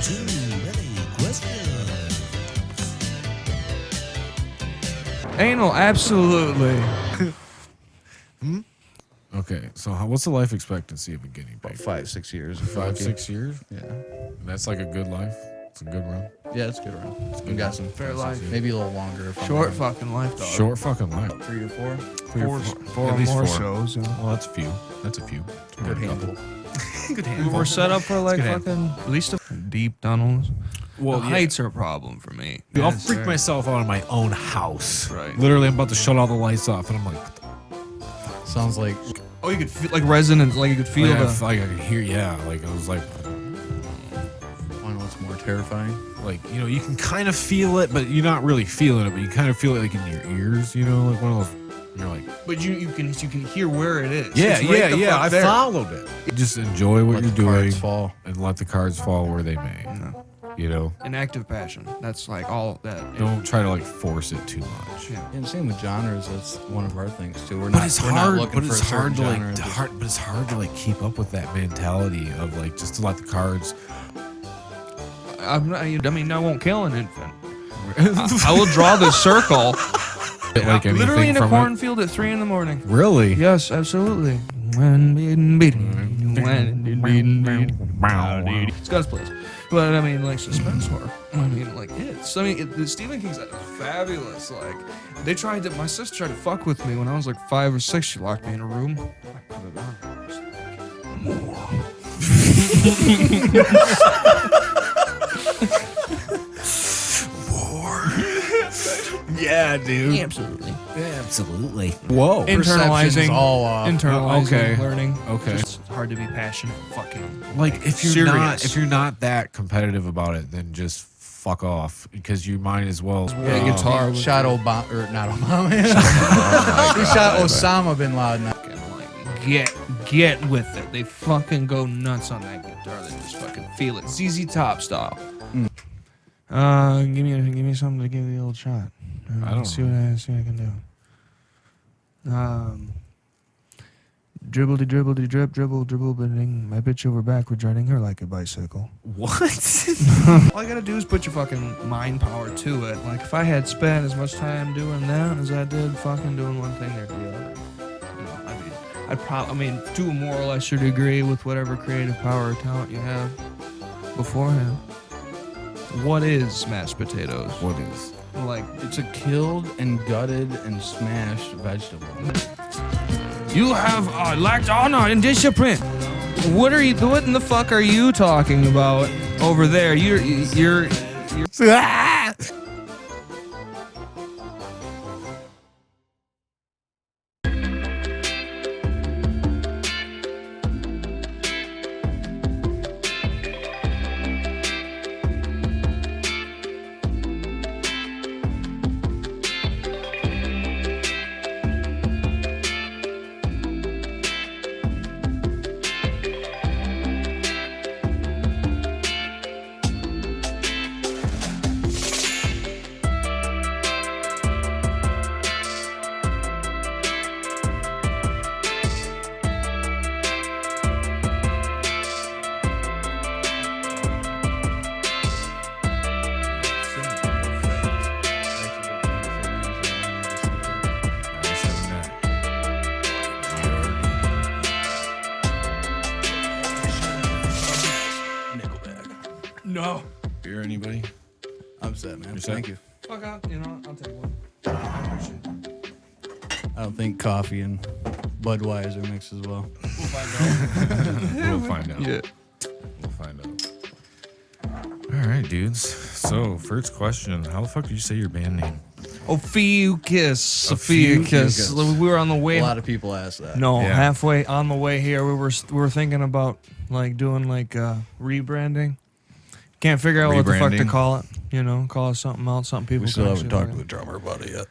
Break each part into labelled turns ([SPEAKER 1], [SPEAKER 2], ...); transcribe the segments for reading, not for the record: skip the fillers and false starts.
[SPEAKER 1] too many questions.
[SPEAKER 2] Anal, absolutely.
[SPEAKER 3] Okay, so what's the life expectancy of a guinea pig?
[SPEAKER 4] About 5-6 years.
[SPEAKER 3] 5-6 years?
[SPEAKER 4] Yeah.
[SPEAKER 3] That's like a good life. It's a good run.
[SPEAKER 4] Yeah, it's a good run. We got some
[SPEAKER 2] Fair life.
[SPEAKER 4] maybe a little longer. If
[SPEAKER 2] Short
[SPEAKER 4] I'm
[SPEAKER 2] fucking life, dog.
[SPEAKER 3] Short fucking life.
[SPEAKER 4] 3 or 4.
[SPEAKER 2] Four
[SPEAKER 3] At least
[SPEAKER 2] more
[SPEAKER 3] 4
[SPEAKER 2] shows. You know?
[SPEAKER 3] Well, that's a few. That's a few.
[SPEAKER 4] Good handful.
[SPEAKER 3] Good
[SPEAKER 2] We were set up for like
[SPEAKER 3] That's
[SPEAKER 2] fucking at least deep tunnels.
[SPEAKER 3] Well,
[SPEAKER 2] The heights are a problem for me.
[SPEAKER 3] Dude, I'll
[SPEAKER 2] Yes,
[SPEAKER 3] freak
[SPEAKER 2] sir.
[SPEAKER 3] myself out in my own house.
[SPEAKER 2] Right.
[SPEAKER 3] Literally, I'm about to shut all the lights off, and I'm like,
[SPEAKER 4] Sounds like
[SPEAKER 2] Oh, you could feel like resonance, like you could feel the.
[SPEAKER 3] I could hear, like I was like,
[SPEAKER 4] I know what's more terrifying.
[SPEAKER 3] you know, you can kind of feel it, but you're not really feeling it, but you kind of feel it like in your ears, you know, like one of those. You're like,
[SPEAKER 2] But you can hear where it is.
[SPEAKER 3] yeah,
[SPEAKER 2] It's right the fuck
[SPEAKER 3] I
[SPEAKER 2] there.
[SPEAKER 3] followed it. Just enjoy what
[SPEAKER 4] Let
[SPEAKER 3] you're
[SPEAKER 4] the
[SPEAKER 3] doing
[SPEAKER 4] cards fall.
[SPEAKER 3] and let the cards fall where they may.
[SPEAKER 2] No.
[SPEAKER 3] You know,
[SPEAKER 2] An active passion. That's like all that.
[SPEAKER 3] don't try to like force it too much.
[SPEAKER 2] Yeah.
[SPEAKER 4] And same with genres. That's one of our things too.
[SPEAKER 3] But it's hard.
[SPEAKER 4] looking
[SPEAKER 3] But
[SPEAKER 4] for
[SPEAKER 3] it's
[SPEAKER 4] a certain
[SPEAKER 3] hard to
[SPEAKER 4] genre.
[SPEAKER 3] but it's hard to like keep up with that mentality of like just to let the cards.
[SPEAKER 2] I mean, I won't kill an infant. I will draw the circle.
[SPEAKER 3] Like
[SPEAKER 2] Literally in a
[SPEAKER 3] from it.
[SPEAKER 2] cornfield at 3 a.m.
[SPEAKER 3] Really?
[SPEAKER 2] Yes, absolutely. It's God's place. But I mean, like suspense horror. I mean, like hits. I mean, the Stephen King's fabulous. Like, my sister tried to fuck with me when I was like 5 or 6. She locked me in a room. I put it on.
[SPEAKER 3] Yeah, dude.
[SPEAKER 2] Absolutely.
[SPEAKER 1] Absolutely.
[SPEAKER 3] Whoa.
[SPEAKER 2] Internalizing.
[SPEAKER 4] all off.
[SPEAKER 2] Internalizing.
[SPEAKER 3] Okay.
[SPEAKER 2] Learning.
[SPEAKER 3] Okay.
[SPEAKER 2] It's hard to be passionate. Fucking.
[SPEAKER 3] Like if you're
[SPEAKER 2] serious.
[SPEAKER 3] not that competitive about it, then just fuck off because you might as well.
[SPEAKER 2] Yeah, guitar.
[SPEAKER 4] He shot Obama, or not Obama. He shot Osama bin Laden.
[SPEAKER 2] Like, get with it. They fucking go nuts on that guitar. They just fucking feel it. ZZ Top style. Give me something to give the old shot.
[SPEAKER 3] I don't
[SPEAKER 2] see what I can do. Dribbledy dribbledy drip dribble dribble bidding my bitch over backwards riding her like a bicycle.
[SPEAKER 3] What?
[SPEAKER 2] All you gotta do is put your fucking mind power to it. Like if I had spent as much time doing that as I did fucking doing one thing or the other. You know, I mean, to a more or lesser degree with whatever creative power or talent you have beforehand. What is mashed potatoes?
[SPEAKER 3] What is?
[SPEAKER 2] Like,
[SPEAKER 4] It's a killed and gutted and smashed vegetable.
[SPEAKER 2] you have lacked honor and discipline. What in the fuck are you talking about over there? You're no.
[SPEAKER 3] Beer, anybody?
[SPEAKER 4] I'm set, man.
[SPEAKER 3] You're set?
[SPEAKER 4] Thank you.
[SPEAKER 2] Fuck out. You know, I'll take one. I appreciate it.
[SPEAKER 4] I don't think coffee and Budweiser mix as well.
[SPEAKER 2] We'll find out.
[SPEAKER 3] We'll find out.
[SPEAKER 2] Yeah.
[SPEAKER 3] We'll find out. All right, dudes. So, first question. How the fuck did you say your band name?
[SPEAKER 2] Ophiuchus. Ophiuchus. We were on the way.
[SPEAKER 4] A lot of people ask that.
[SPEAKER 2] No,
[SPEAKER 3] Yeah.
[SPEAKER 2] halfway on the way here, we were thinking about like doing like rebranding. Can't figure out what the fuck to
[SPEAKER 3] Rebranding?
[SPEAKER 2] call it. You know, call it something else. Something people
[SPEAKER 4] We still
[SPEAKER 2] can
[SPEAKER 4] haven't
[SPEAKER 2] actually
[SPEAKER 4] talked to
[SPEAKER 2] like
[SPEAKER 4] the drummer about it yet.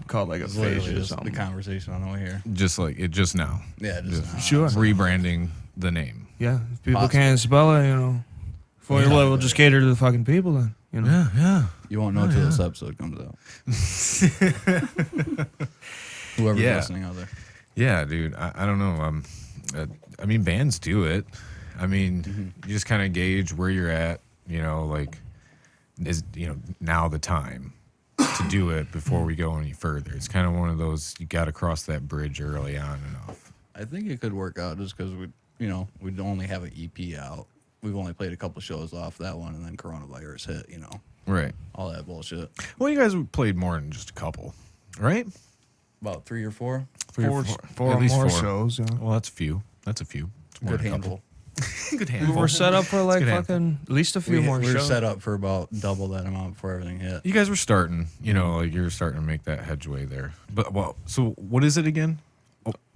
[SPEAKER 2] call it like a
[SPEAKER 4] It's literally
[SPEAKER 2] phase or
[SPEAKER 4] just the
[SPEAKER 2] something.
[SPEAKER 4] conversation on the way here.
[SPEAKER 3] Just like it just now.
[SPEAKER 4] Yeah, just now.
[SPEAKER 2] Sure.
[SPEAKER 3] Rebranding the name.
[SPEAKER 2] Yeah, if people
[SPEAKER 4] Possible.
[SPEAKER 2] can't spell it, you know, for your level, just cater to the fucking people then. You know.
[SPEAKER 3] Yeah.
[SPEAKER 4] You won't know till this episode comes out. Whoever's
[SPEAKER 3] Yeah.
[SPEAKER 4] listening out there.
[SPEAKER 3] Yeah, dude. I don't know. I mean, bands do it. I mean, you just kind of gauge where you're at. you know, like, is, you know, now the time to do it before we go any further? It's kind of one of those, you got to cross that bridge early on enough.
[SPEAKER 4] I think it could work out just because we'd only have an EP out. We've only played a couple shows off that one, and then coronavirus hit, you know.
[SPEAKER 3] Right.
[SPEAKER 4] All that bullshit.
[SPEAKER 3] Well, you guys played more than just a couple, right?
[SPEAKER 4] About 3 or 4.
[SPEAKER 2] Four
[SPEAKER 3] At
[SPEAKER 2] or
[SPEAKER 3] least
[SPEAKER 2] more
[SPEAKER 3] 4
[SPEAKER 2] shows. Yeah.
[SPEAKER 3] Well, that's a few. That's a few. It's more
[SPEAKER 4] Good
[SPEAKER 3] than a
[SPEAKER 4] handful.
[SPEAKER 3] couple. Good
[SPEAKER 2] We
[SPEAKER 3] handful.
[SPEAKER 2] were set up for like
[SPEAKER 3] good
[SPEAKER 2] fucking at least a few more
[SPEAKER 4] We were
[SPEAKER 2] shows.
[SPEAKER 4] set up for about double that amount before everything hit.
[SPEAKER 3] You guys were starting, you know, like you were starting to make that headway there. But, well, so what is it again?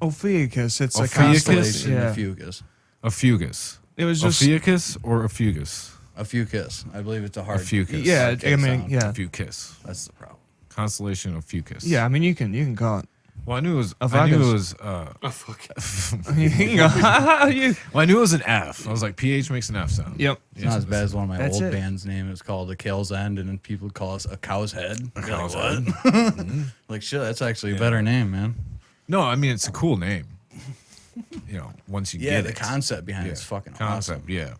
[SPEAKER 2] Ophiuchus. It's a
[SPEAKER 3] Ophiuchus?
[SPEAKER 2] constellation.
[SPEAKER 4] Yeah.
[SPEAKER 2] Yeah.
[SPEAKER 4] A fugus.
[SPEAKER 3] A fugus.
[SPEAKER 2] It was just
[SPEAKER 3] Ophiuchus or a fugus?
[SPEAKER 4] A fucus. I believe it's a hard.
[SPEAKER 3] Fucus.
[SPEAKER 2] yeah.
[SPEAKER 4] hard
[SPEAKER 2] I mean
[SPEAKER 4] sound.
[SPEAKER 2] yeah.
[SPEAKER 3] A fucus.
[SPEAKER 4] That's the problem.
[SPEAKER 3] Constellation of fucus.
[SPEAKER 2] Yeah. I mean you can call it.
[SPEAKER 3] Well, I knew it was.
[SPEAKER 2] A
[SPEAKER 3] I knew it
[SPEAKER 2] fugus.
[SPEAKER 3] was.
[SPEAKER 2] You can go. You-
[SPEAKER 3] Well, I knew it was an F. I was like, PH makes an F sound.
[SPEAKER 2] Yep.
[SPEAKER 4] It's not as bad as one of my
[SPEAKER 2] That's
[SPEAKER 4] old
[SPEAKER 2] it.
[SPEAKER 4] band's name. It's called A Kale's End, and then people call us A Cow's Head.
[SPEAKER 3] A
[SPEAKER 4] You're
[SPEAKER 3] cow's
[SPEAKER 4] like,
[SPEAKER 3] head.
[SPEAKER 4] what? Like, shit, that's actually a better name, man.
[SPEAKER 3] No, I mean it's a cool name. You know, once you
[SPEAKER 4] Yeah,
[SPEAKER 3] get
[SPEAKER 4] the
[SPEAKER 3] it.
[SPEAKER 4] concept behind it's fucking
[SPEAKER 3] concept.
[SPEAKER 4] awesome.
[SPEAKER 3] Yeah,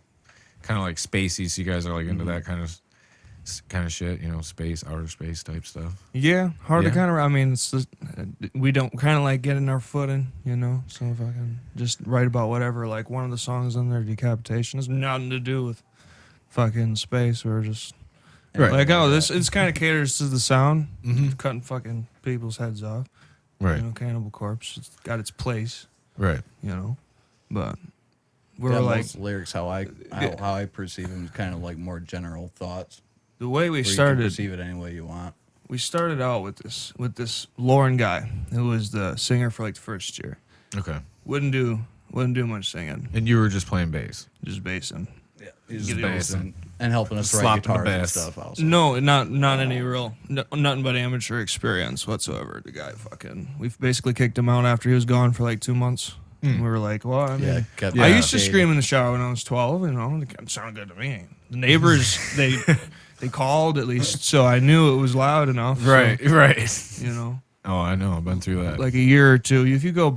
[SPEAKER 3] kind of like spacey. So you guys are like into that kind of shit. You know, space, outer space type stuff.
[SPEAKER 2] Yeah, hard
[SPEAKER 3] Yeah.
[SPEAKER 2] to kind of. I mean, it's just, we don't kind of like getting our footing, you know. So if I can just write about whatever, like one of the songs in there, Decapitation, has nothing to do with fucking space. We're just
[SPEAKER 3] Right.
[SPEAKER 2] like, oh, this it's kind of caters to the sound,
[SPEAKER 3] Mhm.
[SPEAKER 2] cutting fucking people's heads off.
[SPEAKER 3] Right.
[SPEAKER 2] You know, Cannibal Corpse. It's got its place,
[SPEAKER 3] Right.
[SPEAKER 2] you know, but we're
[SPEAKER 4] Yeah,
[SPEAKER 2] like
[SPEAKER 4] most lyrics, how I perceive them, is kind of like more general thoughts.
[SPEAKER 2] the way we
[SPEAKER 4] Where you can
[SPEAKER 2] started.
[SPEAKER 4] perceive it any way you want.
[SPEAKER 2] We started out with this Lauren guy who was the singer for like the first year.
[SPEAKER 3] Okay.
[SPEAKER 2] Wouldn't do much singing,
[SPEAKER 3] And you were just playing bass.
[SPEAKER 2] just bassing.
[SPEAKER 4] Yeah, he's
[SPEAKER 2] Get
[SPEAKER 4] just
[SPEAKER 2] it
[SPEAKER 4] bassing and helping us write
[SPEAKER 3] Slapping the
[SPEAKER 4] guitars and
[SPEAKER 3] bass.
[SPEAKER 4] stuff. Also,
[SPEAKER 2] No, not any real, nothing but amateur experience whatsoever. The guy we've basically kicked him out after he was gone for like 2 months. And we were like, well, I mean,
[SPEAKER 4] yeah, kept
[SPEAKER 2] I
[SPEAKER 3] Yeah.
[SPEAKER 2] used to scream in the shower when I was 12. You know, it sounded good to me. The neighbors, they called at least, so I knew it was loud enough. so,
[SPEAKER 3] Right. Right.
[SPEAKER 2] you know.
[SPEAKER 3] Oh, I know. I've been through that.
[SPEAKER 2] Like a year or two. If you go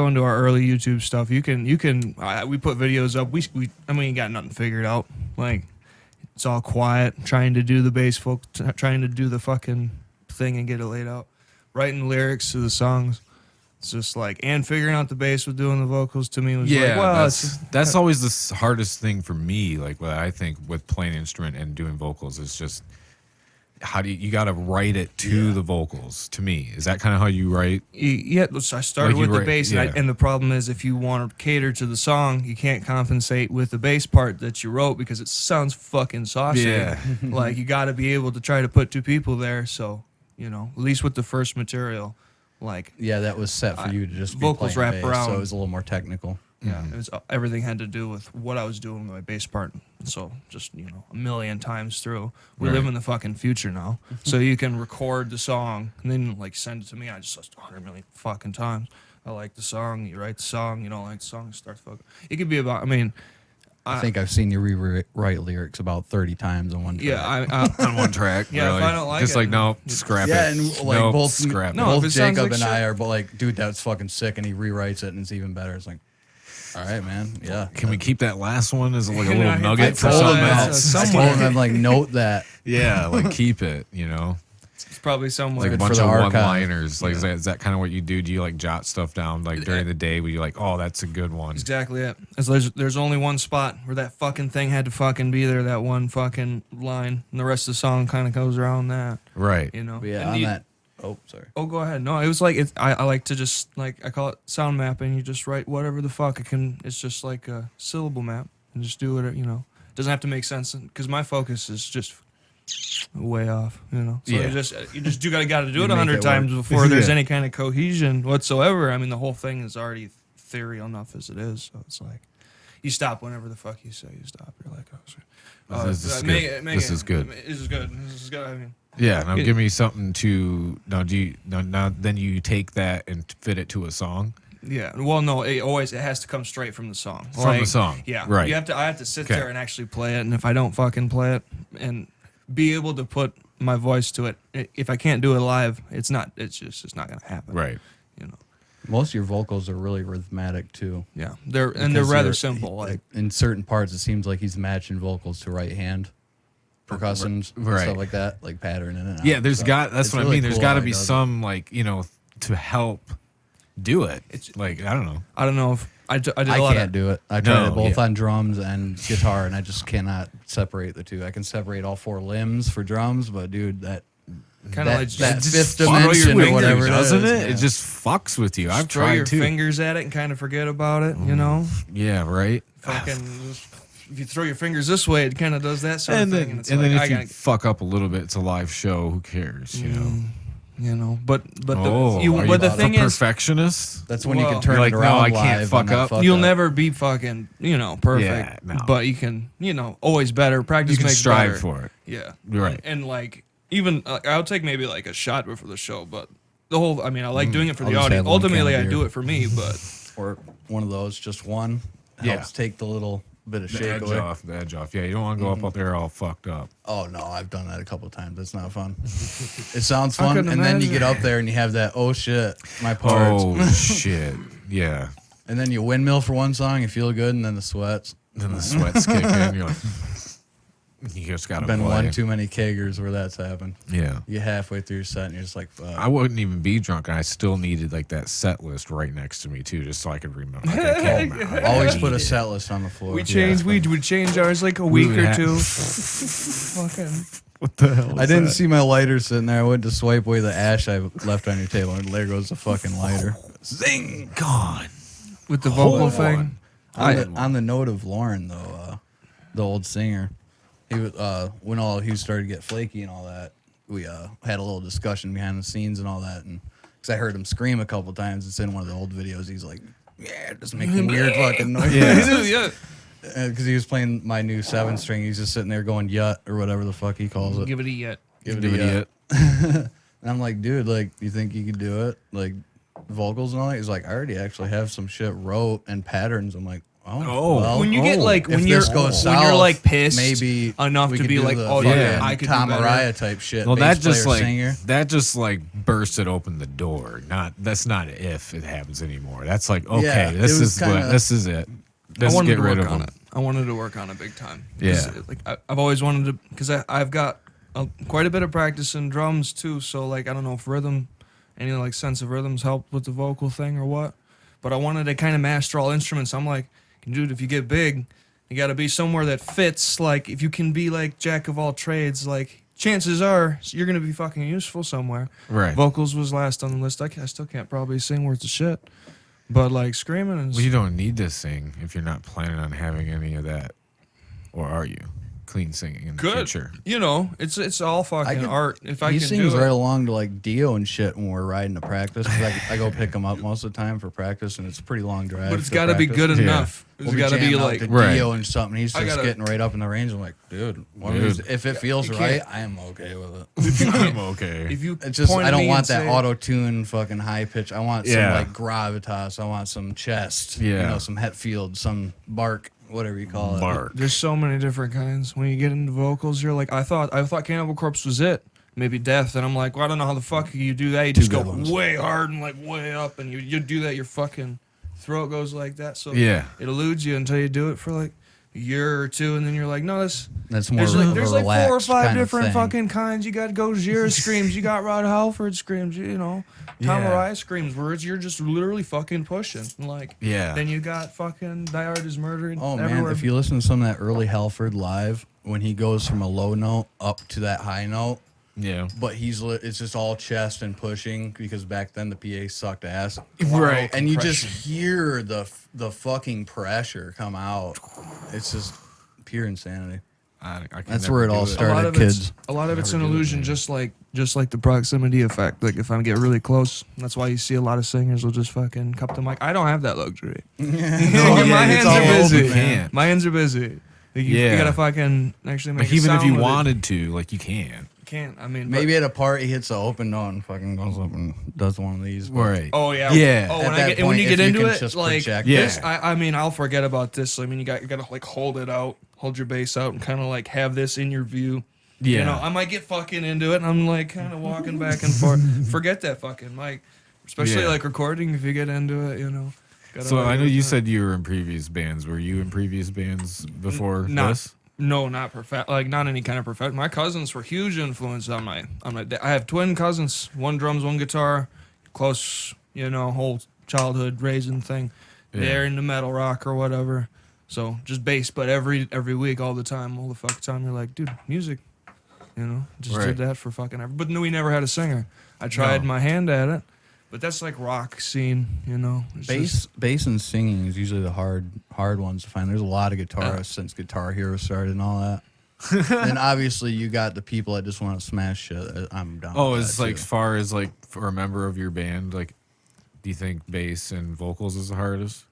[SPEAKER 2] into our early YouTube stuff, you can. We put videos up. We got nothing figured out. Like it's all quiet, trying to do the bass folk, trying to do the fucking thing and get it laid out, writing lyrics to the songs. It's just like and figuring out the bass with doing the vocals to me was
[SPEAKER 3] yeah,
[SPEAKER 2] like, well,
[SPEAKER 3] that's always the hardest thing for me. Like what I think with playing instrument and doing vocals is just how do you got to write it to the vocals. To me, is that kind of how you write?
[SPEAKER 2] Yeah, so I started
[SPEAKER 3] Like you
[SPEAKER 2] with the
[SPEAKER 3] write-
[SPEAKER 2] bass,
[SPEAKER 3] yeah.
[SPEAKER 2] and the problem is if you want to cater to the song, you can't compensate with the bass part that you wrote because it sounds fucking saucy.
[SPEAKER 3] Yeah.
[SPEAKER 2] Like you got to be able to try to put 2 people there. So you know, at least with the first material, like
[SPEAKER 4] Yeah, that was set for you to just be
[SPEAKER 2] vocals
[SPEAKER 4] playing
[SPEAKER 2] wrap
[SPEAKER 4] bass,
[SPEAKER 2] around.
[SPEAKER 4] so it was a little more technical.
[SPEAKER 2] yeah, it was everything had to do with what I was doing with my bass part. So just a million times through. We
[SPEAKER 3] Right.
[SPEAKER 2] live in the fucking future now, so you can record the song and then like send it to me. I just listened 100 million fucking times. I like the song. You write the song. You don't like the song. Start the fucking. It could be about. I mean,
[SPEAKER 4] I think I've seen you rewrite lyrics about 30 times on one track.
[SPEAKER 2] yeah.
[SPEAKER 3] On one track.
[SPEAKER 2] Yeah, if
[SPEAKER 3] really.
[SPEAKER 2] I don't like
[SPEAKER 3] just
[SPEAKER 2] it,
[SPEAKER 3] like no, scrap
[SPEAKER 4] Yeah,
[SPEAKER 3] it.
[SPEAKER 4] and like
[SPEAKER 3] Nope,
[SPEAKER 4] both
[SPEAKER 3] scrap
[SPEAKER 2] No,
[SPEAKER 3] it.
[SPEAKER 2] if
[SPEAKER 4] both
[SPEAKER 2] it sounds
[SPEAKER 4] Jacob
[SPEAKER 2] like
[SPEAKER 4] and I
[SPEAKER 2] shit-
[SPEAKER 4] are but like, dude, that's fucking sick, and he rewrites it and it's even better. It's like, all right, man, yeah.
[SPEAKER 3] Can we keep that last one as like a
[SPEAKER 2] Can
[SPEAKER 3] little
[SPEAKER 2] I-
[SPEAKER 3] nugget
[SPEAKER 2] I
[SPEAKER 3] for
[SPEAKER 2] told
[SPEAKER 3] something
[SPEAKER 2] him that.
[SPEAKER 3] else?
[SPEAKER 4] I
[SPEAKER 2] Somewhere.
[SPEAKER 4] told him, like, note that.
[SPEAKER 3] Yeah, like keep it. You know,
[SPEAKER 2] It's probably somewhere.
[SPEAKER 3] like a
[SPEAKER 4] Good for
[SPEAKER 3] bunch
[SPEAKER 4] the
[SPEAKER 3] of
[SPEAKER 4] archive.
[SPEAKER 3] one-liners. Like is that kind of what you do? Do you like jot stuff down like during the day? Where you like, oh, that's a good one.
[SPEAKER 2] Exactly it. There's only one spot where that fucking thing had to fucking be there. That one fucking line, and the rest of the song kind of goes around that.
[SPEAKER 3] Right.
[SPEAKER 2] You know.
[SPEAKER 4] But yeah,
[SPEAKER 2] And
[SPEAKER 4] on
[SPEAKER 2] you-
[SPEAKER 4] that. Oh, sorry.
[SPEAKER 2] Oh, go ahead. No, it was like I like to just like I call it sound mapping. You just write whatever the fuck it can. It's just like a syllable map and just do it. You know, it doesn't have to make sense because my focus is just way off. You know, so
[SPEAKER 3] Yeah.
[SPEAKER 2] you just got to do
[SPEAKER 4] You
[SPEAKER 2] it
[SPEAKER 4] make
[SPEAKER 2] 100
[SPEAKER 4] it
[SPEAKER 2] times
[SPEAKER 4] work.
[SPEAKER 2] before there's
[SPEAKER 3] Yeah.
[SPEAKER 2] any kind of cohesion whatsoever. I mean, the whole thing is already theory enough as it is. So it's like you stop whenever the fuck you say you stop. You're like, oh,
[SPEAKER 3] This is
[SPEAKER 2] make
[SPEAKER 3] good.
[SPEAKER 2] it- make
[SPEAKER 3] This
[SPEAKER 2] it-
[SPEAKER 3] is good.
[SPEAKER 2] This is good. This is good. I mean.
[SPEAKER 3] Yeah. Now give me something to now. Then you take that and fit it to a song.
[SPEAKER 2] Yeah. Well, no. It has to come straight from the song.
[SPEAKER 3] From the song.
[SPEAKER 2] Yeah.
[SPEAKER 3] Right.
[SPEAKER 2] I have to sit
[SPEAKER 3] Okay.
[SPEAKER 2] there and actually play it, and if I don't fucking play it and be able to put my voice to it, if I can't do it live, it's not gonna happen.
[SPEAKER 3] Right.
[SPEAKER 2] You know.
[SPEAKER 4] Most of your vocals are really rhythmic too.
[SPEAKER 2] Yeah, they're
[SPEAKER 4] Because
[SPEAKER 2] rather
[SPEAKER 4] you're-
[SPEAKER 2] simple. Like
[SPEAKER 4] in certain parts, it seems like he's matching vocals to right hand percussions and
[SPEAKER 3] Right.
[SPEAKER 4] stuff like that, like pattern in and out.
[SPEAKER 3] Yeah, there's
[SPEAKER 4] So
[SPEAKER 3] got. That's
[SPEAKER 4] it's
[SPEAKER 3] what I
[SPEAKER 4] really
[SPEAKER 3] mean. There's
[SPEAKER 4] cool
[SPEAKER 3] got
[SPEAKER 4] how
[SPEAKER 3] to
[SPEAKER 4] he
[SPEAKER 3] be
[SPEAKER 4] does it.
[SPEAKER 3] some like to help do it.
[SPEAKER 2] It's-
[SPEAKER 3] Like I don't know.
[SPEAKER 2] I don't know if I did a
[SPEAKER 4] I
[SPEAKER 2] lot
[SPEAKER 4] can't
[SPEAKER 2] of,
[SPEAKER 4] do it. I tried
[SPEAKER 3] No,
[SPEAKER 4] it both
[SPEAKER 3] yeah.
[SPEAKER 4] on drums and guitar, and I just cannot separate the two. I can separate all 4 limbs for drums, but dude, that
[SPEAKER 2] kind of
[SPEAKER 4] that-
[SPEAKER 2] like
[SPEAKER 4] that
[SPEAKER 2] just
[SPEAKER 4] fifth
[SPEAKER 2] throw
[SPEAKER 4] dimension
[SPEAKER 2] your
[SPEAKER 4] or whatever it
[SPEAKER 3] doesn't
[SPEAKER 4] is,
[SPEAKER 3] it?
[SPEAKER 4] yeah.
[SPEAKER 3] It just fucks with you. I've
[SPEAKER 2] throw
[SPEAKER 3] tried
[SPEAKER 2] your
[SPEAKER 3] too.
[SPEAKER 2] fingers at it and kind of forget about it. You know,
[SPEAKER 3] Yeah, right.
[SPEAKER 2] fucking. If you throw your fingers this way, it kind of does that sort
[SPEAKER 3] And
[SPEAKER 2] of thing.
[SPEAKER 3] then,
[SPEAKER 2] And it's
[SPEAKER 3] and
[SPEAKER 2] like,
[SPEAKER 3] then
[SPEAKER 2] I
[SPEAKER 3] if you
[SPEAKER 2] gotta,
[SPEAKER 3] fuck up a little bit, it's a live show. Who cares? You know.
[SPEAKER 2] you know, but
[SPEAKER 3] Oh,
[SPEAKER 2] the, you,
[SPEAKER 3] are
[SPEAKER 2] but the
[SPEAKER 3] you
[SPEAKER 2] thing
[SPEAKER 3] a
[SPEAKER 2] is,
[SPEAKER 3] perfectionist?
[SPEAKER 4] that's when you
[SPEAKER 2] Well,
[SPEAKER 4] can turn
[SPEAKER 3] you're like,
[SPEAKER 4] it
[SPEAKER 3] no,
[SPEAKER 4] around
[SPEAKER 3] I can't
[SPEAKER 4] live
[SPEAKER 3] fuck
[SPEAKER 4] on that
[SPEAKER 3] up.
[SPEAKER 4] fuck
[SPEAKER 2] you'll
[SPEAKER 4] up.
[SPEAKER 2] never be fucking, perfect.
[SPEAKER 3] Yeah, no.
[SPEAKER 2] But you can, always better. Practice
[SPEAKER 3] You can
[SPEAKER 2] makes
[SPEAKER 3] strive
[SPEAKER 2] better.
[SPEAKER 3] for it.
[SPEAKER 2] Yeah,
[SPEAKER 3] Right.
[SPEAKER 2] And like even I'll take maybe like a shot before the show, but the whole. I mean, I like doing it for
[SPEAKER 4] I'll
[SPEAKER 2] the
[SPEAKER 4] just
[SPEAKER 2] audience.
[SPEAKER 4] have one can
[SPEAKER 2] Ultimately,
[SPEAKER 4] of
[SPEAKER 2] I
[SPEAKER 4] beer.
[SPEAKER 2] do it for me, but
[SPEAKER 4] Or one of those, just one
[SPEAKER 3] Yeah.
[SPEAKER 4] helps take the little bit of
[SPEAKER 3] The
[SPEAKER 4] shake
[SPEAKER 3] edge
[SPEAKER 4] away.
[SPEAKER 3] off, the edge off. Yeah, you don't want to go up out there all fucked up.
[SPEAKER 4] Oh no, I've done that a couple of times. It's not fun. It sounds
[SPEAKER 2] I
[SPEAKER 4] fun,
[SPEAKER 2] couldn't
[SPEAKER 4] and then you
[SPEAKER 2] imagine.
[SPEAKER 4] get up there and you have that oh shit, my parts,
[SPEAKER 3] Oh shit! Yeah.
[SPEAKER 4] and then you windmill for one song, you feel good, and then the sweats.
[SPEAKER 3] Then the sweats kick in. You're like, you just gotta
[SPEAKER 4] Been
[SPEAKER 3] play.
[SPEAKER 4] one too many keggers where that's happened.
[SPEAKER 3] Yeah.
[SPEAKER 4] You get halfway through your set and you're just like, fuck.
[SPEAKER 3] I wouldn't even be drunk, and I still needed like that set list right next to me too, just so I could remember. Like, I can't remember. I
[SPEAKER 4] Always
[SPEAKER 3] need
[SPEAKER 4] put a
[SPEAKER 3] it.
[SPEAKER 4] set list on the floor.
[SPEAKER 2] we changed. We would change ours like a week
[SPEAKER 3] would
[SPEAKER 2] or
[SPEAKER 3] have-
[SPEAKER 2] two. Fucking.
[SPEAKER 3] What the hell?
[SPEAKER 4] I didn't see my lighter sitting there. I went to swipe away the ash I left on your table, and there goes the fucking lighter.
[SPEAKER 3] Zing gone.
[SPEAKER 2] With the vocal
[SPEAKER 3] Hold
[SPEAKER 2] thing.
[SPEAKER 4] On the note of Lauren, though, the old singer, he was when he started to get flaky and all that. We had a little discussion behind the scenes and all that, and because I heard him scream a couple times. It's in one of the old videos. He's like, "Yeah, just making weird fucking noises."
[SPEAKER 2] Yeah.
[SPEAKER 4] Because he was playing my new 7-string. He's just sitting there going "yut" or whatever the fuck he calls it.
[SPEAKER 2] Give it a yet.
[SPEAKER 4] Give it a yut. And I'm like, dude, like, you think you could do it? Like, vocals and all that? He's like, I already actually have some shit wrote and patterns. I'm like,
[SPEAKER 3] Oh.
[SPEAKER 4] well,
[SPEAKER 2] When you get like
[SPEAKER 4] if
[SPEAKER 2] when you're
[SPEAKER 4] this goes
[SPEAKER 2] when you're
[SPEAKER 4] south,
[SPEAKER 2] like pissed
[SPEAKER 4] maybe
[SPEAKER 2] enough
[SPEAKER 4] we
[SPEAKER 2] to
[SPEAKER 4] could
[SPEAKER 2] be
[SPEAKER 4] do
[SPEAKER 2] like,
[SPEAKER 4] the
[SPEAKER 2] oh
[SPEAKER 3] fucking
[SPEAKER 2] yeah, I could
[SPEAKER 4] Tom
[SPEAKER 2] do better.
[SPEAKER 4] Araya type shit.
[SPEAKER 3] Well,
[SPEAKER 4] bass
[SPEAKER 3] that just
[SPEAKER 4] player,
[SPEAKER 3] like
[SPEAKER 4] singer.
[SPEAKER 3] that just like bursted open the door. That's not if it happens anymore. That's like okay,
[SPEAKER 4] Yeah,
[SPEAKER 3] this
[SPEAKER 4] it was
[SPEAKER 3] is
[SPEAKER 4] kinda-
[SPEAKER 3] this is it.
[SPEAKER 2] I
[SPEAKER 3] Let's
[SPEAKER 2] wanted
[SPEAKER 3] get
[SPEAKER 2] to
[SPEAKER 3] rid
[SPEAKER 2] work
[SPEAKER 3] of
[SPEAKER 2] on
[SPEAKER 3] them.
[SPEAKER 2] it. I wanted to work on it big time. 'Cause,
[SPEAKER 3] Yeah.
[SPEAKER 2] like I've always wanted to, because I've got quite a bit of practice in drums too. So like I don't know if rhythm, any like sense of rhythms helped with the vocal thing or what. But I wanted to kind of master all instruments. I'm like, dude, if you get big, you got to be somewhere that fits. Like if you can be like jack of all trades, like chances are you're gonna be fucking useful somewhere.
[SPEAKER 3] Right.
[SPEAKER 2] Vocals was last on the list. I still can't probably sing worth of shit. But like screaming and
[SPEAKER 3] Well, you don't need to sing if you're not planning on having any of that, or are you? Clean singing in the
[SPEAKER 2] good.
[SPEAKER 3] future.
[SPEAKER 2] It's all fucking
[SPEAKER 4] can-
[SPEAKER 2] art. If I
[SPEAKER 4] he
[SPEAKER 2] can
[SPEAKER 4] sings
[SPEAKER 2] do
[SPEAKER 4] right
[SPEAKER 2] it,
[SPEAKER 4] along to like Dio and shit when we're riding to practice. 'Cause I go pick him up most of the time for practice, and it's a pretty long drive.
[SPEAKER 2] but it's
[SPEAKER 4] to
[SPEAKER 2] got to be
[SPEAKER 4] practice.
[SPEAKER 2] good
[SPEAKER 3] Yeah.
[SPEAKER 2] enough. It's
[SPEAKER 4] We'll
[SPEAKER 2] got to be
[SPEAKER 4] jamming out
[SPEAKER 2] like
[SPEAKER 4] to
[SPEAKER 3] Right.
[SPEAKER 4] Dio and something. He's
[SPEAKER 2] I
[SPEAKER 4] just
[SPEAKER 2] gotta-
[SPEAKER 4] getting right up in the range. I'm like, dude, if it feels
[SPEAKER 2] you
[SPEAKER 4] right,
[SPEAKER 2] can't-
[SPEAKER 4] I am okay with it.
[SPEAKER 3] I'm okay.
[SPEAKER 2] if you.
[SPEAKER 4] It's just
[SPEAKER 2] point
[SPEAKER 4] I
[SPEAKER 2] at
[SPEAKER 4] don't
[SPEAKER 2] me
[SPEAKER 4] want
[SPEAKER 2] and
[SPEAKER 4] that
[SPEAKER 2] say-
[SPEAKER 4] auto tune fucking high pitch. I want some
[SPEAKER 3] Yeah.
[SPEAKER 4] like gravitas. I want some chest.
[SPEAKER 3] Yeah.
[SPEAKER 4] some Hetfield, some bark, whatever you call it.
[SPEAKER 3] Bark.
[SPEAKER 2] There's so many different kinds. When you get into vocals, you're like, I thought Cannibal Corpse was it. Maybe Death, and I'm like, well, I don't know how the fuck you do that. You just go
[SPEAKER 4] good ones.
[SPEAKER 2] way hard and like way up, and you do that. Your fucking throat goes like that. So
[SPEAKER 3] Yeah.
[SPEAKER 2] it eludes you until you do it for like a year or two, and then you're like, no, this.
[SPEAKER 4] That's more
[SPEAKER 2] There's
[SPEAKER 4] of
[SPEAKER 2] like
[SPEAKER 4] a
[SPEAKER 2] there's like 4 or
[SPEAKER 4] relaxed
[SPEAKER 2] 5
[SPEAKER 4] kind of
[SPEAKER 2] different
[SPEAKER 4] thing.
[SPEAKER 2] fucking kinds. You got Gojira screams. You got Rod Halford screams. You know, Tom
[SPEAKER 3] Yeah.
[SPEAKER 2] Araya screams. Words you're just literally fucking pushing. Like
[SPEAKER 3] Yeah.
[SPEAKER 2] Then you got fucking Die Hard is Murder.
[SPEAKER 4] Oh man,
[SPEAKER 2] everywhere.
[SPEAKER 4] if you listen to some of that early Halford live, when he goes from a low note up to that high note,
[SPEAKER 3] Yeah.
[SPEAKER 4] but it's just all chest and pushing because back then the PA sucked ass.
[SPEAKER 3] Right.
[SPEAKER 4] And you just hear the fucking pressure come out. It's just pure insanity.
[SPEAKER 3] I can
[SPEAKER 4] That's
[SPEAKER 3] never
[SPEAKER 4] where it
[SPEAKER 3] do
[SPEAKER 4] all
[SPEAKER 2] a
[SPEAKER 4] started.
[SPEAKER 2] lot of
[SPEAKER 4] kids.
[SPEAKER 2] a lot of it's an
[SPEAKER 3] Never do it,
[SPEAKER 2] illusion,
[SPEAKER 3] man.
[SPEAKER 2] just like the proximity effect. Like if I get really close, that's why you see a lot of singers will just fucking cup the mic. I don't have that luxury.
[SPEAKER 3] No,
[SPEAKER 2] My
[SPEAKER 3] yeah,
[SPEAKER 2] hands
[SPEAKER 3] it's all
[SPEAKER 2] are busy.
[SPEAKER 3] open, man.
[SPEAKER 2] My hands are busy. Like, you
[SPEAKER 3] Yeah.
[SPEAKER 2] gotta fucking actually make
[SPEAKER 3] Like
[SPEAKER 2] it
[SPEAKER 3] even if
[SPEAKER 2] sound
[SPEAKER 3] you
[SPEAKER 2] with it.
[SPEAKER 3] wanted to, like you can.
[SPEAKER 2] Can't. I mean,
[SPEAKER 4] Maybe at a part he hits the open note and fucking goes up and does one of these. but-
[SPEAKER 3] Right.
[SPEAKER 2] Oh yeah.
[SPEAKER 3] Yeah.
[SPEAKER 2] Oh,
[SPEAKER 4] At
[SPEAKER 2] when,
[SPEAKER 4] that
[SPEAKER 2] when
[SPEAKER 4] point,
[SPEAKER 2] you
[SPEAKER 4] if
[SPEAKER 2] get
[SPEAKER 4] you
[SPEAKER 2] into
[SPEAKER 4] can
[SPEAKER 2] it,
[SPEAKER 4] just
[SPEAKER 2] like
[SPEAKER 4] project
[SPEAKER 3] Yeah.
[SPEAKER 2] this, I mean, I'll forget about this. I mean, you gotta like hold it out, hold your bass out, and kind of like have this in your view.
[SPEAKER 3] Yeah.
[SPEAKER 2] You know, I might get fucking into it, and I'm like kind of walking back and forth. Forget that fucking mic. especially
[SPEAKER 3] Yeah.
[SPEAKER 2] like recording if you get into it, you know. Gotta
[SPEAKER 3] So
[SPEAKER 2] like
[SPEAKER 3] I know
[SPEAKER 2] it.
[SPEAKER 3] you said you were in previous bands. Were you in previous bands before
[SPEAKER 2] not,
[SPEAKER 3] this?
[SPEAKER 2] No, not perfect. Like not any kind of perfect. My cousins were huge influence on my. I have twin cousins. One drums, one guitar. Close, you know, whole childhood raising thing.
[SPEAKER 3] Yeah.
[SPEAKER 2] They're into metal rock or whatever. So just bass, but every week, all the fucking time, you're like, dude, music. You know, just
[SPEAKER 3] Right.
[SPEAKER 2] did that for fucking ever. But no, we never had a singer. I tried
[SPEAKER 3] No.
[SPEAKER 2] my hand at it, but that's like rock scene, you know. It's just-
[SPEAKER 4] Bass and singing is usually the hard ones to find. There's a lot of guitarists since Guitar Hero started and all that. And obviously you got the people that just want to smash shit. I'm down.
[SPEAKER 3] Oh,
[SPEAKER 4] with
[SPEAKER 3] as
[SPEAKER 4] that
[SPEAKER 3] like
[SPEAKER 4] too.
[SPEAKER 3] far as like for a member of your band, like, do you think bass and vocals is the hardest?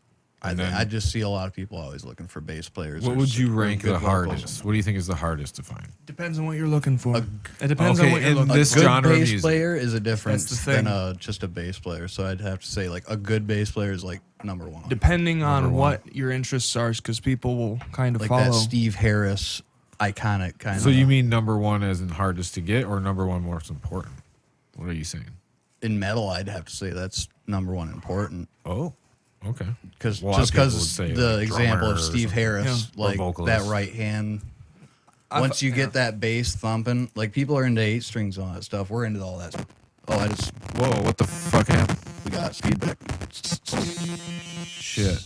[SPEAKER 3] And then
[SPEAKER 4] I just see a lot of people always looking for bass players.
[SPEAKER 3] what
[SPEAKER 4] or
[SPEAKER 3] would you
[SPEAKER 4] or
[SPEAKER 3] rank
[SPEAKER 4] good
[SPEAKER 3] the
[SPEAKER 4] vocals.
[SPEAKER 3] hardest? What do you think is the hardest to find?
[SPEAKER 2] Depends on what you're looking for. It depends on
[SPEAKER 3] okay,
[SPEAKER 2] what you're
[SPEAKER 3] in
[SPEAKER 2] looking
[SPEAKER 3] this
[SPEAKER 2] for.
[SPEAKER 4] Good
[SPEAKER 3] genre of
[SPEAKER 4] bass
[SPEAKER 3] music.
[SPEAKER 4] player is a difference
[SPEAKER 2] That's the thing.
[SPEAKER 4] than just a bass player. So I'd have to say like a good bass player is like number one.
[SPEAKER 2] Depending on
[SPEAKER 3] Number one.
[SPEAKER 2] what your interests are, because people will kind of
[SPEAKER 4] Like
[SPEAKER 2] follow.
[SPEAKER 4] that Steve Harris iconic kind of.
[SPEAKER 3] So you mean number one as in hardest to get, or number one most important? What are you saying?
[SPEAKER 4] in metal? I'd have to say that's number one important.
[SPEAKER 3] Oh, okay.
[SPEAKER 4] Because
[SPEAKER 3] Well, a lot of
[SPEAKER 4] just
[SPEAKER 3] people would
[SPEAKER 4] because
[SPEAKER 3] say,
[SPEAKER 4] the
[SPEAKER 3] like,
[SPEAKER 4] example
[SPEAKER 3] drummer
[SPEAKER 4] of
[SPEAKER 3] or
[SPEAKER 4] Steve
[SPEAKER 3] something.
[SPEAKER 4] Harris,
[SPEAKER 3] Yeah. Or
[SPEAKER 4] like
[SPEAKER 3] vocalist.
[SPEAKER 4] that right hand.
[SPEAKER 2] I've-
[SPEAKER 4] Once you get that bass thumping, like people are into 8 strings and all that stuff. We're into all that. Oh,
[SPEAKER 3] Whoa, what the fuck happened?
[SPEAKER 4] we got feedback.
[SPEAKER 3] Shit.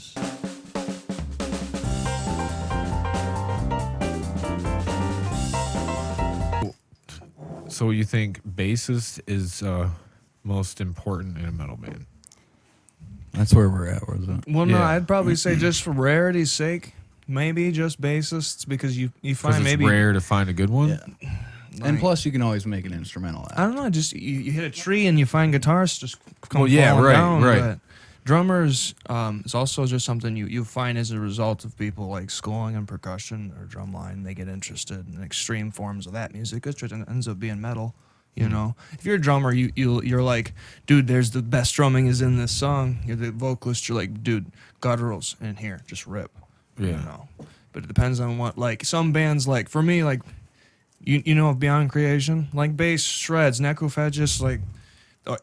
[SPEAKER 3] So you think bassist is most important in a metal band?
[SPEAKER 4] That's where we're at, wasn't it?
[SPEAKER 2] Well, no,
[SPEAKER 3] Yeah.
[SPEAKER 2] I'd probably say just for rarity's sake, maybe just bassists because you
[SPEAKER 3] Because
[SPEAKER 2] find
[SPEAKER 3] it's
[SPEAKER 2] maybe
[SPEAKER 3] rare to find a good one.
[SPEAKER 4] Yeah. And plus, you can always make an instrumental
[SPEAKER 2] I
[SPEAKER 4] out.
[SPEAKER 2] don't know, just you hit a tree and you find guitarists just come
[SPEAKER 3] Well, yeah,
[SPEAKER 2] falling
[SPEAKER 3] right,
[SPEAKER 2] down.
[SPEAKER 3] right.
[SPEAKER 2] But drummers, it's also just something you find as a result of people like schooling in percussion or drumline. They get interested in extreme forms of that music. It ends up being metal. You know, if you're a drummer, you're like, dude, there's the best drumming is in this song. You're the vocalist. You're like, dude, gutturals in here, just rip.
[SPEAKER 3] Yeah.
[SPEAKER 2] You know, but it depends on what. Like some bands, like for me, like you know, Beyond Creation, like bass shreds, Necrophagus, like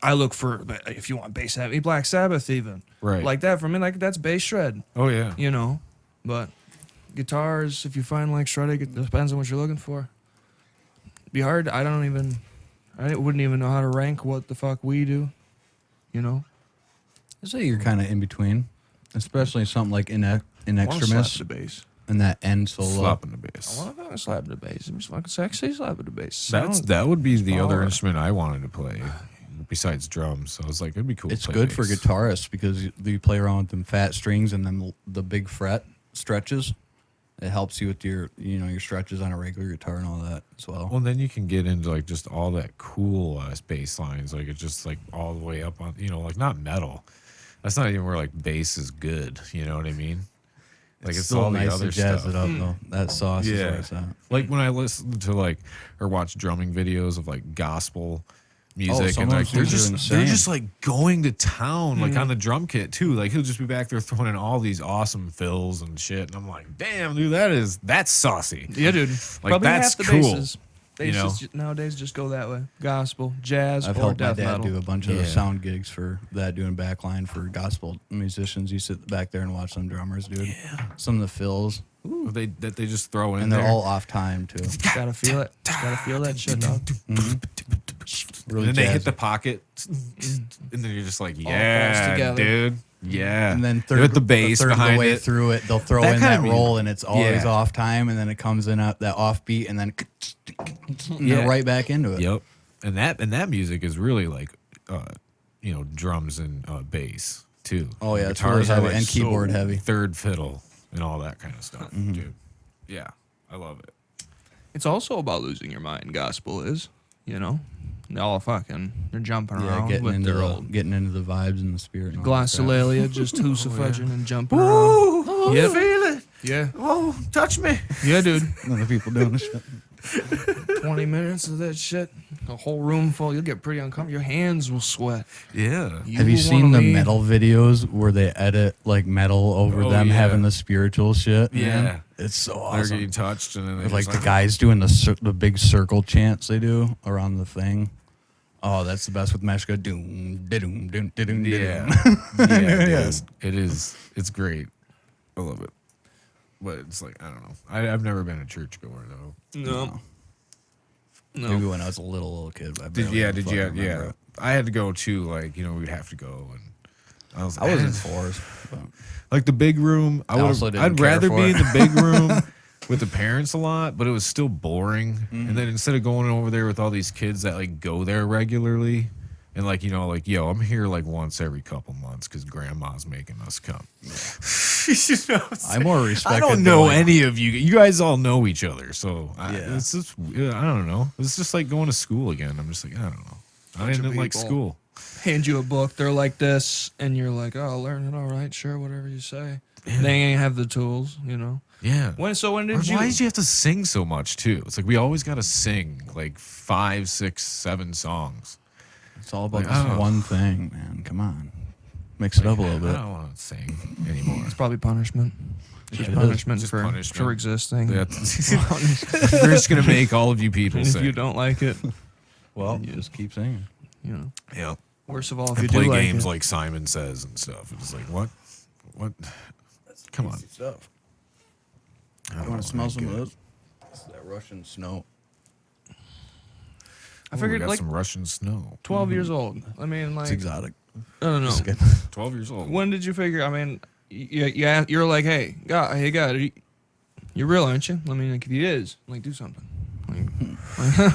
[SPEAKER 2] I look for if you want bass heavy, Black Sabbath even,
[SPEAKER 3] Right.
[SPEAKER 2] like that for me, like that's bass shred.
[SPEAKER 3] Oh yeah.
[SPEAKER 2] You know, but guitars, if you find like shredding, it depends on what you're looking for. Be hard. I wouldn't even know how to rank what the fuck we do. You know,
[SPEAKER 4] I'd say you're kind of in between, especially something like in
[SPEAKER 2] I wanna
[SPEAKER 4] extremis
[SPEAKER 2] slap the bass.
[SPEAKER 4] and that end solo.
[SPEAKER 3] Slapping the
[SPEAKER 2] I
[SPEAKER 3] bass.
[SPEAKER 2] want to fucking slap the bass. It's fucking sexy, slap the bass.
[SPEAKER 3] That would be the other
[SPEAKER 2] power.
[SPEAKER 3] instrument I wanted to play besides drums. So I was like, it'd be cool.
[SPEAKER 4] It's
[SPEAKER 3] to play
[SPEAKER 4] good for
[SPEAKER 3] bass.
[SPEAKER 4] guitarists because you play around with them fat strings and then the big fret stretches. It helps you with your stretches on a regular guitar and all that as well.
[SPEAKER 3] Well, then you can get into like just all that cool bass lines, like it's just like all the way up on, like not metal. That's not even where like bass is good. You know what I mean? Like it's
[SPEAKER 4] still
[SPEAKER 3] all the
[SPEAKER 4] nice
[SPEAKER 3] other
[SPEAKER 4] to jazz
[SPEAKER 3] stuff.
[SPEAKER 4] it up though. That sauce is where
[SPEAKER 3] Yeah.
[SPEAKER 4] it's at.
[SPEAKER 3] Like when I listen to like or watch drumming videos of like gospel music
[SPEAKER 4] some
[SPEAKER 3] and
[SPEAKER 4] of
[SPEAKER 3] like
[SPEAKER 4] those dudes are
[SPEAKER 3] they're
[SPEAKER 4] insane.
[SPEAKER 3] just like going to town like on the drum kit too. Like he'll just be back there throwing in all these awesome fills and shit, and I'm like, damn, dude, that's saucy.
[SPEAKER 2] Yeah, dude.
[SPEAKER 3] Like,
[SPEAKER 2] Probably
[SPEAKER 3] that's
[SPEAKER 2] half the
[SPEAKER 3] cool,
[SPEAKER 2] basses.
[SPEAKER 3] you know?
[SPEAKER 2] Bases nowadays just go that way. Gospel, jazz,
[SPEAKER 4] I've
[SPEAKER 2] or
[SPEAKER 4] helped my
[SPEAKER 2] death
[SPEAKER 4] dad
[SPEAKER 2] metal.
[SPEAKER 4] do a bunch of the
[SPEAKER 3] Yeah.
[SPEAKER 4] sound gigs for that, doing backline for gospel musicians. You sit back there and watch some drummers, dude. Yeah. Some of the fills,
[SPEAKER 3] They just throw in
[SPEAKER 4] and they're
[SPEAKER 3] there.
[SPEAKER 4] all off time too.
[SPEAKER 2] Gotta feel it. Gotta feel that shit, dog.
[SPEAKER 4] Really
[SPEAKER 3] and then they hit
[SPEAKER 4] jazzy.
[SPEAKER 3] the pocket, and then you're just like,
[SPEAKER 2] falls
[SPEAKER 3] yeah,
[SPEAKER 2] together.
[SPEAKER 3] dude, yeah.
[SPEAKER 4] And then
[SPEAKER 3] You
[SPEAKER 4] third,
[SPEAKER 3] got the bass
[SPEAKER 4] a third of
[SPEAKER 3] behind
[SPEAKER 4] the way
[SPEAKER 3] it.
[SPEAKER 4] through it, they'll throw
[SPEAKER 3] That
[SPEAKER 4] in
[SPEAKER 3] kinda
[SPEAKER 4] that
[SPEAKER 3] music-
[SPEAKER 4] roll, and it's always
[SPEAKER 3] Yeah.
[SPEAKER 4] off time, and then it comes in that offbeat, and then and
[SPEAKER 3] Yeah.
[SPEAKER 4] they're right back into it.
[SPEAKER 3] Yep. And that music is really like, drums and bass too.
[SPEAKER 4] Oh, yeah, it's
[SPEAKER 3] Guitars
[SPEAKER 4] really
[SPEAKER 3] are,
[SPEAKER 4] heavy and keyboard heavy.
[SPEAKER 3] Third fiddle and all that kind of stuff, dude. Yeah, I love it.
[SPEAKER 2] It's also about losing your mind. Gospel is, all fucking they're jumping
[SPEAKER 4] Yeah,
[SPEAKER 2] around
[SPEAKER 4] getting
[SPEAKER 2] with
[SPEAKER 4] into
[SPEAKER 2] their
[SPEAKER 4] the
[SPEAKER 2] old
[SPEAKER 4] vibes and the spirit. And all that crap.
[SPEAKER 2] glossolalia, just hoosafudging and jumping around.
[SPEAKER 3] Oh,
[SPEAKER 2] Yep.
[SPEAKER 3] feel it.
[SPEAKER 2] Yeah,
[SPEAKER 3] Oh, touch me.
[SPEAKER 2] yeah, dude.
[SPEAKER 4] Other people doing the shit.
[SPEAKER 2] 20 minutes of that shit, a whole room full. You'll get pretty uncomfortable. Your hands will sweat.
[SPEAKER 3] Yeah.
[SPEAKER 4] Have you
[SPEAKER 2] will
[SPEAKER 4] seen
[SPEAKER 2] wanna
[SPEAKER 4] the
[SPEAKER 2] leave.
[SPEAKER 4] metal videos where they edit like metal over
[SPEAKER 3] Oh,
[SPEAKER 4] them
[SPEAKER 3] yeah.
[SPEAKER 4] having the spiritual shit?
[SPEAKER 3] Yeah.
[SPEAKER 4] man? It's so
[SPEAKER 3] They're
[SPEAKER 4] awesome.
[SPEAKER 3] getting touched, and then
[SPEAKER 4] Or,
[SPEAKER 3] they're
[SPEAKER 4] like
[SPEAKER 3] just
[SPEAKER 4] the guys doing the big circle chants they do around the thing. Oh, that's the best with Mesh. Go doom, doom, doom, doom,
[SPEAKER 3] Yeah.
[SPEAKER 4] doom.
[SPEAKER 3] Yeah,
[SPEAKER 4] Yes.
[SPEAKER 3] dude. It is. It's great. I love it. But it's like, I don't know. I've never been a churchgoer, though.
[SPEAKER 2] No.
[SPEAKER 4] Maybe when I was a little kid. But I barely
[SPEAKER 3] Did
[SPEAKER 4] fucking
[SPEAKER 3] you?
[SPEAKER 4] remember
[SPEAKER 3] Yeah.
[SPEAKER 4] it.
[SPEAKER 3] I had to go, too. Like, we'd have to go. And I was
[SPEAKER 4] I was in fours. But
[SPEAKER 3] like the big room.
[SPEAKER 4] also didn't
[SPEAKER 3] I'd
[SPEAKER 4] care
[SPEAKER 3] rather
[SPEAKER 4] for
[SPEAKER 3] be
[SPEAKER 4] it.
[SPEAKER 3] in the big room with the parents a lot, but it was still boring.
[SPEAKER 4] Mm-hmm.
[SPEAKER 3] And then instead of going over there with all these kids that like go there regularly, and like like yo, I'm here like once every couple months because grandma's making us come.
[SPEAKER 4] I more respect.
[SPEAKER 3] I don't know any of you. You guys all know each other, so
[SPEAKER 4] Yeah.
[SPEAKER 3] it's just I don't know. It's just like going to school again. I'm just like I don't know. I
[SPEAKER 2] Bunch of
[SPEAKER 3] didn't like
[SPEAKER 2] people.
[SPEAKER 3] school.
[SPEAKER 2] Hand you a book, they're like this, and you're like, oh, I'll learn it. All right, sure, whatever you say. They ain't have the tools,
[SPEAKER 3] Yeah.
[SPEAKER 2] When did
[SPEAKER 3] Or
[SPEAKER 2] you?
[SPEAKER 3] why did you have to sing so much too? It's like we always got to sing like 5, 6, 7 songs.
[SPEAKER 4] It's all about
[SPEAKER 3] Like,
[SPEAKER 4] this
[SPEAKER 3] oh.
[SPEAKER 4] one thing, man. Come on, mix it up a little
[SPEAKER 3] I
[SPEAKER 4] bit.
[SPEAKER 3] don't want to sing anymore.
[SPEAKER 2] It's probably punishment.
[SPEAKER 4] Yeah,
[SPEAKER 2] Just
[SPEAKER 4] it is.
[SPEAKER 2] punishment
[SPEAKER 3] Just
[SPEAKER 2] for
[SPEAKER 3] punishment.
[SPEAKER 2] for existing.
[SPEAKER 3] That's- We're just gonna make all of you people
[SPEAKER 2] And if
[SPEAKER 3] sing.
[SPEAKER 2] you don't like it,
[SPEAKER 4] Well, you just keep singing.
[SPEAKER 3] Yeah.
[SPEAKER 2] Worst of all, if
[SPEAKER 3] And
[SPEAKER 2] you
[SPEAKER 3] play
[SPEAKER 2] do like
[SPEAKER 3] games
[SPEAKER 2] it.
[SPEAKER 3] like Simon Says and stuff. It's like what? Come on.
[SPEAKER 4] Stuff.
[SPEAKER 3] I
[SPEAKER 4] You
[SPEAKER 3] don't
[SPEAKER 4] want
[SPEAKER 3] know,
[SPEAKER 4] to smell
[SPEAKER 3] I
[SPEAKER 4] some of
[SPEAKER 3] get it.
[SPEAKER 4] those? This is that Russian snow.
[SPEAKER 2] I
[SPEAKER 3] Ooh, we
[SPEAKER 2] figured
[SPEAKER 3] got
[SPEAKER 2] like
[SPEAKER 3] some Russian snow.
[SPEAKER 2] 12 years old. I mean, like,
[SPEAKER 4] It's exotic.
[SPEAKER 2] I don't know.
[SPEAKER 4] It's good.
[SPEAKER 3] 12 years old.
[SPEAKER 2] When did you figure? I mean, yeah, you're like, hey, God, you're real, aren't you? I mean, like, if he is, like, do something.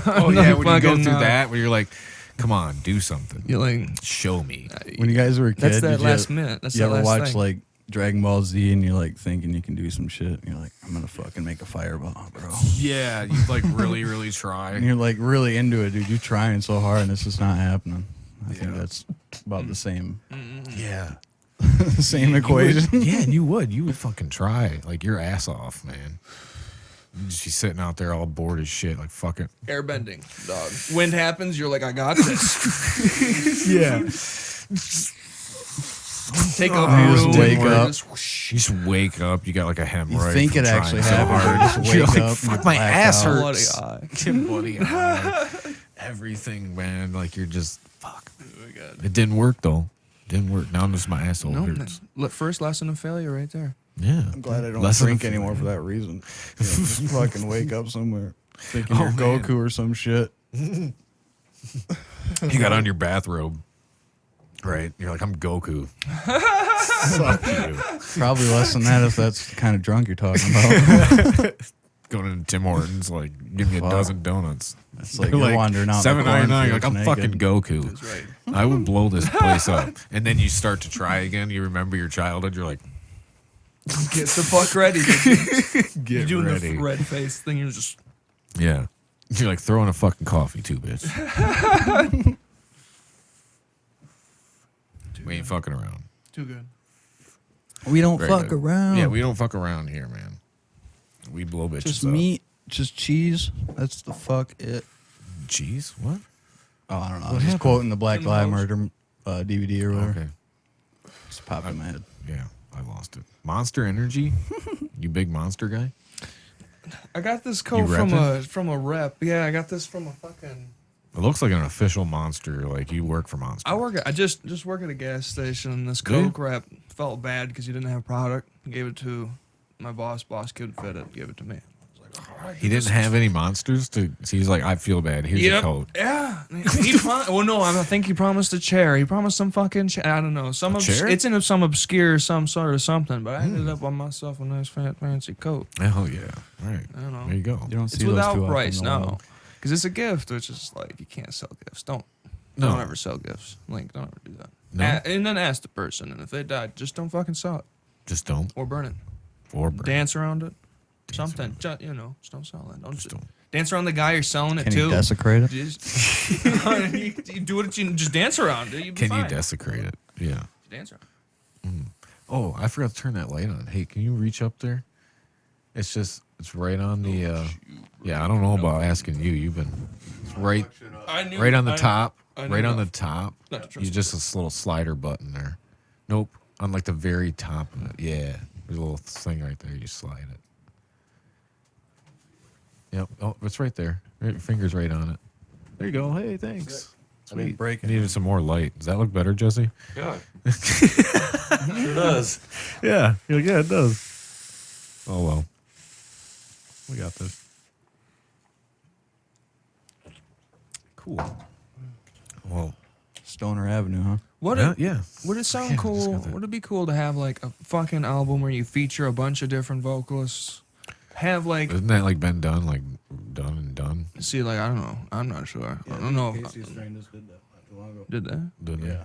[SPEAKER 3] Oh yeah, when you go
[SPEAKER 2] fucking,
[SPEAKER 3] through that, where you're like, come on, do something.
[SPEAKER 2] You're like,
[SPEAKER 3] Show me.
[SPEAKER 4] When you guys were a kid,
[SPEAKER 2] that's that
[SPEAKER 4] did
[SPEAKER 2] last
[SPEAKER 4] you,
[SPEAKER 2] minute. That's
[SPEAKER 4] you
[SPEAKER 2] that
[SPEAKER 4] ever
[SPEAKER 2] last
[SPEAKER 4] watch
[SPEAKER 2] thing.
[SPEAKER 4] like Dragon Ball Z and you're like thinking you can do some shit? And you're like, I'm gonna fucking make a fireball, bro.
[SPEAKER 3] Yeah, you like really, really try.
[SPEAKER 4] And you're like really into it, dude. You're trying so hard and it's just not happening. I think
[SPEAKER 3] Yeah.
[SPEAKER 4] that's about the same
[SPEAKER 3] Yeah.
[SPEAKER 4] same equation.
[SPEAKER 3] Yeah, and you would fucking try like your ass off, man. You'd just be sitting out there all bored as shit, like fuck it.
[SPEAKER 2] Airbending, dog. Wind happens, you're like, I got this.
[SPEAKER 3] Yeah.
[SPEAKER 2] Take up
[SPEAKER 4] You just
[SPEAKER 2] room.
[SPEAKER 4] wake
[SPEAKER 2] or
[SPEAKER 4] up.
[SPEAKER 2] just whoosh.
[SPEAKER 3] You just wake up, you got like a hemorrhoid.
[SPEAKER 4] think
[SPEAKER 3] from
[SPEAKER 4] it
[SPEAKER 3] trying
[SPEAKER 4] actually
[SPEAKER 3] so
[SPEAKER 4] happened,
[SPEAKER 3] hard.
[SPEAKER 4] or just
[SPEAKER 3] You're
[SPEAKER 4] wake
[SPEAKER 3] like,
[SPEAKER 4] up and
[SPEAKER 3] fuck,
[SPEAKER 4] you
[SPEAKER 3] my
[SPEAKER 4] black
[SPEAKER 3] ass
[SPEAKER 4] out.
[SPEAKER 3] hurts.
[SPEAKER 2] Bloody eye.
[SPEAKER 3] Get bloody eye. Everything, man. Like you're just fuck.
[SPEAKER 2] Oh my God.
[SPEAKER 3] It didn't work though. Didn't work. Now just my asshole
[SPEAKER 2] No,
[SPEAKER 3] hurts.
[SPEAKER 2] first lesson of failure right there.
[SPEAKER 3] Yeah.
[SPEAKER 4] I'm glad I don't
[SPEAKER 3] Lesson
[SPEAKER 4] drink
[SPEAKER 3] of-
[SPEAKER 4] anymore for that reason. Yeah, just fucking wake up somewhere thinking
[SPEAKER 3] Oh,
[SPEAKER 4] you're
[SPEAKER 3] man.
[SPEAKER 4] Goku or some shit.
[SPEAKER 3] You got on your bathrobe. Right. You're like, I'm Goku. Fuck you.
[SPEAKER 4] Probably less than that if that's the kind of drunk you're talking about.
[SPEAKER 3] Going to Tim Hortons, like, give me a
[SPEAKER 4] Fuck.
[SPEAKER 3] dozen donuts.
[SPEAKER 4] It's like you're wandering out in the
[SPEAKER 3] $7.99. Like, I'm
[SPEAKER 4] cornfields
[SPEAKER 3] fucking
[SPEAKER 4] naked.
[SPEAKER 3] Goku.
[SPEAKER 2] That's right.
[SPEAKER 3] I would blow this place up. And then you start to try again. You remember your childhood. You're like,
[SPEAKER 2] Get the fuck ready. Dude. You're
[SPEAKER 3] get
[SPEAKER 2] doing
[SPEAKER 3] ready.
[SPEAKER 2] the red face thing. You're just.
[SPEAKER 3] Yeah. You're like throwing a fucking coffee too, bitch. We ain't fucking around.
[SPEAKER 2] Too good.
[SPEAKER 4] We don't
[SPEAKER 3] Very
[SPEAKER 4] fuck
[SPEAKER 3] good.
[SPEAKER 4] around.
[SPEAKER 3] Yeah, we don't fuck around here, man. We blow bitches
[SPEAKER 4] just
[SPEAKER 3] up.
[SPEAKER 4] meat, just cheese. That's the fuck it.
[SPEAKER 3] Cheese? What?
[SPEAKER 4] Oh, I don't know. I
[SPEAKER 3] What
[SPEAKER 4] was just
[SPEAKER 3] happened?
[SPEAKER 4] quoting the Black
[SPEAKER 2] In the
[SPEAKER 4] Lives
[SPEAKER 2] house?
[SPEAKER 4] Murder DVD or whatever.
[SPEAKER 3] Okay.
[SPEAKER 4] Just popped in my head.
[SPEAKER 3] Yeah, I lost it. Monster Energy? You big monster guy?
[SPEAKER 2] I got this
[SPEAKER 3] You
[SPEAKER 2] coat
[SPEAKER 3] repping?
[SPEAKER 2] from a rep. Yeah, I got this from a fucking.
[SPEAKER 3] It looks like an official monster. Like you work for Monster.
[SPEAKER 2] I just work at a gas station. And this
[SPEAKER 3] Do you?
[SPEAKER 2] Coke rep felt bad because he didn't have product. Gave it to my boss. Boss could fit it. Gave it to me. I was like, all right.
[SPEAKER 3] He didn't have any monsters to. So he's like, I feel bad. Here's a coat.
[SPEAKER 2] Yeah. Well, no, I think he promised a chair. He promised some fucking chair. I don't know.
[SPEAKER 3] chair?
[SPEAKER 2] It's in some obscure some sort of something. But I ended up on myself a nice fancy coat.
[SPEAKER 3] Oh yeah. All right.
[SPEAKER 2] I don't know.
[SPEAKER 3] There you go.
[SPEAKER 4] You don't
[SPEAKER 2] It's
[SPEAKER 4] see those
[SPEAKER 2] without
[SPEAKER 4] too often
[SPEAKER 2] price
[SPEAKER 4] in the
[SPEAKER 2] now,
[SPEAKER 4] wild.
[SPEAKER 2] because it's a gift, which is like you can't sell gifts. Don't
[SPEAKER 3] No.
[SPEAKER 2] ever sell gifts. Like don't ever do that.
[SPEAKER 3] No?
[SPEAKER 2] And then ask the person, and if they died, just don't fucking sell it
[SPEAKER 3] Just don't.
[SPEAKER 2] or burn it.
[SPEAKER 3] Or burn.
[SPEAKER 2] Dance around it.
[SPEAKER 3] Dance
[SPEAKER 2] Something. Just don't sell it.
[SPEAKER 3] Just don't.
[SPEAKER 2] Dance around the guy you're selling it
[SPEAKER 4] Can
[SPEAKER 2] to.
[SPEAKER 4] you desecrate it?
[SPEAKER 2] Just, you do it. You just dance around it. You'll be
[SPEAKER 3] Can
[SPEAKER 2] fine.
[SPEAKER 3] you desecrate it? Yeah.
[SPEAKER 2] Dance around.
[SPEAKER 3] Oh, I forgot to turn that light on. Hey, can you reach up there? It's right on the. Yeah, I don't know about asking you. You've been. It's right. Right on the top.
[SPEAKER 2] I knew
[SPEAKER 3] Right on the
[SPEAKER 2] enough
[SPEAKER 3] top.
[SPEAKER 2] not to trust
[SPEAKER 3] You just this little slider button there. Nope. On like the very top of it. Yeah. There's a little thing right there. You slide it. Yep. Oh, it's right there. Your finger's right on it. There you go. Hey, thanks.
[SPEAKER 4] I didn't break it.
[SPEAKER 3] Needed some more light. Does that look better, Jesse?
[SPEAKER 5] Yeah. Sure does.
[SPEAKER 3] Yeah. You're like, yeah, it does. Oh, well. We got this. Cool. Well,
[SPEAKER 4] Stoner Avenue, huh?
[SPEAKER 2] Would
[SPEAKER 3] yeah.
[SPEAKER 2] it?
[SPEAKER 3] Yeah.
[SPEAKER 2] Would it sound
[SPEAKER 3] Yeah,
[SPEAKER 2] cool?
[SPEAKER 3] just got that.
[SPEAKER 2] Would it be cool to have like a fucking album where you feature a bunch of different vocalists? Have like
[SPEAKER 3] Isn't that like been done? Like done and done?
[SPEAKER 2] see like I don't know. I'm not sure. I don't know.
[SPEAKER 4] Casey Strangers did that not too long ago.
[SPEAKER 2] Did they?
[SPEAKER 3] Didn't it?
[SPEAKER 4] Yeah.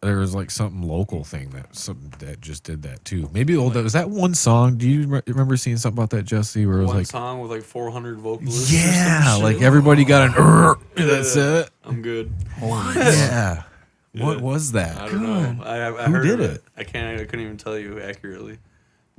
[SPEAKER 3] There was like something local thing that just did that too. Maybe was that one song? Do you remember seeing something about that, Jesse? Where it was
[SPEAKER 5] One
[SPEAKER 3] like,
[SPEAKER 5] song with like 400 vocalists. or
[SPEAKER 3] yeah,
[SPEAKER 5] some
[SPEAKER 3] like
[SPEAKER 5] shit.
[SPEAKER 3] everybody got an. That's
[SPEAKER 5] Yeah.
[SPEAKER 3] it.
[SPEAKER 5] I'm good.
[SPEAKER 3] Yeah. What
[SPEAKER 5] Yeah.
[SPEAKER 3] was that?
[SPEAKER 5] I don't know. I
[SPEAKER 3] Who
[SPEAKER 5] heard
[SPEAKER 3] did
[SPEAKER 5] of
[SPEAKER 3] it?
[SPEAKER 5] I couldn't even tell you accurately.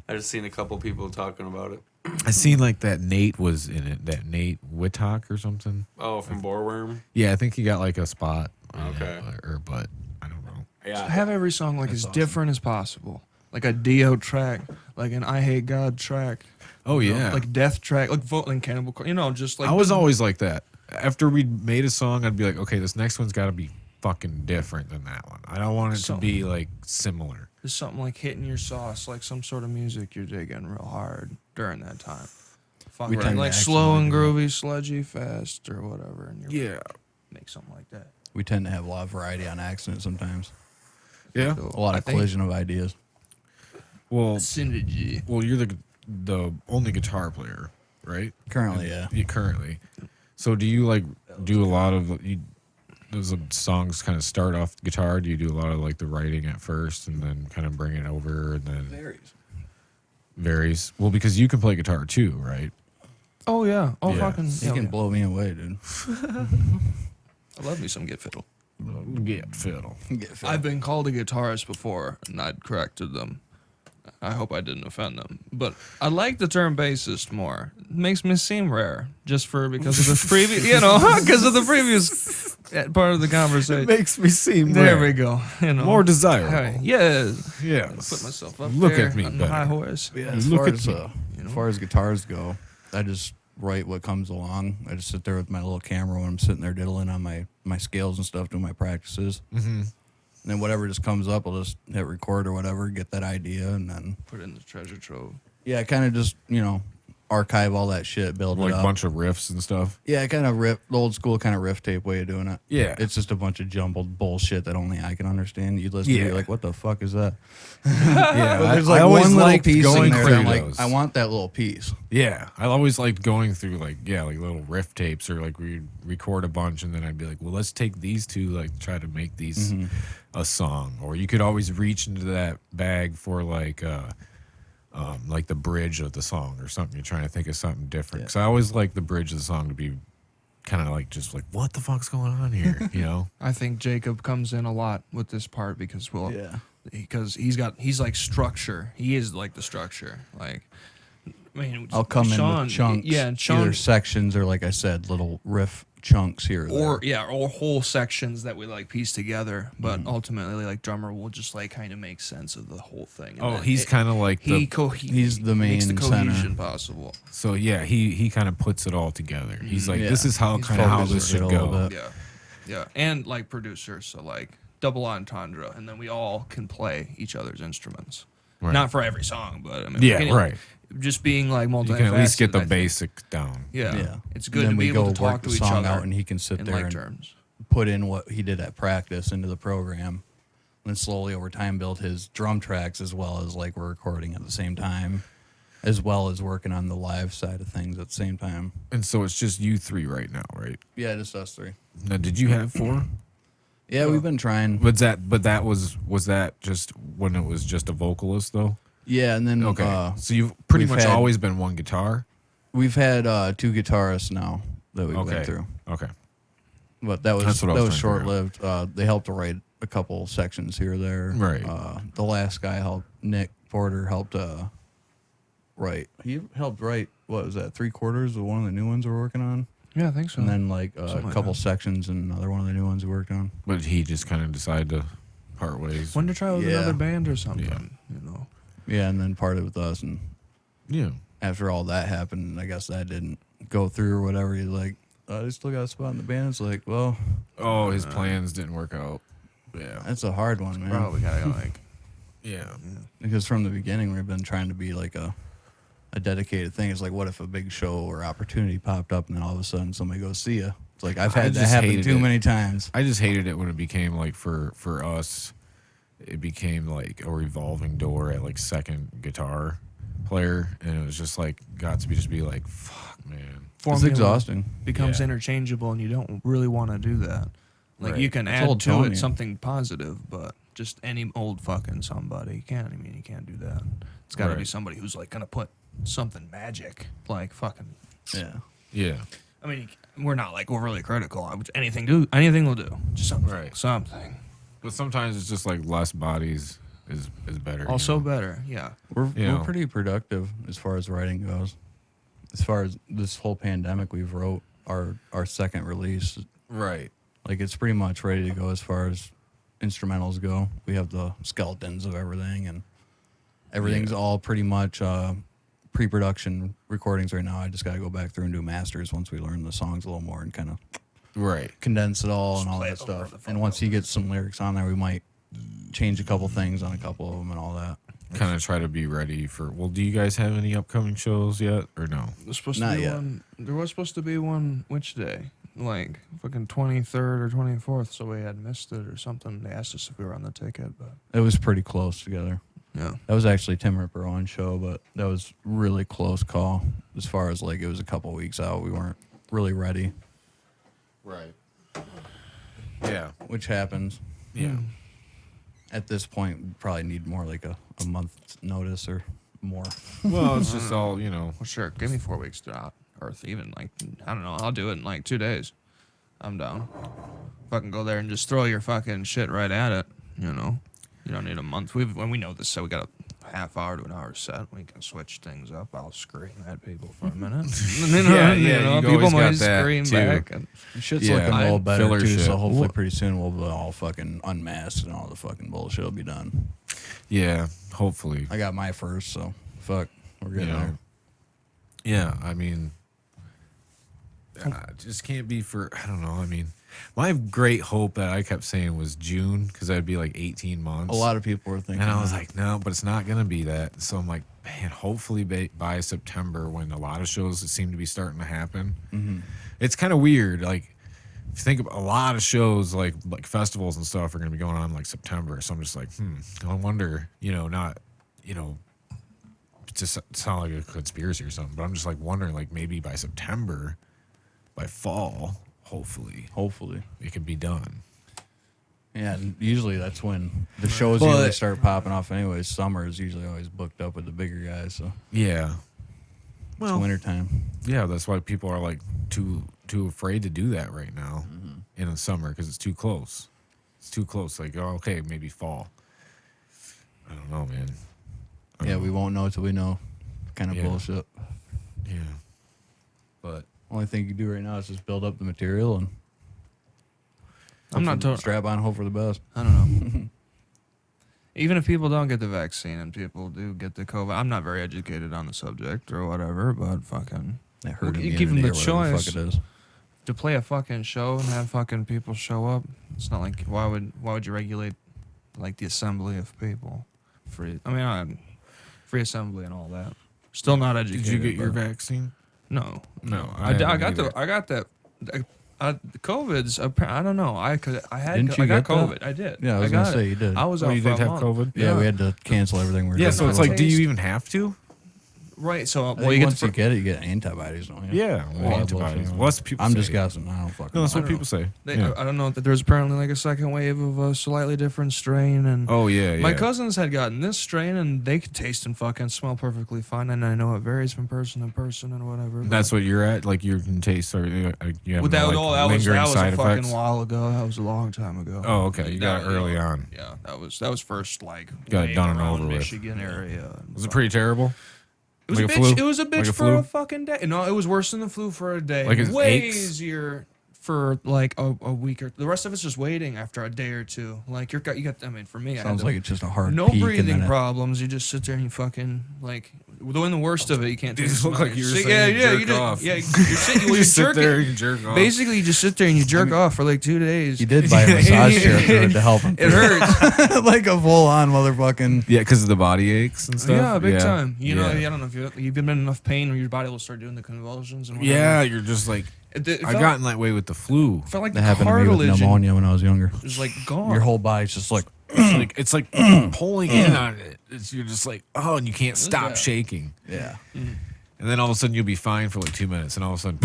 [SPEAKER 5] I just seen a couple people talking about it.
[SPEAKER 3] I seen like that Nate was in it. That Nate Whittock or something.
[SPEAKER 5] Oh, from Boreworm.
[SPEAKER 3] Yeah, I think he got like a spot.
[SPEAKER 5] Okay.
[SPEAKER 3] But I don't know.
[SPEAKER 5] Yeah.
[SPEAKER 2] Have every song like as different as possible. Like a Dio track, like an I Hate God track.
[SPEAKER 3] Oh
[SPEAKER 2] you know,
[SPEAKER 3] yeah.
[SPEAKER 2] like Death track, like Vote Cannibal. Just like
[SPEAKER 3] I was always like that. After we made a song, I'd be like, okay, this next one's got to be fucking different than that one. I don't want it to be like similar.
[SPEAKER 2] There's something like hitting your sauce, like some sort of music you're digging real hard during that time.
[SPEAKER 4] We tend to
[SPEAKER 2] Like
[SPEAKER 4] actually
[SPEAKER 2] slow and
[SPEAKER 4] do that.
[SPEAKER 2] groovy, sludgy, fast, or whatever. And you make something like that.
[SPEAKER 4] We tend to have a lot of variety on accident sometimes.
[SPEAKER 3] Yeah.
[SPEAKER 2] So
[SPEAKER 4] A lot
[SPEAKER 2] I
[SPEAKER 4] of
[SPEAKER 2] think
[SPEAKER 4] collision of ideas.
[SPEAKER 3] Well,
[SPEAKER 2] synergy.
[SPEAKER 3] you're the only guitar player, right?
[SPEAKER 4] Currently, yeah.
[SPEAKER 3] Currently. So do you like do a lot of those songs kind of start off guitar? Do you do a lot of like the writing at first and then kind of bring it over and then varies? Well, because you can play guitar too, right?
[SPEAKER 2] Oh yeah. Oh
[SPEAKER 3] Yeah.
[SPEAKER 2] fucking.
[SPEAKER 4] You can blow me away, dude.
[SPEAKER 2] I love me some Get Fiddle.
[SPEAKER 3] Get fiddle.
[SPEAKER 2] I've been called a guitarist before, and I'd corrected them. I hope I didn't offend them, but I like the term bassist more. It makes me seem rare, just because of the previous, because of the previous part of the conversation.
[SPEAKER 3] Makes me seem
[SPEAKER 2] There we go.
[SPEAKER 3] more desirable.
[SPEAKER 2] Hey, yeah.
[SPEAKER 3] Yes.
[SPEAKER 2] Put myself up
[SPEAKER 3] Look
[SPEAKER 2] there
[SPEAKER 3] at me
[SPEAKER 2] on the
[SPEAKER 3] better.
[SPEAKER 2] high horse.
[SPEAKER 4] Yeah, as
[SPEAKER 3] Look
[SPEAKER 4] far
[SPEAKER 3] at
[SPEAKER 4] as,
[SPEAKER 3] me.
[SPEAKER 4] as far as guitars go, I just write what comes along. I just sit there with my little camera when I'm sitting there diddling on my scales and stuff, doing my practices.
[SPEAKER 3] Mm-hmm.
[SPEAKER 4] And then whatever just comes up, I'll just hit record or whatever, get that idea, and then
[SPEAKER 2] Put it in the treasure trove.
[SPEAKER 4] yeah, kind of just archive all that shit, build
[SPEAKER 3] Like
[SPEAKER 4] it
[SPEAKER 3] a
[SPEAKER 4] up.
[SPEAKER 3] bunch of riffs and stuff.
[SPEAKER 4] Yeah, kind of the old school kind of riff tape way of doing it.
[SPEAKER 3] Yeah.
[SPEAKER 4] It's just a bunch of jumbled bullshit that only I can understand. You listen to it,
[SPEAKER 3] Yeah.
[SPEAKER 4] you're like, what the fuck is that?
[SPEAKER 3] Yeah,
[SPEAKER 4] But there's
[SPEAKER 3] I
[SPEAKER 4] like
[SPEAKER 3] always
[SPEAKER 4] one little
[SPEAKER 3] liked
[SPEAKER 4] piece
[SPEAKER 3] going
[SPEAKER 4] in there.
[SPEAKER 3] through
[SPEAKER 4] That I'm like,
[SPEAKER 3] those.
[SPEAKER 4] I want that little piece.
[SPEAKER 3] Yeah, I always liked going through like little riff tapes or like we record a bunch and then I'd be like, well, let's take these two, like try to make these a song. Or you could always reach into that bag for like the bridge of the song or something. You're trying to think of something different.
[SPEAKER 4] Yeah.
[SPEAKER 3] Because I always like the bridge of the song to be kind of like just like what the fuck's going on here, you know?
[SPEAKER 2] I think Jacob comes in a lot with this part because he's like structure. He is like the structure. Like, I mean,
[SPEAKER 4] I'll come in
[SPEAKER 2] Sean,
[SPEAKER 4] with chunks.
[SPEAKER 2] Yeah, and Sean,
[SPEAKER 4] either sections or, like I said, little riff chunks here or there.
[SPEAKER 2] or whole sections that we like piece together. But ultimately, like drummer will just like kind of make sense of the whole thing. And
[SPEAKER 3] Oh,
[SPEAKER 2] then
[SPEAKER 3] he's kind of like
[SPEAKER 2] he
[SPEAKER 3] the
[SPEAKER 4] he's the
[SPEAKER 2] makes the
[SPEAKER 4] main
[SPEAKER 2] cohesion
[SPEAKER 4] center.
[SPEAKER 2] possible.
[SPEAKER 3] so yeah, he kind of puts it all together. He's like,
[SPEAKER 4] Yeah.
[SPEAKER 3] this is how
[SPEAKER 4] He's
[SPEAKER 3] kind of how
[SPEAKER 4] focused
[SPEAKER 3] this should
[SPEAKER 4] it a little
[SPEAKER 3] go.
[SPEAKER 4] bit.
[SPEAKER 2] Yeah, and like producers, so like double entendre, and then we all can play each other's instruments.
[SPEAKER 3] Right.
[SPEAKER 2] Not for every song, but I mean,
[SPEAKER 3] Yeah,
[SPEAKER 2] we can-
[SPEAKER 3] right.
[SPEAKER 2] Just being like multifaceted.
[SPEAKER 3] You can at least get the
[SPEAKER 2] I think.
[SPEAKER 3] basic down.
[SPEAKER 2] Yeah.
[SPEAKER 4] Yeah.
[SPEAKER 2] It's
[SPEAKER 4] And
[SPEAKER 2] good
[SPEAKER 4] then
[SPEAKER 2] to
[SPEAKER 4] we
[SPEAKER 2] be able
[SPEAKER 4] go
[SPEAKER 2] to talk
[SPEAKER 4] work
[SPEAKER 2] to
[SPEAKER 4] the
[SPEAKER 2] each
[SPEAKER 4] song
[SPEAKER 2] other
[SPEAKER 4] out, and he can sit
[SPEAKER 2] in
[SPEAKER 4] there
[SPEAKER 2] like
[SPEAKER 4] and
[SPEAKER 2] terms.
[SPEAKER 4] put in what he did at practice into the program, and then slowly over time build his drum tracks as well as like we're recording at the same time, as well as working on the live side of things at the same time.
[SPEAKER 3] And so it's just you three right now, right?
[SPEAKER 4] Yeah, just us three.
[SPEAKER 3] Now, did you have four?
[SPEAKER 4] Yeah, we've been trying.
[SPEAKER 3] Was that just when it was just a vocalist though?
[SPEAKER 4] Yeah, and then
[SPEAKER 3] Okay. So you've pretty
[SPEAKER 4] we've
[SPEAKER 3] much
[SPEAKER 4] had-
[SPEAKER 3] always been one guitar?
[SPEAKER 4] we've had two guitarists now that we've been through,
[SPEAKER 3] Okay.
[SPEAKER 4] but that was
[SPEAKER 3] That's what I was trying to
[SPEAKER 4] short lived. They helped to write a couple sections here or there.
[SPEAKER 3] Right.
[SPEAKER 4] The last guy helped. Nick Porter helped write. He helped write. What was that? 3/4 of one of the new ones we're working on.
[SPEAKER 2] Yeah, I think so.
[SPEAKER 4] And then like a
[SPEAKER 2] Something like
[SPEAKER 4] couple
[SPEAKER 2] that.
[SPEAKER 4] sections and another one of the new ones we worked on.
[SPEAKER 3] But he just kind of decided to part ways.
[SPEAKER 2] Wanted to try with
[SPEAKER 4] Yeah.
[SPEAKER 2] another band or something.
[SPEAKER 3] Yeah.
[SPEAKER 2] You know.
[SPEAKER 4] Yeah, and then part with us. And
[SPEAKER 3] Yeah.
[SPEAKER 4] after all that happened, I guess that didn't go through or whatever. He's like, they still got a spot in the band. It's like, well,
[SPEAKER 3] Oh, his plans didn't work out. Yeah.
[SPEAKER 4] that's a hard one, man.
[SPEAKER 2] Bro, we gotta go like.
[SPEAKER 3] Yeah.
[SPEAKER 4] Because from the beginning, we've been trying to be like a dedicated thing. It's like, what if a big show or opportunity popped up and then all of a sudden somebody goes see ya? It's like, I've
[SPEAKER 3] I
[SPEAKER 4] had that
[SPEAKER 3] just
[SPEAKER 4] happen
[SPEAKER 3] hated
[SPEAKER 4] too
[SPEAKER 3] it.
[SPEAKER 4] many times.
[SPEAKER 3] I just hated it when it became like for us, it became like a revolving door at like second guitar player, and it was just like got to be like, fuck, man.
[SPEAKER 4] It's
[SPEAKER 2] Formula
[SPEAKER 4] exhausting.
[SPEAKER 2] becomes
[SPEAKER 3] Yeah.
[SPEAKER 2] interchangeable, and you don't really want to do that. Like
[SPEAKER 3] Right.
[SPEAKER 2] you can
[SPEAKER 4] It's
[SPEAKER 2] add
[SPEAKER 4] old
[SPEAKER 2] to
[SPEAKER 4] Tony.
[SPEAKER 2] it something positive, but just any old fucking somebody, you can't. I mean, you can't do that. It's got to be
[SPEAKER 3] Right.
[SPEAKER 2] somebody who's like gonna put something magic, like fucking.
[SPEAKER 4] Yeah.
[SPEAKER 3] Yeah.
[SPEAKER 2] I mean, we're not like overly critical. Anything will do. Just something.
[SPEAKER 3] Right.
[SPEAKER 2] Something.
[SPEAKER 3] But sometimes it's just like less bodies is better.
[SPEAKER 2] Also
[SPEAKER 3] you know?
[SPEAKER 2] better. Yeah.
[SPEAKER 4] We're
[SPEAKER 3] You know.
[SPEAKER 4] pretty productive as far as writing goes. As far as this whole pandemic, we've wrote our second release.
[SPEAKER 3] Right.
[SPEAKER 4] Like, it's pretty much ready to go as far as instrumentals go. We have the skeletons of everything, and everything's all pretty much pre-production recordings right now. I just got to go back through and do masters once we learn the songs a little more and kind of
[SPEAKER 3] Right.
[SPEAKER 4] condense it all
[SPEAKER 2] Just
[SPEAKER 4] and all
[SPEAKER 2] play
[SPEAKER 4] that
[SPEAKER 2] it over
[SPEAKER 4] stuff.
[SPEAKER 2] the
[SPEAKER 4] And once he gets some lyrics on there, we might change a couple things on a couple of them and all that.
[SPEAKER 3] Kind of try to be ready for. Well, do you guys have any upcoming shows yet, or no?
[SPEAKER 2] There's supposed
[SPEAKER 4] Not
[SPEAKER 2] to be
[SPEAKER 4] yet.
[SPEAKER 2] one. There was supposed to be one. Which day? Like fucking 23rd or 24th. So we had missed it or something. They asked us if we were on the ticket, but
[SPEAKER 4] It was pretty close together.
[SPEAKER 2] yeah.
[SPEAKER 4] That was actually Tim Ripper on show, but that was really close call as far as like it was a couple weeks out. We weren't really ready,
[SPEAKER 3] Right. Yeah.
[SPEAKER 4] which happens.
[SPEAKER 3] Yeah.
[SPEAKER 4] At this point, we probably need more like a month's notice or more.
[SPEAKER 3] Well, it's just all
[SPEAKER 2] Well, sure. Give me 4 weeks to out. Or even like I don't know. I'll do it in like 2 days. I'm down. Fucking go there and just throw your fucking shit right at it. You know. You don't need a month. When we know this, so we got a half hour to an hour set. We can switch things up. I'll scream at people for a minute.
[SPEAKER 3] Yeah, you
[SPEAKER 2] people
[SPEAKER 3] always got
[SPEAKER 2] might
[SPEAKER 3] that,
[SPEAKER 2] scream
[SPEAKER 3] too.
[SPEAKER 2] back. And
[SPEAKER 4] Shit's
[SPEAKER 3] Yeah.
[SPEAKER 4] looking a little better
[SPEAKER 3] Filler
[SPEAKER 4] too,
[SPEAKER 3] shit.
[SPEAKER 4] so hopefully pretty soon we'll be all fucking unmasked and all the fucking bullshit will be done.
[SPEAKER 3] Yeah. Hopefully.
[SPEAKER 4] I got my first, so fuck, we're
[SPEAKER 3] You
[SPEAKER 4] getting
[SPEAKER 3] know.
[SPEAKER 4] there.
[SPEAKER 3] Yeah. I mean, just can't be for. I don't know. I mean, my great hope that I kept saying was June because that'd be like 18 months.
[SPEAKER 4] A lot of people were thinking,
[SPEAKER 3] And I was
[SPEAKER 4] that.
[SPEAKER 3] like, no, but it's not going to be that. So I'm like, man, hopefully by September, when a lot of shows seem to be starting to happen, it's kind of weird. Like, if you think about a lot of shows, like festivals and stuff, are going to be going on like September. So I'm just like, I wonder, not, to sound like a conspiracy or something, but I'm just like wondering, like maybe by September, by fall, hopefully it could be done.
[SPEAKER 4] Yeah, and usually that's when the shows
[SPEAKER 3] But-
[SPEAKER 4] usually start popping off. Anyways, summer is usually always booked up with the bigger guys, so
[SPEAKER 3] Yeah.
[SPEAKER 4] it's wintertime.
[SPEAKER 3] Yeah, that's why people are like too afraid to do that right now in the summer because it's too close. It's too close. Like, oh, okay, maybe fall. I don't know, man. I
[SPEAKER 4] Yeah,
[SPEAKER 3] don't
[SPEAKER 4] we
[SPEAKER 3] know.
[SPEAKER 4] won't know until we know. Kind of
[SPEAKER 3] Yeah.
[SPEAKER 4] bullshit.
[SPEAKER 3] Yeah, but
[SPEAKER 4] Only thing you can do right now is just build up the material and
[SPEAKER 2] I'm not totally.
[SPEAKER 4] strap on, hope for the best.
[SPEAKER 2] I don't know. Even if people don't get the vaccine and people do get the COVID, I'm not very educated on the subject or whatever, but fucking
[SPEAKER 4] That herd
[SPEAKER 2] You
[SPEAKER 4] immunity
[SPEAKER 2] give 'em the
[SPEAKER 4] or whatever the
[SPEAKER 2] choice.
[SPEAKER 4] fuck it is.
[SPEAKER 2] to play a fucking show and have fucking people show up, it's not like why would you regulate like the assembly of people? Free free assembly and all that. Still not
[SPEAKER 3] did
[SPEAKER 2] educated.
[SPEAKER 3] you get your
[SPEAKER 2] but-
[SPEAKER 3] vaccine?
[SPEAKER 2] No.
[SPEAKER 3] No,
[SPEAKER 2] I
[SPEAKER 3] haven't
[SPEAKER 2] got
[SPEAKER 3] either.
[SPEAKER 2] I got that. The COVID's. I don't know. I had.
[SPEAKER 4] Didn't you
[SPEAKER 2] I got
[SPEAKER 4] get that?
[SPEAKER 2] COVID. I did.
[SPEAKER 4] Yeah, I was
[SPEAKER 2] got
[SPEAKER 4] gonna say
[SPEAKER 2] it.
[SPEAKER 4] you did.
[SPEAKER 2] I was
[SPEAKER 3] Oh,
[SPEAKER 2] out
[SPEAKER 3] you
[SPEAKER 2] for
[SPEAKER 3] did
[SPEAKER 2] a
[SPEAKER 3] have
[SPEAKER 2] month.
[SPEAKER 3] COVID?
[SPEAKER 4] Yeah, we had to cancel everything. We were
[SPEAKER 3] Yeah,
[SPEAKER 4] doing
[SPEAKER 3] so it's
[SPEAKER 4] for
[SPEAKER 3] like, do you
[SPEAKER 2] taste.
[SPEAKER 3] even have to?
[SPEAKER 2] Right. So
[SPEAKER 4] I
[SPEAKER 2] well, you
[SPEAKER 4] think
[SPEAKER 2] get
[SPEAKER 4] once
[SPEAKER 2] the
[SPEAKER 4] you get it, you get antibodies, don't you?
[SPEAKER 3] Yeah,
[SPEAKER 4] All that
[SPEAKER 3] antibodies.
[SPEAKER 4] bullshit.
[SPEAKER 3] Well, that's what people
[SPEAKER 4] I'm
[SPEAKER 3] say.
[SPEAKER 4] just guessing. I don't fucking
[SPEAKER 3] No, that's
[SPEAKER 4] know.
[SPEAKER 3] what people say.
[SPEAKER 2] They, I don't know that there's apparently like a second wave of a slightly different strain, and
[SPEAKER 3] Oh yeah,
[SPEAKER 2] my
[SPEAKER 3] yeah.
[SPEAKER 2] cousins had gotten this strain, and they could taste and fucking smell perfectly fine. And I know it varies from person to person and whatever. but-
[SPEAKER 3] That's what you're at. Like you can taste or you have
[SPEAKER 2] Well,
[SPEAKER 3] no,
[SPEAKER 2] that,
[SPEAKER 3] like,
[SPEAKER 2] that
[SPEAKER 3] lingering
[SPEAKER 2] was a
[SPEAKER 3] side
[SPEAKER 2] fucking
[SPEAKER 3] effects.
[SPEAKER 2] while ago. That was a long time ago.
[SPEAKER 3] Oh, okay. You got it early on.
[SPEAKER 2] Yeah, that was first like
[SPEAKER 3] Got it
[SPEAKER 2] wave
[SPEAKER 3] done and
[SPEAKER 2] around
[SPEAKER 3] over with.
[SPEAKER 2] Michigan area. and
[SPEAKER 3] Was it
[SPEAKER 2] fuck.
[SPEAKER 3] pretty terrible?
[SPEAKER 2] It was
[SPEAKER 3] like
[SPEAKER 2] a
[SPEAKER 3] a
[SPEAKER 2] bitch.
[SPEAKER 3] flu?
[SPEAKER 2] It was a bitch
[SPEAKER 3] Like a
[SPEAKER 2] for
[SPEAKER 3] flu?
[SPEAKER 2] a fucking day. No, it was worse than the flu for a day.
[SPEAKER 3] Like it
[SPEAKER 2] way
[SPEAKER 3] aches?
[SPEAKER 2] easier for like a week or the rest of it's just waiting after a day or two. Like you got. I mean, for me, I
[SPEAKER 4] Sounds
[SPEAKER 2] had
[SPEAKER 4] like it's just a hard
[SPEAKER 2] no
[SPEAKER 4] peak and
[SPEAKER 2] breathing
[SPEAKER 4] then it-
[SPEAKER 2] problems. You just sit there and you fucking like Doing the worst of it, you can't.
[SPEAKER 3] You
[SPEAKER 2] taste
[SPEAKER 3] just
[SPEAKER 2] the
[SPEAKER 3] look
[SPEAKER 2] smell.
[SPEAKER 3] like you were
[SPEAKER 2] So,
[SPEAKER 3] saying
[SPEAKER 2] yeah,
[SPEAKER 3] jerk
[SPEAKER 2] you did.
[SPEAKER 3] off.
[SPEAKER 2] Yeah, you're sitting. Well,
[SPEAKER 3] You
[SPEAKER 2] you're
[SPEAKER 3] sit
[SPEAKER 2] jerking.
[SPEAKER 3] there and jerk off.
[SPEAKER 2] Basically, you just sit there and you jerk off for like 2 days.
[SPEAKER 4] He did buy a massage chair for it to help him.
[SPEAKER 2] It hurts.
[SPEAKER 4] Like a full on motherfucking.
[SPEAKER 3] Yeah, because of the body aches and stuff.
[SPEAKER 2] Yeah, big time. You know,
[SPEAKER 3] Yeah.
[SPEAKER 2] I don't know if you've been in enough pain where your body will start doing the convulsions and whatever.
[SPEAKER 3] Yeah, you're just like,
[SPEAKER 2] It
[SPEAKER 3] I've
[SPEAKER 2] felt,
[SPEAKER 3] gotten that way with the flu.
[SPEAKER 2] felt like
[SPEAKER 4] That
[SPEAKER 2] the
[SPEAKER 4] happened to me with
[SPEAKER 2] cartilage
[SPEAKER 4] pneumonia when I was younger.
[SPEAKER 2] was like gone.
[SPEAKER 4] Your whole body's just like.
[SPEAKER 3] It's like pulling in on it. You're just like, oh, and you can't stop
[SPEAKER 2] that?
[SPEAKER 3] shaking.
[SPEAKER 4] Yeah.
[SPEAKER 3] And then all of a sudden you'll be fine for like 2 minutes, and all of a sudden,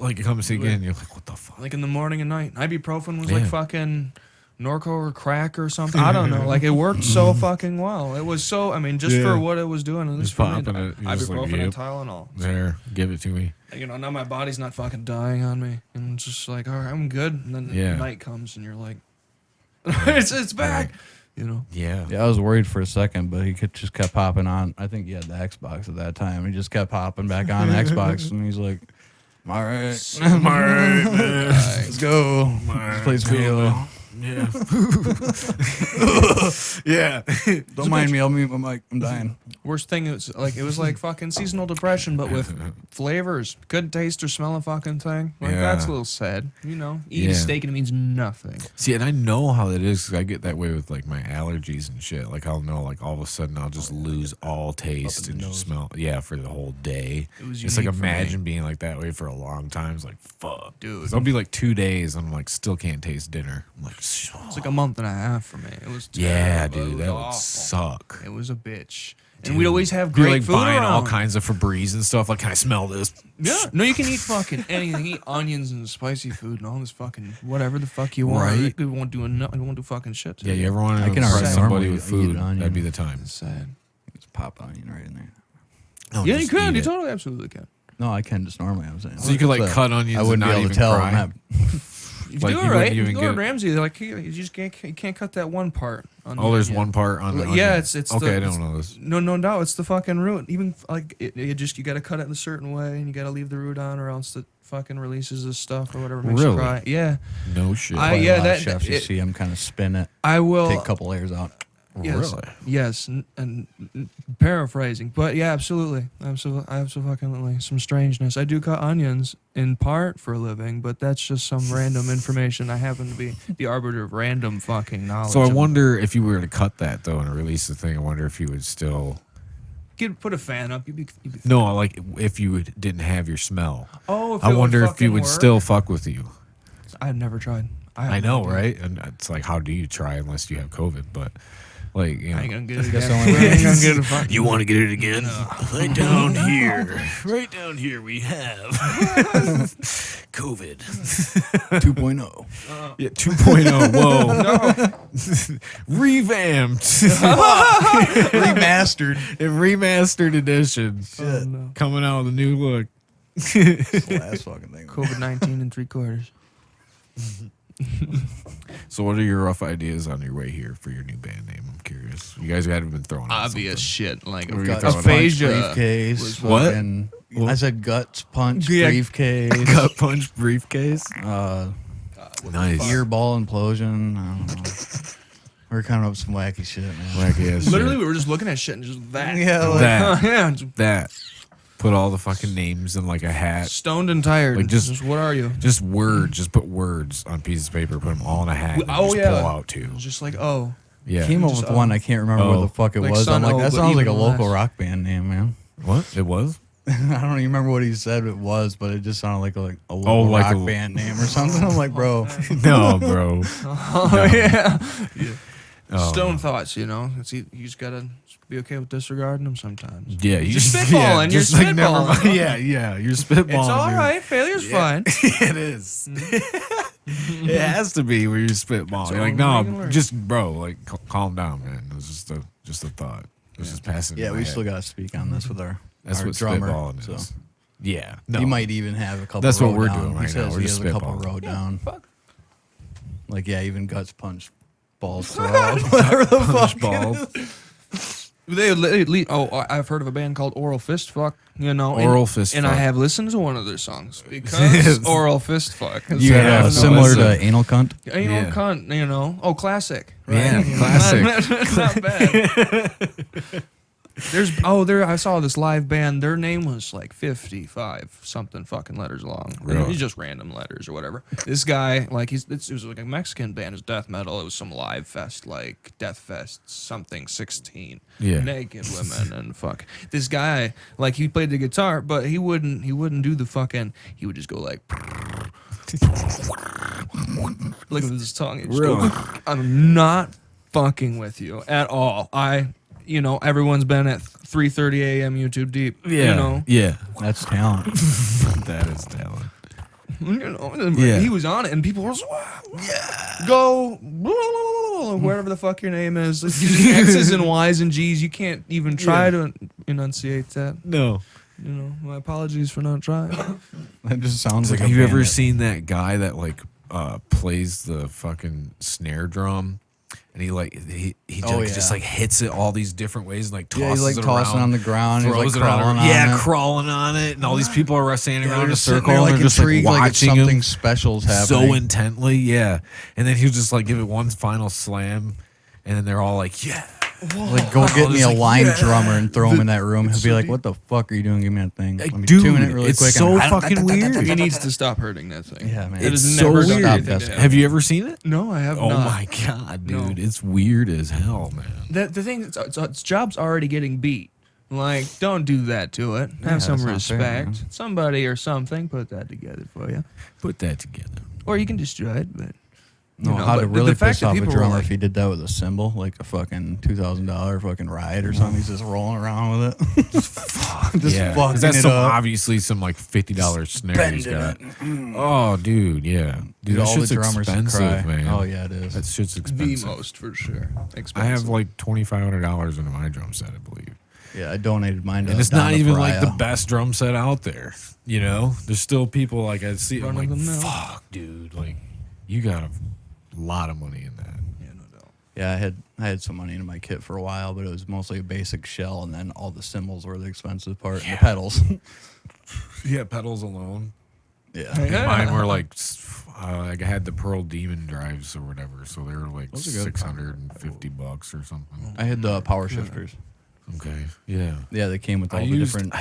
[SPEAKER 3] like it comes again. You're like, what the fuck?
[SPEAKER 2] Like in the morning and night. Ibuprofen was
[SPEAKER 3] Yeah.
[SPEAKER 2] like fucking Norco or crack or something. I don't know. Like it worked so fucking well. It was so. I mean, just
[SPEAKER 3] Yeah.
[SPEAKER 2] for what it was doing. And this
[SPEAKER 3] Just
[SPEAKER 2] for me,
[SPEAKER 3] popping it. You're just like,
[SPEAKER 2] ibuprofen and
[SPEAKER 3] yep.
[SPEAKER 2] Tylenol.
[SPEAKER 3] There, give it to me.
[SPEAKER 2] You know, now my body's not fucking dying on me, and it's just like, all right, I'm good. And then
[SPEAKER 3] Yeah.
[SPEAKER 2] night comes, and you're like, it's back. You know.
[SPEAKER 3] Yeah.
[SPEAKER 4] Yeah, I was worried for a second, but he just kept popping on. I think he had the Xbox at that time. He just kept popping back on Xbox, and he's like, "All right,
[SPEAKER 3] All right, man.
[SPEAKER 4] let's go. Let's play some Halo.
[SPEAKER 3] Yeah. Yeah.
[SPEAKER 4] Don't mind me. I'll mute my mic. I'm dying."
[SPEAKER 2] Worst thing is like it was like fucking seasonal depression, but with flavors. Couldn't taste or smell a fucking thing. Like
[SPEAKER 3] Yeah.
[SPEAKER 2] that's a little sad. You know, eating
[SPEAKER 3] Yeah.
[SPEAKER 2] steak and it means nothing.
[SPEAKER 3] See, and I know how it is because I get that way with like my allergies and shit. Like I'll know, like all of a sudden I'll just lose all taste
[SPEAKER 4] in
[SPEAKER 3] and
[SPEAKER 4] the
[SPEAKER 3] just
[SPEAKER 4] nose.
[SPEAKER 3] smell. Yeah, for the whole day.
[SPEAKER 2] It was
[SPEAKER 3] It's like
[SPEAKER 2] unique for me.
[SPEAKER 3] imagine being like that way for a long time. It's like fuck,
[SPEAKER 2] Dude.
[SPEAKER 3] 'Cause I'll be like 2 days and I'm like still can't taste dinner. I'm like,
[SPEAKER 2] It's like a month and a half for me. It was
[SPEAKER 3] yeah,
[SPEAKER 2] terrible. It
[SPEAKER 3] dude,
[SPEAKER 2] was
[SPEAKER 3] that would
[SPEAKER 2] awful.
[SPEAKER 3] suck.
[SPEAKER 2] It was a bitch.
[SPEAKER 3] Dude,
[SPEAKER 2] And we'd always have
[SPEAKER 3] you're
[SPEAKER 2] great
[SPEAKER 3] like
[SPEAKER 2] food
[SPEAKER 3] buying all
[SPEAKER 2] around.
[SPEAKER 3] kinds of Febreze and stuff. Like, can I smell this?
[SPEAKER 2] Yeah. No, you can eat fucking anything. Eat onions and spicy food and all this fucking whatever the fuck you want.
[SPEAKER 4] Right.
[SPEAKER 2] It won't do nothing. It won't do fucking shit. To
[SPEAKER 3] Yeah, you ever want
[SPEAKER 4] I
[SPEAKER 3] to
[SPEAKER 4] can
[SPEAKER 3] impress
[SPEAKER 4] already
[SPEAKER 3] somebody
[SPEAKER 4] normally
[SPEAKER 3] with
[SPEAKER 4] eat
[SPEAKER 3] food?
[SPEAKER 4] an onion.
[SPEAKER 3] That'd be the time.
[SPEAKER 2] It's sad.
[SPEAKER 4] Just pop onion right in there.
[SPEAKER 3] No,
[SPEAKER 2] Yeah, you
[SPEAKER 3] just
[SPEAKER 2] can.
[SPEAKER 3] eat
[SPEAKER 2] You
[SPEAKER 3] it.
[SPEAKER 2] totally, absolutely can.
[SPEAKER 4] No, I can just normally. I'm saying.
[SPEAKER 3] So you could like cut onions.
[SPEAKER 4] I wouldn't
[SPEAKER 3] and not
[SPEAKER 4] be able
[SPEAKER 3] even
[SPEAKER 4] to tell.
[SPEAKER 3] cry?
[SPEAKER 4] I'm not,
[SPEAKER 2] If
[SPEAKER 3] Like,
[SPEAKER 2] you do
[SPEAKER 3] you
[SPEAKER 2] it
[SPEAKER 3] wouldn't
[SPEAKER 2] right, you
[SPEAKER 3] even
[SPEAKER 2] go to
[SPEAKER 3] get-
[SPEAKER 2] Ramsey. They're like, you just can't cut that one part. On the
[SPEAKER 3] Oh, there's
[SPEAKER 2] onion.
[SPEAKER 3] one part on the onion.
[SPEAKER 2] Yeah, it's
[SPEAKER 3] okay.
[SPEAKER 2] the,
[SPEAKER 3] I don't know this.
[SPEAKER 2] No, it's the fucking root. Even like it just you got to cut it in a certain way, and you got to leave the root on, or else it fucking releases this stuff or whatever makes you
[SPEAKER 3] Really?
[SPEAKER 2] cry. Yeah,
[SPEAKER 3] No shit.
[SPEAKER 2] Yeah,
[SPEAKER 4] a lot
[SPEAKER 2] that-
[SPEAKER 4] of chefs you
[SPEAKER 2] it-
[SPEAKER 4] see him kind of spin it,
[SPEAKER 2] I will.
[SPEAKER 4] take a couple layers out.
[SPEAKER 2] Yes,
[SPEAKER 3] Really?
[SPEAKER 2] yes, and paraphrasing, but yeah, absolutely, absolutely, some strangeness. I do cut onions in part for a living, but that's just some random information. I happen to be the arbiter of random fucking knowledge.
[SPEAKER 3] So I wonder if you were to cut that though and release the thing. I wonder if you would still.
[SPEAKER 2] Put a fan up. You'd be
[SPEAKER 3] No, like if you didn't have your smell.
[SPEAKER 2] Oh, if
[SPEAKER 3] I
[SPEAKER 2] it
[SPEAKER 3] wonder if you
[SPEAKER 2] fucking
[SPEAKER 3] would
[SPEAKER 2] work.
[SPEAKER 3] still fuck with you.
[SPEAKER 2] I've never tried. have
[SPEAKER 3] I know,
[SPEAKER 2] no idea.
[SPEAKER 3] right? And it's like, how do you try unless you have COVID? But like, you
[SPEAKER 2] I ain't
[SPEAKER 3] know,
[SPEAKER 2] gonna get it
[SPEAKER 4] Guess
[SPEAKER 2] again.
[SPEAKER 4] the only way-
[SPEAKER 2] I ain't gonna get it fucking.
[SPEAKER 3] you want to get it again? Right down here, right down here, we have COVID.
[SPEAKER 4] 2.0.
[SPEAKER 3] Yeah, 2.0. Whoa. Revamped.
[SPEAKER 4] Remastered.
[SPEAKER 3] A remastered edition.
[SPEAKER 2] Oh, no.
[SPEAKER 3] Coming out with a new look.
[SPEAKER 4] It's the last fucking thing.
[SPEAKER 2] COVID-19 in 3/4.
[SPEAKER 3] So what are your rough ideas on your way here for your new band name? I'm curious. You guys haven't been throwing out
[SPEAKER 2] Obvious shit. Like
[SPEAKER 3] What were you
[SPEAKER 4] Guts
[SPEAKER 3] throwing
[SPEAKER 4] punch
[SPEAKER 2] aphasia.
[SPEAKER 4] briefcase.
[SPEAKER 3] What?
[SPEAKER 4] fucking- I said guts punch
[SPEAKER 2] Yeah.
[SPEAKER 4] briefcase.
[SPEAKER 3] something. Gut punch briefcase. Nice.
[SPEAKER 4] Ear ball implosion. I don't know. We're coming up with some wacky shit, man.
[SPEAKER 3] Wacky ass
[SPEAKER 2] Literally,
[SPEAKER 3] shit.
[SPEAKER 2] we were just looking at shit and just that.
[SPEAKER 4] Yeah, like,
[SPEAKER 3] That.
[SPEAKER 2] yeah. Just
[SPEAKER 3] That. Put all the fucking names in like a hat.
[SPEAKER 2] stoned and tired.
[SPEAKER 3] Like, just-
[SPEAKER 2] what are you?
[SPEAKER 3] Just words. Just put words on pieces of paper. Put them all in a hat. And
[SPEAKER 2] Oh,
[SPEAKER 3] just
[SPEAKER 2] yeah.
[SPEAKER 3] pull out two.
[SPEAKER 2] Just like, oh.
[SPEAKER 3] Yeah.
[SPEAKER 4] came up
[SPEAKER 2] Just,
[SPEAKER 4] with one. I can't remember what
[SPEAKER 3] Oh.
[SPEAKER 4] the fuck it
[SPEAKER 2] Like
[SPEAKER 4] was. I'm
[SPEAKER 2] Sun
[SPEAKER 4] like,
[SPEAKER 2] O,
[SPEAKER 4] that
[SPEAKER 2] but
[SPEAKER 4] sounds like a
[SPEAKER 2] even
[SPEAKER 4] local
[SPEAKER 2] less.
[SPEAKER 4] rock band name, man.
[SPEAKER 3] What? It was?
[SPEAKER 4] I don't even remember what he said it was, but it just sounded like a local
[SPEAKER 3] like
[SPEAKER 4] rock
[SPEAKER 3] a-
[SPEAKER 4] band name or something. I'm like, bro,
[SPEAKER 3] No, bro.
[SPEAKER 2] Oh, yeah.
[SPEAKER 3] Oh.
[SPEAKER 2] Stone thoughts, you know. You just gotta be okay with disregarding them sometimes.
[SPEAKER 3] Yeah, you
[SPEAKER 2] Just
[SPEAKER 3] just
[SPEAKER 2] spitballing, you're
[SPEAKER 3] just like never
[SPEAKER 2] spitballing.
[SPEAKER 3] mind. Yeah, you're spitballing.
[SPEAKER 2] It's all
[SPEAKER 3] dude.
[SPEAKER 2] right. Failure's
[SPEAKER 3] Yeah.
[SPEAKER 2] fine.
[SPEAKER 3] It is. It has to be where you spitball.
[SPEAKER 2] So
[SPEAKER 3] You're like,
[SPEAKER 2] we
[SPEAKER 3] no,
[SPEAKER 2] can learn.
[SPEAKER 3] just bro, like calm down, man. It was just a thought. It was just passing.
[SPEAKER 4] yeah,
[SPEAKER 3] in my
[SPEAKER 4] we
[SPEAKER 3] head.
[SPEAKER 4] still got to speak on this with our
[SPEAKER 3] That's what
[SPEAKER 4] drummer.
[SPEAKER 3] spitballing
[SPEAKER 4] So
[SPEAKER 3] is. Yeah, no,
[SPEAKER 4] he might even have a couple.
[SPEAKER 3] That's what
[SPEAKER 4] wrote
[SPEAKER 3] we're
[SPEAKER 4] down.
[SPEAKER 3] doing
[SPEAKER 4] He
[SPEAKER 3] right now.
[SPEAKER 4] says
[SPEAKER 3] We're
[SPEAKER 4] he
[SPEAKER 3] just
[SPEAKER 4] has a couple
[SPEAKER 3] spitballing.
[SPEAKER 4] wrote down.
[SPEAKER 2] Fuck.
[SPEAKER 4] Like, yeah, even guts punch balls through all, whatever the fuck.
[SPEAKER 3] ball.
[SPEAKER 2] I've heard of a band called Oral Fist Fuck. You know,
[SPEAKER 3] Oral Fist
[SPEAKER 2] and I
[SPEAKER 3] Fuck.
[SPEAKER 2] have listened to one of their songs because Oral Fist Fuck.
[SPEAKER 4] You
[SPEAKER 3] Yeah,
[SPEAKER 4] have
[SPEAKER 3] no,
[SPEAKER 4] similar
[SPEAKER 3] that's
[SPEAKER 4] to anal cunt.
[SPEAKER 2] You know,
[SPEAKER 3] Yeah.
[SPEAKER 2] cunt, you know. Oh, classic.
[SPEAKER 3] Yeah,
[SPEAKER 2] You know,
[SPEAKER 3] classic.
[SPEAKER 2] Not bad. I saw this live band. Their name was like 55 something fucking letters long.
[SPEAKER 3] Really?
[SPEAKER 2] It's just random letters or whatever. This guy, like it was like a Mexican band. It was death metal. It was some live fest, like Death Fest something 16.
[SPEAKER 3] Yeah.
[SPEAKER 2] Naked women and fuck. This guy, like he played the guitar, but he wouldn't do the fucking. He would just go like. Look at this tongue.
[SPEAKER 3] Really?
[SPEAKER 2] I'm not fucking with you at all. Everyone's been at 3:30 a.m. YouTube deep.
[SPEAKER 3] Yeah. Yeah.
[SPEAKER 4] That's talent.
[SPEAKER 3] That is talent.
[SPEAKER 2] He was on it, and people were just, go wherever the fuck your name is. It's using X's and Y's and G's. You can't even try to enunciate that.
[SPEAKER 3] No.
[SPEAKER 2] My apologies for not trying.
[SPEAKER 4] That just sounds like.
[SPEAKER 3] Have
[SPEAKER 4] a
[SPEAKER 3] you ever
[SPEAKER 4] bandit.
[SPEAKER 3] seen that guy that like plays the fucking snare drum? And he just like hits it all these different ways and like tosses
[SPEAKER 4] Yeah, he's like
[SPEAKER 3] it
[SPEAKER 4] tossing
[SPEAKER 3] around,
[SPEAKER 4] on the ground. He's
[SPEAKER 3] throws
[SPEAKER 4] like
[SPEAKER 3] it on
[SPEAKER 4] crawling
[SPEAKER 3] the-
[SPEAKER 4] on
[SPEAKER 3] yeah,
[SPEAKER 4] it.
[SPEAKER 3] crawling on it, and all these people are standing around in a
[SPEAKER 4] just sitting
[SPEAKER 3] circle,
[SPEAKER 4] there,
[SPEAKER 3] and
[SPEAKER 4] like
[SPEAKER 3] they're just like
[SPEAKER 4] intrigued, like it's
[SPEAKER 3] watching
[SPEAKER 4] something
[SPEAKER 3] him
[SPEAKER 4] special's happening.
[SPEAKER 3] so intently, yeah. And then he'll just like give it one final slam, and then they're all like, yeah.
[SPEAKER 4] Like, go get me
[SPEAKER 3] just
[SPEAKER 4] a
[SPEAKER 3] like,
[SPEAKER 4] line
[SPEAKER 3] yeah.
[SPEAKER 4] drummer and throw him in that room. He'll be
[SPEAKER 3] so
[SPEAKER 4] like,
[SPEAKER 3] deep.
[SPEAKER 4] "What the fuck are you doing? Give me that thing.
[SPEAKER 3] Like,
[SPEAKER 4] Let me
[SPEAKER 3] dude,
[SPEAKER 4] tune it really
[SPEAKER 3] it's
[SPEAKER 4] quick."
[SPEAKER 3] so
[SPEAKER 4] and
[SPEAKER 3] fucking weird.
[SPEAKER 2] He needs to stop hurting that thing.
[SPEAKER 4] Yeah, man.
[SPEAKER 2] It
[SPEAKER 3] It's
[SPEAKER 2] has
[SPEAKER 3] so
[SPEAKER 2] never done
[SPEAKER 3] weird.
[SPEAKER 2] anything to him.
[SPEAKER 3] Have you ever seen it?
[SPEAKER 2] No, I have
[SPEAKER 3] Oh
[SPEAKER 2] not.
[SPEAKER 3] my god, dude,
[SPEAKER 2] No.
[SPEAKER 3] it's weird as hell, man.
[SPEAKER 2] The thing is, its job's already getting beat. Like, don't do that to it. Have some
[SPEAKER 4] that's not fair,
[SPEAKER 2] respect.
[SPEAKER 4] man.
[SPEAKER 2] Somebody or something put that together for you.
[SPEAKER 3] Put that together.
[SPEAKER 2] Or you can destroy it, but...
[SPEAKER 4] No,
[SPEAKER 2] you know,
[SPEAKER 4] how to
[SPEAKER 2] but
[SPEAKER 4] really
[SPEAKER 2] the fact
[SPEAKER 4] piss
[SPEAKER 2] that
[SPEAKER 4] off a
[SPEAKER 2] people were
[SPEAKER 4] drummer
[SPEAKER 2] like-
[SPEAKER 4] if he did that with a cymbal, like a fucking $2,000 fucking ride or something. He's just rolling around with it. Just
[SPEAKER 3] Yeah, 'cause
[SPEAKER 4] fucking
[SPEAKER 3] that's
[SPEAKER 4] it
[SPEAKER 3] some
[SPEAKER 4] up.
[SPEAKER 3] obviously some like $50 snare he's got. Oh, dude, yeah, dude, that
[SPEAKER 4] All the
[SPEAKER 3] shit's
[SPEAKER 4] drummers would
[SPEAKER 3] expensive,
[SPEAKER 4] cry.
[SPEAKER 3] man.
[SPEAKER 4] Oh yeah, it is.
[SPEAKER 3] That shit's
[SPEAKER 2] The
[SPEAKER 3] expensive.
[SPEAKER 2] most, for sure. Expensive.
[SPEAKER 3] I have like $2,500 into my drum set, I believe,
[SPEAKER 4] Yeah, I donated mine to
[SPEAKER 3] and it's
[SPEAKER 4] Don
[SPEAKER 3] not even like the
[SPEAKER 4] Pariah.
[SPEAKER 3] best drum set out there. You know, there's still people like I see. I'm
[SPEAKER 2] Run
[SPEAKER 3] like,
[SPEAKER 2] of the mill.
[SPEAKER 3] fuck, dude, like you got a lot of money in that.
[SPEAKER 2] Yeah, no doubt.
[SPEAKER 4] Yeah, I had some money into my kit for a while, but it was mostly a basic shell, and then all the cymbals were the expensive part, and the pedals.
[SPEAKER 3] Yeah, pedals alone.
[SPEAKER 4] Yeah,
[SPEAKER 3] And mine were like, I had the Pearl Demon drives or whatever, so they were like
[SPEAKER 4] Those are good.
[SPEAKER 3] $650 or something.
[SPEAKER 4] I had the power shifters.
[SPEAKER 3] Okay, yeah.
[SPEAKER 4] Yeah, they came with all
[SPEAKER 3] I
[SPEAKER 4] the
[SPEAKER 3] used
[SPEAKER 4] different.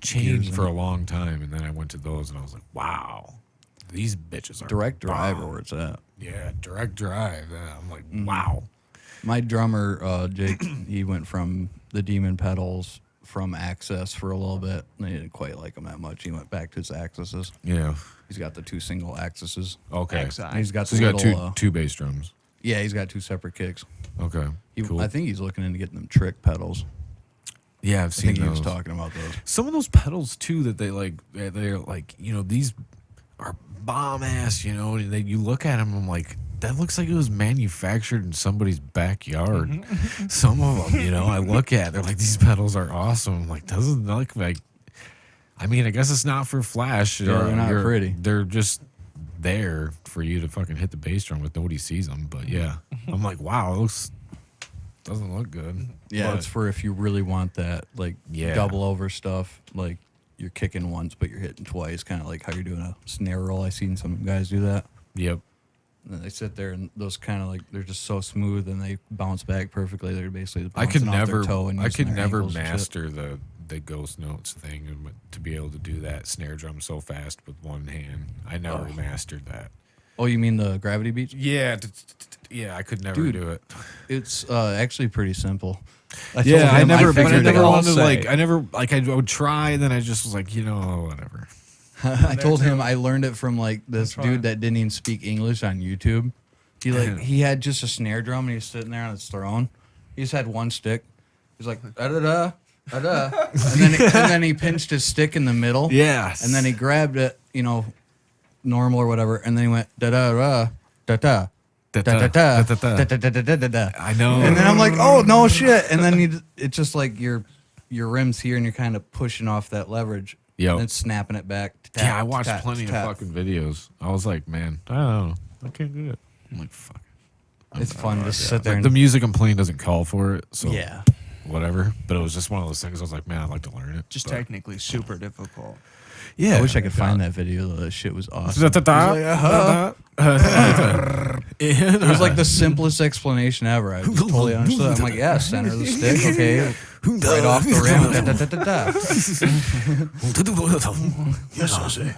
[SPEAKER 3] chain
[SPEAKER 4] gears
[SPEAKER 3] for
[SPEAKER 4] in
[SPEAKER 3] a
[SPEAKER 4] it.
[SPEAKER 3] long time, and then I went to those, and I was like, wow, these bitches are
[SPEAKER 4] direct drive,
[SPEAKER 3] bomb.
[SPEAKER 4] or where it's at.
[SPEAKER 3] Yeah, direct drive. Yeah, I'm like,
[SPEAKER 4] Mm-hmm.
[SPEAKER 3] wow.
[SPEAKER 4] My drummer, Jake, he went from the Demon pedals from Access for a little bit. And I didn't quite like him that much. He went back to his Accesses.
[SPEAKER 3] Yeah.
[SPEAKER 4] He's got the 2 single Accesses.
[SPEAKER 3] Okay.
[SPEAKER 2] XI.
[SPEAKER 4] And he's got
[SPEAKER 3] So
[SPEAKER 4] the
[SPEAKER 3] he's got
[SPEAKER 4] little,
[SPEAKER 3] two bass drums.
[SPEAKER 4] yeah, he's got 2 separate kicks.
[SPEAKER 3] Okay. Cool.
[SPEAKER 4] I think he's looking into getting them trick pedals.
[SPEAKER 3] Yeah, I've
[SPEAKER 4] I
[SPEAKER 3] seen
[SPEAKER 4] think he was
[SPEAKER 3] those.
[SPEAKER 4] talking about those.
[SPEAKER 3] Some of those pedals too that they're like, you know, these are bomb ass, you know, and you look at them, I'm like, that looks like it was manufactured in somebody's backyard. Some of them, you know, I look at, they're like, these pedals are awesome. I'm like, doesn't look like, I mean, I guess it's not for flash.
[SPEAKER 4] Yeah, they're not pretty.
[SPEAKER 3] They're just there for you to fucking hit the bass drum with, nobody sees them. But yeah, I'm like, wow, it doesn't look good.
[SPEAKER 4] Yeah,
[SPEAKER 3] But-
[SPEAKER 4] it's for if you really want that, like,
[SPEAKER 3] Yeah.
[SPEAKER 4] double over stuff. Like, you're kicking once, but you're hitting twice. Kind of like how you're doing a snare roll. I've seen some guys do that.
[SPEAKER 3] Yep.
[SPEAKER 4] And then they sit there and those kind of like, they're just so smooth and they bounce back perfectly. They're basically
[SPEAKER 3] I could
[SPEAKER 4] bouncing off their
[SPEAKER 3] never,
[SPEAKER 4] toe and
[SPEAKER 3] I
[SPEAKER 4] using
[SPEAKER 3] could
[SPEAKER 4] their
[SPEAKER 3] never
[SPEAKER 4] ankles and shit.
[SPEAKER 3] master the ghost notes thing and to be able to do that snare drum so fast with one hand. I never mastered that.
[SPEAKER 4] Oh, you mean the gravity beats?
[SPEAKER 3] Yeah, yeah, I could never
[SPEAKER 4] Dude,
[SPEAKER 3] do it.
[SPEAKER 4] It's actually pretty simple. I
[SPEAKER 3] Yeah,
[SPEAKER 4] told
[SPEAKER 3] I
[SPEAKER 4] him
[SPEAKER 3] never, but I
[SPEAKER 4] figured it
[SPEAKER 3] never
[SPEAKER 4] out.
[SPEAKER 3] wanted to
[SPEAKER 2] say.
[SPEAKER 3] like. I never like. I would try, then I just was like, you know, whatever.
[SPEAKER 4] I told him I learned it from like this
[SPEAKER 2] trying.
[SPEAKER 4] dude that didn't even speak English on YouTube. He had just a snare drum and he was sitting there on his throne. He just had one stick. He's like da da da da da, and then he pinched his stick in the middle.
[SPEAKER 3] Yes.
[SPEAKER 4] And then he grabbed it, you know, normal or whatever, and then he went da da da da da da da da da da da da da da.
[SPEAKER 3] I know.
[SPEAKER 4] And then I'm like, oh no shit! And then it's just like your rim's here, and you're kind of pushing off that leverage.
[SPEAKER 3] Yep.
[SPEAKER 4] And it's snapping it back.
[SPEAKER 3] Yeah, I watched plenty of fucking videos. I was like, man, I don't know, I can't do it. I'm like, fuck.
[SPEAKER 4] It's fun to sit there.
[SPEAKER 3] Like,
[SPEAKER 4] And,
[SPEAKER 3] the music I'm playing doesn't call for it, so
[SPEAKER 4] yeah.
[SPEAKER 3] whatever. But it was just one of those things. I was like, man, I'd like to learn it.
[SPEAKER 2] Just
[SPEAKER 3] But-
[SPEAKER 2] technically super difficult.
[SPEAKER 3] Yeah.
[SPEAKER 4] I wish I could find that video. Though. That shit was awesome.
[SPEAKER 3] It
[SPEAKER 4] It was like the simplest explanation ever. I just totally understood. I'm like, yeah, center of the stick, okay, right off the rim. Da, da, da, da, da.
[SPEAKER 2] Yes, I say.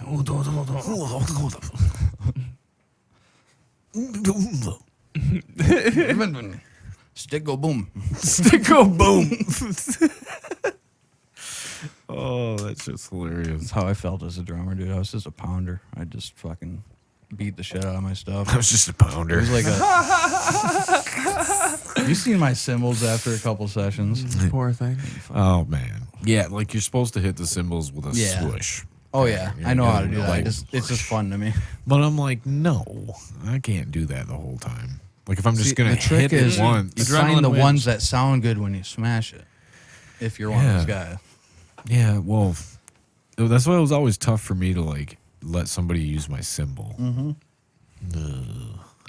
[SPEAKER 4] Stick go boom.
[SPEAKER 3] Stick-o boom. Oh, that's just hilarious.
[SPEAKER 4] That's how I felt as a drummer, dude. I was just a pounder. I just fucking beat the shit out of my stuff.
[SPEAKER 3] I was just a
[SPEAKER 4] It
[SPEAKER 3] pounder.
[SPEAKER 4] was like a. You seen my cymbals after a couple sessions?
[SPEAKER 2] Poor thing.
[SPEAKER 3] Oh man, yeah, like you're supposed to hit the cymbals with a
[SPEAKER 4] Yeah.
[SPEAKER 3] swoosh.
[SPEAKER 4] Oh yeah,
[SPEAKER 3] Yeah,
[SPEAKER 4] I know
[SPEAKER 3] yeah,
[SPEAKER 4] how to do that.
[SPEAKER 3] like-
[SPEAKER 4] It's just fun to me.
[SPEAKER 3] But I'm like, no, I can't do that the whole time. Like if I'm just
[SPEAKER 4] See,
[SPEAKER 3] gonna
[SPEAKER 4] the trick
[SPEAKER 3] hit
[SPEAKER 4] is
[SPEAKER 3] it once,
[SPEAKER 4] you find the
[SPEAKER 2] Adrenaline wins.
[SPEAKER 4] ones that sound good when you smash it. If you're one of those guys.
[SPEAKER 3] yeah. Well, that's why it was always tough for me to like let somebody use my cymbal. Mm-hmm.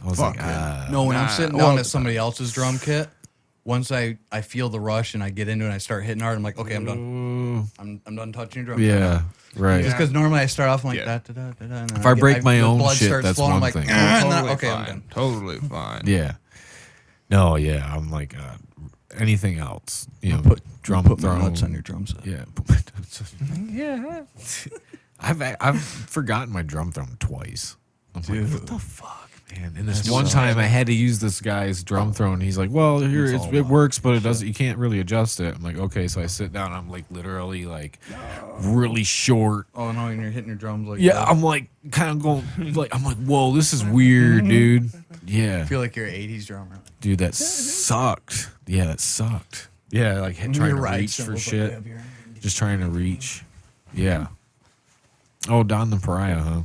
[SPEAKER 3] I was
[SPEAKER 2] Fuck
[SPEAKER 3] like,
[SPEAKER 2] yeah.
[SPEAKER 4] No, when I'm
[SPEAKER 2] Nah,
[SPEAKER 4] sitting
[SPEAKER 2] well,
[SPEAKER 4] down at somebody else's drum kit, once I feel the rush and I get into it and I start hitting hard, I'm like, okay, I'm done. I'm done touching your drum.
[SPEAKER 3] yeah, right.
[SPEAKER 4] Just because normally I start off like
[SPEAKER 2] Yeah.
[SPEAKER 4] da, da, da, da, da, and
[SPEAKER 3] If I break my
[SPEAKER 4] the
[SPEAKER 3] own
[SPEAKER 4] blood
[SPEAKER 3] shit,
[SPEAKER 4] starts
[SPEAKER 3] that's
[SPEAKER 4] flowing, I'm
[SPEAKER 3] one
[SPEAKER 4] like,
[SPEAKER 3] thing.
[SPEAKER 4] and then,
[SPEAKER 2] Totally
[SPEAKER 4] okay, I'm
[SPEAKER 2] fine.
[SPEAKER 4] done.
[SPEAKER 2] Totally fine.
[SPEAKER 3] Yeah. No, yeah. I'm like anything else. You know,
[SPEAKER 4] Put
[SPEAKER 3] drum
[SPEAKER 4] put my
[SPEAKER 3] thrown.
[SPEAKER 4] nuts on your drum set.
[SPEAKER 3] Yeah. Put my nuts on-
[SPEAKER 2] Yeah.
[SPEAKER 3] I've forgotten my drum thrown twice. I'm like, what
[SPEAKER 4] Dude.
[SPEAKER 3] the fuck, man? And this
[SPEAKER 4] That's
[SPEAKER 3] one
[SPEAKER 4] so
[SPEAKER 3] time I had to use this guy's drum throw, and he's like, "Well, here
[SPEAKER 4] It's all
[SPEAKER 3] it
[SPEAKER 4] about
[SPEAKER 3] works, but it doesn't. You can't really adjust it." I'm like, "Okay." So I sit down. I'm like literally like really short.
[SPEAKER 4] Oh no, and you're hitting your drums like
[SPEAKER 3] Yeah,
[SPEAKER 4] that.
[SPEAKER 3] I'm like kind of going like I'm like, "Whoa, this is weird, dude." Yeah,
[SPEAKER 4] I feel like you're an 80s drummer.
[SPEAKER 3] dude, that sucked. Yeah, that sucked. Yeah, like trying
[SPEAKER 4] Your
[SPEAKER 3] to
[SPEAKER 4] right
[SPEAKER 3] reach for
[SPEAKER 4] cymbal's like
[SPEAKER 3] shit.
[SPEAKER 4] up here.
[SPEAKER 3] Just trying to reach. Yeah. Oh, Don the Pariah, huh?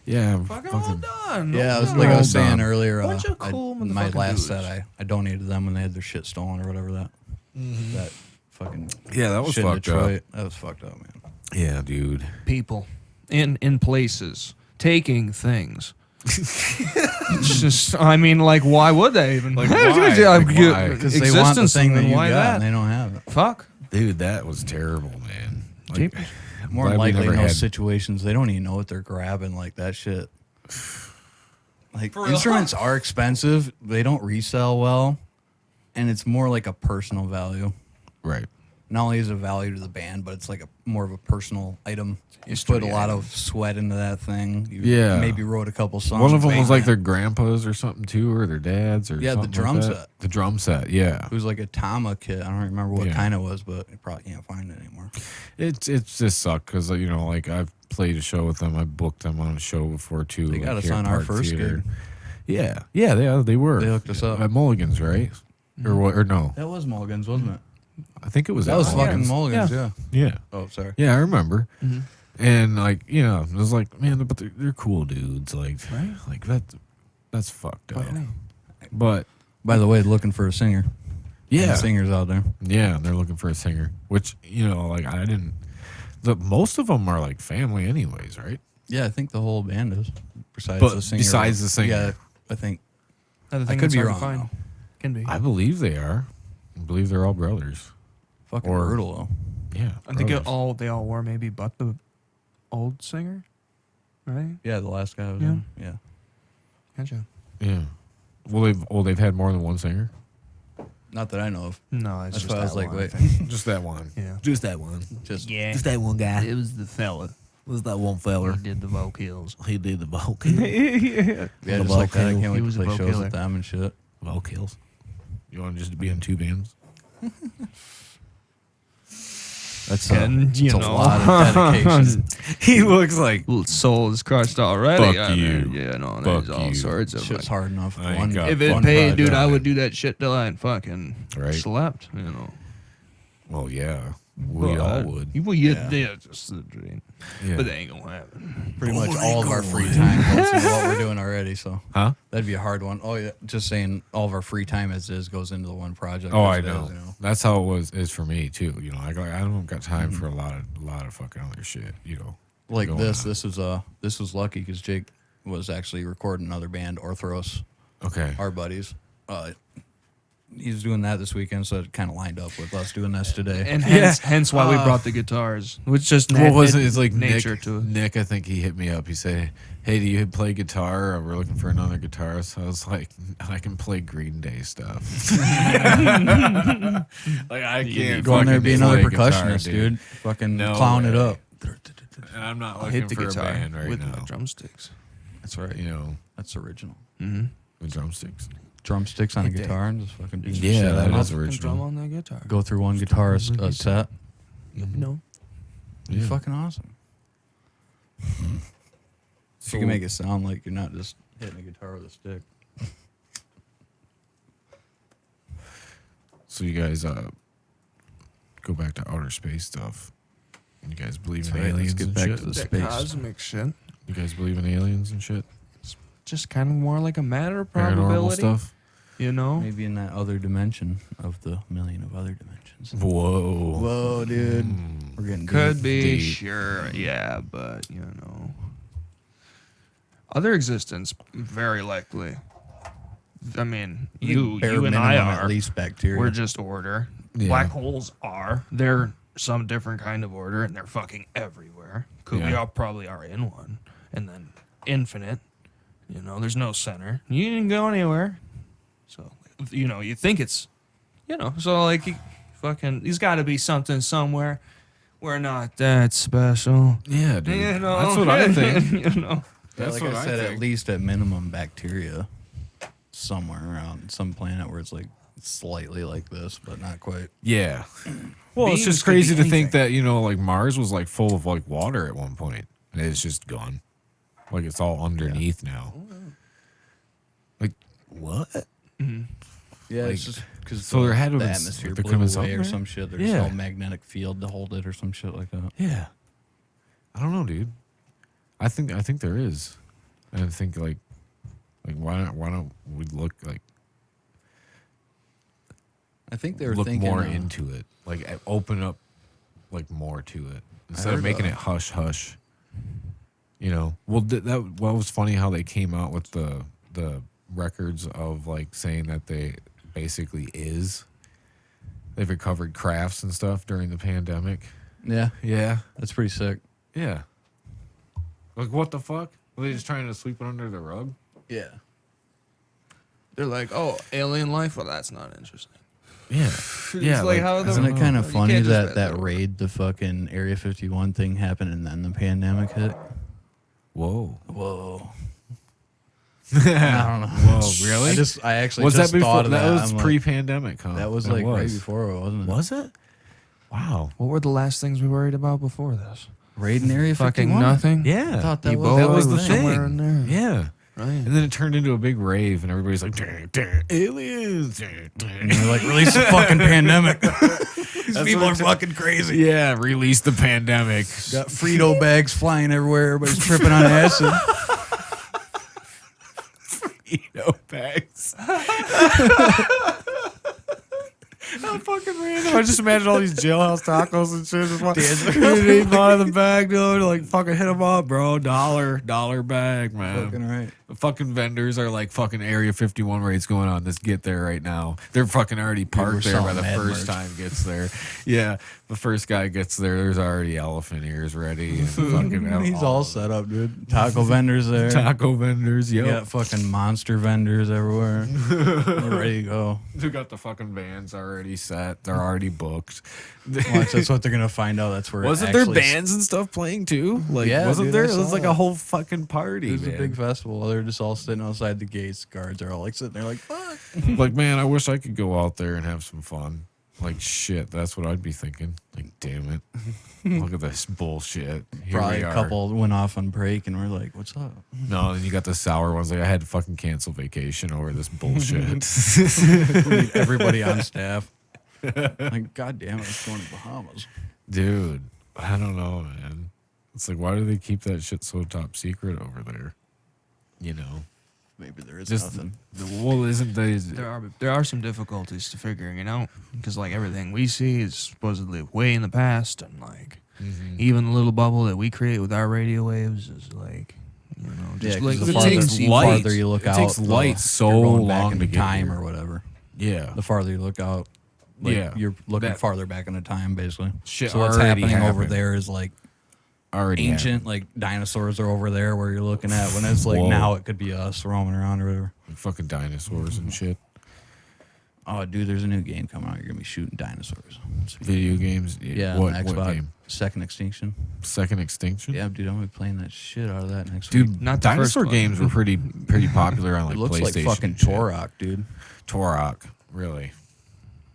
[SPEAKER 3] Yeah.
[SPEAKER 2] Fucking all done.
[SPEAKER 4] Yeah, I was,
[SPEAKER 2] No
[SPEAKER 4] like I was
[SPEAKER 3] Well
[SPEAKER 4] saying
[SPEAKER 3] done.
[SPEAKER 4] earlier,
[SPEAKER 2] Bunch of cool
[SPEAKER 4] my
[SPEAKER 2] motherfucking
[SPEAKER 4] last
[SPEAKER 2] dudes.
[SPEAKER 4] set, I donated them when they had their shit stolen or whatever that. That fucking
[SPEAKER 3] Yeah, that was
[SPEAKER 4] shit in
[SPEAKER 3] fucked up.
[SPEAKER 4] Detroit. That was fucked up, man.
[SPEAKER 3] Yeah, dude.
[SPEAKER 2] people in places taking things. It's just, I mean, like, why would they even?
[SPEAKER 3] Like, why? Like, why?
[SPEAKER 4] Because they want the
[SPEAKER 2] Existence,
[SPEAKER 4] thing that
[SPEAKER 2] and
[SPEAKER 4] you
[SPEAKER 2] why
[SPEAKER 4] got,
[SPEAKER 2] that?
[SPEAKER 4] and they don't have it.
[SPEAKER 2] Fuck.
[SPEAKER 3] Dude, that was terrible, man. Like,
[SPEAKER 2] Cheap.
[SPEAKER 3] I'm
[SPEAKER 4] More
[SPEAKER 3] glad
[SPEAKER 4] than
[SPEAKER 3] we
[SPEAKER 4] likely,
[SPEAKER 3] never
[SPEAKER 4] in those
[SPEAKER 3] had-
[SPEAKER 4] situations, they don't even know what they're grabbing. Like that shit. Like
[SPEAKER 2] For real?
[SPEAKER 4] instruments are expensive. They don't resell well, and it's more like a personal value.
[SPEAKER 3] Right.
[SPEAKER 4] Not only is it a value to the band, but it's like a more of a personal item. You
[SPEAKER 2] History
[SPEAKER 4] put a lot
[SPEAKER 2] item.
[SPEAKER 4] of sweat into that thing. You
[SPEAKER 3] Yeah.
[SPEAKER 4] maybe wrote a couple songs.
[SPEAKER 3] One of them was
[SPEAKER 4] based
[SPEAKER 3] like
[SPEAKER 4] on
[SPEAKER 3] their
[SPEAKER 4] it.
[SPEAKER 3] grandpas or something too, or their dads or
[SPEAKER 4] Yeah, the
[SPEAKER 3] something
[SPEAKER 4] drum
[SPEAKER 3] like that.
[SPEAKER 4] set.
[SPEAKER 3] The drum set, yeah.
[SPEAKER 4] It was like a Tama kit. I don't remember what
[SPEAKER 3] Yeah.
[SPEAKER 4] kind it was, but you probably can't find it anymore.
[SPEAKER 3] It's just sucked because you know, like I've played a show with them. I booked them on a show before too.
[SPEAKER 4] They
[SPEAKER 3] like,
[SPEAKER 4] got us
[SPEAKER 3] here at
[SPEAKER 4] on our
[SPEAKER 3] Park
[SPEAKER 4] first
[SPEAKER 3] Theater.
[SPEAKER 4] gig.
[SPEAKER 3] Yeah, they were.
[SPEAKER 4] They hooked us up.
[SPEAKER 3] at Mulligan's, right? Or what? Or no?
[SPEAKER 4] That was Mulligan's, wasn't it?
[SPEAKER 3] I think it was.
[SPEAKER 4] That
[SPEAKER 3] at
[SPEAKER 4] was fucking
[SPEAKER 3] Mulligan's.
[SPEAKER 4] Mulligan's, yeah.
[SPEAKER 3] Yeah,
[SPEAKER 4] Oh, sorry.
[SPEAKER 3] yeah, I remember.
[SPEAKER 2] Mm-hmm.
[SPEAKER 3] And like, you know, it was like, man, but they're cool dudes. Like,
[SPEAKER 2] Right.
[SPEAKER 3] like that's fucked up.
[SPEAKER 2] Right.
[SPEAKER 3] But
[SPEAKER 4] By the way, looking for a singer.
[SPEAKER 3] yeah,
[SPEAKER 4] Any singers out there.
[SPEAKER 3] yeah, they're looking for a singer. Which you know, like I didn't. Most of them are like family, anyways, right?
[SPEAKER 4] Yeah, I think the whole band is. Besides
[SPEAKER 3] But
[SPEAKER 4] the singer.
[SPEAKER 3] besides the singer.
[SPEAKER 4] Yeah, I think.
[SPEAKER 2] Another
[SPEAKER 4] I
[SPEAKER 2] thing
[SPEAKER 4] could
[SPEAKER 2] that's
[SPEAKER 4] be
[SPEAKER 2] hard to
[SPEAKER 4] wrong.
[SPEAKER 2] find.
[SPEAKER 4] though.
[SPEAKER 2] Can be.
[SPEAKER 3] I believe they are. I believe they're all brothers.
[SPEAKER 4] Fucking
[SPEAKER 3] Or-
[SPEAKER 4] brutal though.
[SPEAKER 3] Yeah,
[SPEAKER 2] I think
[SPEAKER 3] brothers.
[SPEAKER 2] they all were maybe, but the old singer, right?
[SPEAKER 4] Yeah, the last guy was
[SPEAKER 2] Yeah.
[SPEAKER 4] in. Yeah.
[SPEAKER 2] Gotcha.
[SPEAKER 3] Yeah. Well, they've had more than one singer.
[SPEAKER 4] Not that I know of.
[SPEAKER 2] No, it's
[SPEAKER 4] That's
[SPEAKER 2] just
[SPEAKER 4] why I was
[SPEAKER 2] that
[SPEAKER 4] like,
[SPEAKER 2] one,
[SPEAKER 4] wait.
[SPEAKER 2] I think.
[SPEAKER 3] Just that one.
[SPEAKER 2] Yeah.
[SPEAKER 1] Just that one.
[SPEAKER 4] Just
[SPEAKER 2] Yeah.
[SPEAKER 1] Just that one guy.
[SPEAKER 2] It was the fella
[SPEAKER 1] Was that one
[SPEAKER 2] who
[SPEAKER 1] feller?
[SPEAKER 2] did the vocals.
[SPEAKER 1] He did the vocal.
[SPEAKER 2] yeah.
[SPEAKER 4] yeah,
[SPEAKER 1] the
[SPEAKER 4] just like that. I
[SPEAKER 1] vocal.
[SPEAKER 4] can't
[SPEAKER 2] He
[SPEAKER 4] wait
[SPEAKER 2] was
[SPEAKER 4] to
[SPEAKER 2] a
[SPEAKER 4] play shows
[SPEAKER 2] vocaler.
[SPEAKER 4] with them and shit.
[SPEAKER 1] Vocals.
[SPEAKER 3] You want just to be in two bands?
[SPEAKER 4] That's
[SPEAKER 2] And, you
[SPEAKER 4] it's a
[SPEAKER 2] know.
[SPEAKER 4] lot of dedication.
[SPEAKER 3] He looks like
[SPEAKER 2] Little soul is crushed already.
[SPEAKER 3] Fuck
[SPEAKER 2] I
[SPEAKER 3] you.
[SPEAKER 2] mean, yeah, no, there's
[SPEAKER 3] Fuck
[SPEAKER 2] all
[SPEAKER 3] you.
[SPEAKER 2] sorts of
[SPEAKER 4] Shit's
[SPEAKER 2] like,
[SPEAKER 4] hard enough.
[SPEAKER 3] I ain't got
[SPEAKER 2] if it
[SPEAKER 3] one
[SPEAKER 2] paid, dude,
[SPEAKER 3] project.
[SPEAKER 2] I would do that shit till I fucking
[SPEAKER 3] Right.
[SPEAKER 2] slept, you know.
[SPEAKER 3] well, yeah, we all would.
[SPEAKER 2] Well, yeah,
[SPEAKER 4] Yeah.
[SPEAKER 2] just the dream.
[SPEAKER 3] Yeah.
[SPEAKER 2] But that ain't gonna happen.
[SPEAKER 4] Pretty much all of our free time goes into what we're doing already. So
[SPEAKER 3] Huh?
[SPEAKER 4] that'd be a hard one. Oh yeah, just saying all of our free time as is goes into the one project.
[SPEAKER 3] Oh,
[SPEAKER 4] as
[SPEAKER 3] I
[SPEAKER 4] it
[SPEAKER 3] know.
[SPEAKER 4] is, you know.
[SPEAKER 3] That's how it is for me too. You know, I don't got time for a lot of fucking other shit. You know,
[SPEAKER 4] Like
[SPEAKER 3] going
[SPEAKER 4] this,
[SPEAKER 3] on.
[SPEAKER 4] this was lucky because Jake was actually recording another band, Orthros,
[SPEAKER 3] Okay.
[SPEAKER 4] our buddies. he's doing that this weekend, so it kind of lined up with us doing this today.
[SPEAKER 2] And hence why we brought the guitars, which just
[SPEAKER 3] What was it? It's like
[SPEAKER 2] nature
[SPEAKER 3] Nick,
[SPEAKER 2] to it.
[SPEAKER 3] Nick, I think he hit me up. He said, "Hey, do you play guitar? We're looking for another guitarist." So I was like, "I can play Green Day stuff." Like I can't
[SPEAKER 4] Go in there,
[SPEAKER 3] fucking
[SPEAKER 4] be another
[SPEAKER 3] play guitar,
[SPEAKER 4] percussionist, dude. Fucking
[SPEAKER 3] No
[SPEAKER 4] clown it
[SPEAKER 3] way.
[SPEAKER 4] up.
[SPEAKER 3] And I'm not
[SPEAKER 2] I'll
[SPEAKER 3] looking
[SPEAKER 2] hit the
[SPEAKER 3] for
[SPEAKER 2] guitar
[SPEAKER 3] a band right
[SPEAKER 2] with
[SPEAKER 3] now.
[SPEAKER 2] my drumsticks.
[SPEAKER 4] That's right.
[SPEAKER 3] You know,
[SPEAKER 4] That's original.
[SPEAKER 2] Mm-hmm.
[SPEAKER 3] with drumsticks.
[SPEAKER 4] Drumsticks on a
[SPEAKER 2] Hey, Dave.
[SPEAKER 4] guitar and just fucking beat
[SPEAKER 3] Yeah,
[SPEAKER 4] shit
[SPEAKER 3] that
[SPEAKER 4] out
[SPEAKER 3] is
[SPEAKER 4] of it.
[SPEAKER 3] original.
[SPEAKER 2] Drum on that guitar.
[SPEAKER 4] Go through one guitar a set.
[SPEAKER 2] You know.
[SPEAKER 4] You're
[SPEAKER 3] Yeah.
[SPEAKER 4] fucking awesome. So you can make it sound like you're not just hitting a guitar with a stick.
[SPEAKER 3] So you guys go back to outer space stuff. You guys believe in
[SPEAKER 4] That's right, let's
[SPEAKER 3] aliens
[SPEAKER 4] get
[SPEAKER 3] and
[SPEAKER 4] back
[SPEAKER 3] shit?
[SPEAKER 4] to the
[SPEAKER 2] That
[SPEAKER 4] space.
[SPEAKER 2] cosmic shit.
[SPEAKER 3] You guys believe in aliens and shit?
[SPEAKER 2] Just kind of more like a matter of
[SPEAKER 3] Paranormal
[SPEAKER 2] probability.
[SPEAKER 3] stuff?
[SPEAKER 2] You know?
[SPEAKER 4] Maybe in that other dimension of the million of other dimensions.
[SPEAKER 3] Whoa.
[SPEAKER 4] Whoa, dude.
[SPEAKER 3] Mm.
[SPEAKER 4] We're getting
[SPEAKER 2] Could
[SPEAKER 4] deep.
[SPEAKER 2] be,
[SPEAKER 3] Deep.
[SPEAKER 2] sure, yeah, but you know, other existence very likely. I mean,
[SPEAKER 4] I think
[SPEAKER 2] you
[SPEAKER 4] bare
[SPEAKER 2] and
[SPEAKER 4] minimum
[SPEAKER 2] I
[SPEAKER 4] at
[SPEAKER 2] are.
[SPEAKER 4] least bacteria.
[SPEAKER 2] We're just order.
[SPEAKER 3] Yeah.
[SPEAKER 2] Black holes are. They're some different kind of order, and they're fucking everywhere. We
[SPEAKER 3] Yeah.
[SPEAKER 2] all probably are in one, and then infinite. You know, there's no center. You didn't go anywhere, so you know you think it's, you know, so like he's got to be something somewhere. We're not that special.
[SPEAKER 3] Yeah, dude.
[SPEAKER 2] You know,
[SPEAKER 3] That's what I think.
[SPEAKER 2] you know,
[SPEAKER 4] Yeah,
[SPEAKER 3] That's
[SPEAKER 4] like
[SPEAKER 3] what
[SPEAKER 4] I
[SPEAKER 3] I
[SPEAKER 4] said,
[SPEAKER 3] think.
[SPEAKER 4] at least at minimum bacteria somewhere around some planet where it's like slightly like this, but not quite.
[SPEAKER 3] Yeah. Well, it's
[SPEAKER 2] Beings
[SPEAKER 3] just
[SPEAKER 2] could be
[SPEAKER 3] crazy to think
[SPEAKER 2] anything.
[SPEAKER 3] that, you know, like Mars was like full of like water at one point, and it's just gone. Like it's all underneath now. Like what?
[SPEAKER 4] Yeah,
[SPEAKER 3] Like,
[SPEAKER 4] it's just because
[SPEAKER 3] so there had to
[SPEAKER 4] the
[SPEAKER 3] have been-
[SPEAKER 4] atmosphere
[SPEAKER 3] like, there
[SPEAKER 4] blew
[SPEAKER 3] could have been
[SPEAKER 4] away or
[SPEAKER 3] something
[SPEAKER 4] some
[SPEAKER 3] there?
[SPEAKER 4] shit. There's
[SPEAKER 3] Yeah.
[SPEAKER 4] no magnetic field to hold it or some shit like that.
[SPEAKER 3] Yeah. I don't know, dude. I think there is. And I think like why don't we look like
[SPEAKER 4] I think they were
[SPEAKER 3] look
[SPEAKER 4] thinking
[SPEAKER 3] more into it, like open up like more to it instead of
[SPEAKER 4] heard,
[SPEAKER 3] making it hush hush. You know, well, what was funny how they came out with the records of like saying that they basically they've recovered crafts and stuff during the pandemic.
[SPEAKER 4] Yeah,
[SPEAKER 3] Yeah,
[SPEAKER 4] that's pretty sick.
[SPEAKER 3] yeah. Like what the fuck? Were they just trying to sweep it under the rug?
[SPEAKER 4] Yeah.
[SPEAKER 2] they're like, oh, alien life. Well, that's not interesting.
[SPEAKER 3] Yeah, yeah.
[SPEAKER 2] like how the-
[SPEAKER 4] Isn't it kind of
[SPEAKER 2] You
[SPEAKER 4] funny
[SPEAKER 2] can't just
[SPEAKER 4] that
[SPEAKER 2] bet
[SPEAKER 4] that
[SPEAKER 2] that.
[SPEAKER 4] raid, the fucking Area 51 thing happened and then the pandemic hit?
[SPEAKER 3] Whoa.
[SPEAKER 4] Whoa. I don't know.
[SPEAKER 3] Whoa, really?
[SPEAKER 4] I actually
[SPEAKER 3] Was
[SPEAKER 4] just
[SPEAKER 3] that before?
[SPEAKER 4] thought of
[SPEAKER 3] That
[SPEAKER 4] that.
[SPEAKER 3] was
[SPEAKER 4] I'm like,
[SPEAKER 3] pre-pandemic, huh?
[SPEAKER 4] that was
[SPEAKER 3] It
[SPEAKER 4] like right before, wasn't it?
[SPEAKER 3] Was it? Wow.
[SPEAKER 2] What were the last things we worried about before this?
[SPEAKER 4] Raid in Area 51?
[SPEAKER 2] Fucking nothing.
[SPEAKER 3] Yeah.
[SPEAKER 4] I thought that
[SPEAKER 2] Ebola
[SPEAKER 3] that was the
[SPEAKER 2] was somewhere
[SPEAKER 3] thing.
[SPEAKER 2] in there.
[SPEAKER 3] Yeah.
[SPEAKER 2] Right.
[SPEAKER 3] And then it turned into a big rave, and everybody's like, "Dun, dun, aliens." Dun, dun."
[SPEAKER 4] And they're like, release the fucking pandemic. These people are fucking crazy.
[SPEAKER 3] Yeah, release the pandemic.
[SPEAKER 4] Got Frito bags flying everywhere. Everybody's tripping on acid.
[SPEAKER 3] Bags. How fucking random. I just imagine all these jailhouse tacos and shit. Just eat them out of the bag, dude. Like, fucking hit them up, bro. $1 bag, man.
[SPEAKER 4] Fucking right.
[SPEAKER 3] The fucking vendors are like fucking Area 51 raids going on. Let's get there right now. They're fucking already
[SPEAKER 4] we're
[SPEAKER 3] parked there by
[SPEAKER 4] selling
[SPEAKER 3] the
[SPEAKER 4] mad
[SPEAKER 3] first
[SPEAKER 4] merch.
[SPEAKER 3] time gets there. Yeah, the first guy gets there. There's already elephant ears ready. And fucking
[SPEAKER 4] He's all set up, dude. Taco vendors there.
[SPEAKER 3] taco vendors.
[SPEAKER 4] You
[SPEAKER 3] Yo,
[SPEAKER 4] got fucking monster vendors everywhere. We're ready to go.
[SPEAKER 3] who got the fucking bands already set? They're already booked.
[SPEAKER 4] Watch, that's what they're gonna find out. That's where
[SPEAKER 3] Wasn't
[SPEAKER 4] it
[SPEAKER 3] there
[SPEAKER 4] actually
[SPEAKER 3] bands and stuff playing too? Like,
[SPEAKER 4] Yeah,
[SPEAKER 3] wasn't
[SPEAKER 4] dude,
[SPEAKER 3] there?
[SPEAKER 4] I
[SPEAKER 3] It was
[SPEAKER 4] saw
[SPEAKER 3] like
[SPEAKER 4] that.
[SPEAKER 3] a whole fucking party.
[SPEAKER 4] It was a
[SPEAKER 3] man.
[SPEAKER 4] big festival. They're just all sitting outside the gates. Guards are all like sitting there like, fuck.
[SPEAKER 3] Like, man, I wish I could go out there and have some fun. Like, shit, that's what I'd be thinking. Like, damn it. Look at this bullshit. Here
[SPEAKER 4] Probably
[SPEAKER 3] we
[SPEAKER 4] a
[SPEAKER 3] are.
[SPEAKER 4] couple went off on break and we're like, what's up?
[SPEAKER 3] No, then you got the sour ones. Like, I had to fucking cancel vacation over this bullshit.
[SPEAKER 4] We need everybody on staff. Like, god damn it, it's going to Bahamas.
[SPEAKER 3] Dude, I don't know, man. It's like, why do they keep that shit so top secret over there? You know?
[SPEAKER 4] Maybe there is
[SPEAKER 3] Just,
[SPEAKER 4] nothing.
[SPEAKER 3] well, isn't they?
[SPEAKER 2] There are some difficulties to figuring it out because like everything we see is supposedly way in the past, and like even the little bubble that we create with our radio waves is like, you know,
[SPEAKER 4] Yeah,
[SPEAKER 2] just
[SPEAKER 4] 'cause
[SPEAKER 2] like
[SPEAKER 4] the
[SPEAKER 2] the
[SPEAKER 4] farther,
[SPEAKER 2] things
[SPEAKER 3] takes
[SPEAKER 2] you
[SPEAKER 3] light.
[SPEAKER 4] farther you look
[SPEAKER 3] It
[SPEAKER 4] out,
[SPEAKER 3] takes
[SPEAKER 4] the-
[SPEAKER 3] light so
[SPEAKER 4] you're going back
[SPEAKER 3] long
[SPEAKER 4] in
[SPEAKER 3] to get
[SPEAKER 4] time
[SPEAKER 3] here.
[SPEAKER 4] or whatever.
[SPEAKER 3] Yeah.
[SPEAKER 4] The farther you look out, like,
[SPEAKER 3] Yeah.
[SPEAKER 4] you're looking
[SPEAKER 3] That-
[SPEAKER 4] farther back into time, basically.
[SPEAKER 3] Shit
[SPEAKER 4] So what's
[SPEAKER 3] already
[SPEAKER 4] happening over
[SPEAKER 3] happened.
[SPEAKER 4] there is like
[SPEAKER 3] Already
[SPEAKER 4] ancient, like dinosaurs are over there where you're looking at. When it's like
[SPEAKER 3] Whoa.
[SPEAKER 4] now, it could be us roaming around or whatever.
[SPEAKER 3] happened. Fucking dinosaurs and shit.
[SPEAKER 4] Oh, dude, there's a new game coming out. You're gonna be shooting dinosaurs.
[SPEAKER 3] Video games.
[SPEAKER 4] Yeah,
[SPEAKER 3] What,
[SPEAKER 4] on the
[SPEAKER 3] what
[SPEAKER 4] Xbox.
[SPEAKER 3] game?
[SPEAKER 4] Second Extinction.
[SPEAKER 3] Second Extinction?
[SPEAKER 4] Yeah, dude, I'm gonna be playing that shit out of that next
[SPEAKER 3] Dude,
[SPEAKER 4] week.
[SPEAKER 2] Not the
[SPEAKER 3] dinosaur
[SPEAKER 2] first one.
[SPEAKER 3] games were pretty popular on like
[SPEAKER 4] It looks
[SPEAKER 3] PlayStation.
[SPEAKER 4] like fucking
[SPEAKER 3] and shit.
[SPEAKER 4] Turok, dude.
[SPEAKER 3] Turok, really.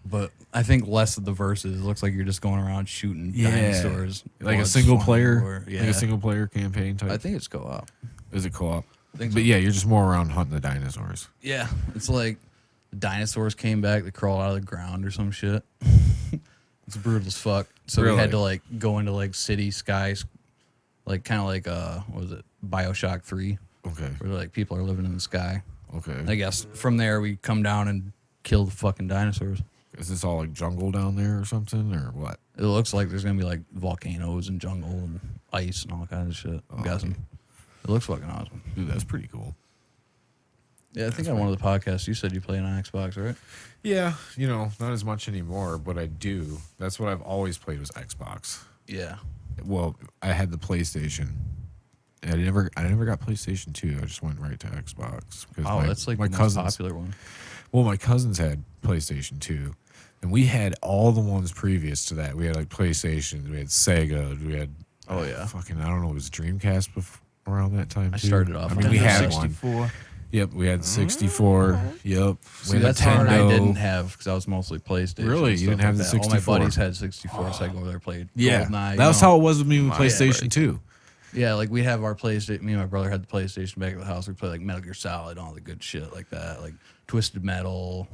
[SPEAKER 4] But I think less of the verses. It looks like you're just going around shooting
[SPEAKER 3] Yeah.
[SPEAKER 4] dinosaurs.
[SPEAKER 3] Like a
[SPEAKER 4] blood's
[SPEAKER 3] single
[SPEAKER 4] flying
[SPEAKER 3] player,
[SPEAKER 4] everywhere. Yeah,
[SPEAKER 3] like a single player campaign type.
[SPEAKER 4] I think it's co-op.
[SPEAKER 3] Is it co-op?
[SPEAKER 4] think
[SPEAKER 3] But
[SPEAKER 4] so.
[SPEAKER 3] yeah, you're just more around hunting the dinosaurs.
[SPEAKER 4] Yeah, it's like the dinosaurs came back. They crawled out of the ground or some shit. It's brutal as fuck. So we
[SPEAKER 3] Really?
[SPEAKER 4] had to like go into like city skies, like kind of like what was it, BioShock 3,
[SPEAKER 3] Okay.
[SPEAKER 4] where like people are living in the sky.
[SPEAKER 3] Okay.
[SPEAKER 4] I guess from there we come down and kill the fucking dinosaurs.
[SPEAKER 3] Is this all like jungle down there or something or what?
[SPEAKER 4] It looks like there's gonna be like volcanoes and jungle and ice and all kinds of shit. I'm
[SPEAKER 3] Oh,
[SPEAKER 4] guessing. It looks fucking awesome.
[SPEAKER 3] Dude, that's pretty cool.
[SPEAKER 4] Yeah, I think on one of the podcasts you said you play on Xbox, right?
[SPEAKER 3] Yeah, not as much anymore, but I do. That's what I've always played was Xbox.
[SPEAKER 4] Yeah.
[SPEAKER 3] Well, I had the PlayStation. I never got PlayStation 2. I just went right to Xbox because
[SPEAKER 4] Oh, that's like
[SPEAKER 3] my
[SPEAKER 4] the most
[SPEAKER 3] cousins.
[SPEAKER 4] popular one.
[SPEAKER 3] Well, my cousins had PlayStation 2, and we had all the ones previous to that. We had like PlayStation, we had Sega, we had
[SPEAKER 4] Oh, yeah.
[SPEAKER 3] fucking I don't know, it was Dreamcast around that time.
[SPEAKER 4] I
[SPEAKER 3] too.
[SPEAKER 4] started off
[SPEAKER 3] I
[SPEAKER 4] on
[SPEAKER 3] mean, we
[SPEAKER 4] Nintendo
[SPEAKER 3] had
[SPEAKER 2] 64.
[SPEAKER 3] one. Yep, we had 64. Yep.
[SPEAKER 4] See,
[SPEAKER 3] We had
[SPEAKER 4] that's one I
[SPEAKER 3] Nintendo.
[SPEAKER 4] didn't have because I was mostly PlayStation.
[SPEAKER 3] Really?
[SPEAKER 4] and
[SPEAKER 3] You
[SPEAKER 4] stuff
[SPEAKER 3] didn't have
[SPEAKER 4] like
[SPEAKER 3] the
[SPEAKER 4] that. All my
[SPEAKER 3] 64?
[SPEAKER 4] buddies had 64, so I go over there and played
[SPEAKER 3] Yeah,
[SPEAKER 4] GoldenEye.
[SPEAKER 3] that was how it was with me with
[SPEAKER 2] Oh, yeah,
[SPEAKER 3] PlayStation
[SPEAKER 2] right.
[SPEAKER 3] 2.
[SPEAKER 4] Yeah, like we have our PlayStation. Me and my brother had the PlayStation back at the house. We play like Metal Gear Solid, all the good shit like that, like Twisted Metal.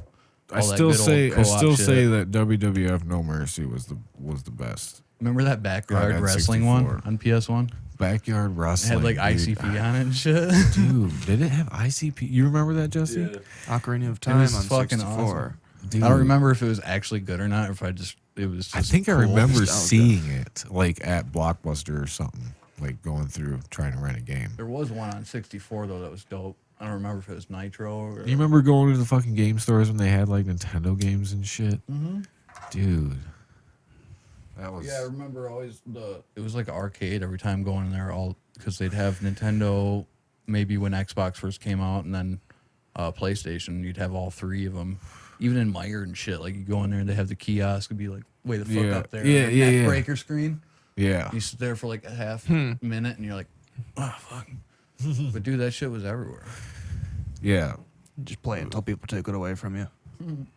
[SPEAKER 3] I
[SPEAKER 4] all that
[SPEAKER 3] still
[SPEAKER 4] good old
[SPEAKER 3] say
[SPEAKER 4] co-op shit.
[SPEAKER 3] that WWF No Mercy was the best.
[SPEAKER 4] Remember that backyard
[SPEAKER 3] God,
[SPEAKER 4] wrestling
[SPEAKER 3] 64.
[SPEAKER 4] one on PS1?
[SPEAKER 3] Backyard
[SPEAKER 4] It
[SPEAKER 3] wrestling.
[SPEAKER 4] had like
[SPEAKER 3] dude.
[SPEAKER 4] ICP on it and shit.
[SPEAKER 3] Dude, did it have ICP? You remember that, Jesse?
[SPEAKER 5] Yeah.
[SPEAKER 2] Ocarina of Time on
[SPEAKER 4] was fucking
[SPEAKER 2] 64.
[SPEAKER 4] awesome.
[SPEAKER 3] Dude,
[SPEAKER 4] I don't remember if it was actually good or not, or if it was just
[SPEAKER 3] I think I
[SPEAKER 4] cool
[SPEAKER 3] remember
[SPEAKER 4] nostalgia.
[SPEAKER 3] seeing it like at Blockbuster or something, like going through trying to rent a game.
[SPEAKER 4] There was one on 64 though that was dope. I don't remember if it was Nitro or.
[SPEAKER 3] You remember going to the fucking game stores when they had like Nintendo games and shit?
[SPEAKER 4] Mm-hmm.
[SPEAKER 3] Dude, that was
[SPEAKER 4] Yeah, I remember always it was like an arcade every time going in there, all because they'd have Nintendo maybe when Xbox first came out, and then PlayStation. You'd have all three of them, even in Meyer and shit. Like you go in there and they have the kiosk, it'd be like way the fuck
[SPEAKER 3] Yeah,
[SPEAKER 4] up there,
[SPEAKER 3] yeah,
[SPEAKER 4] like,
[SPEAKER 3] yeah,
[SPEAKER 4] neck
[SPEAKER 3] yeah.
[SPEAKER 4] breaker screen.
[SPEAKER 3] yeah.
[SPEAKER 4] You sit there for like a half minute, and you're like, oh fuck. But dude, that shit was everywhere.
[SPEAKER 3] Yeah.
[SPEAKER 2] Just play until people take it away from you.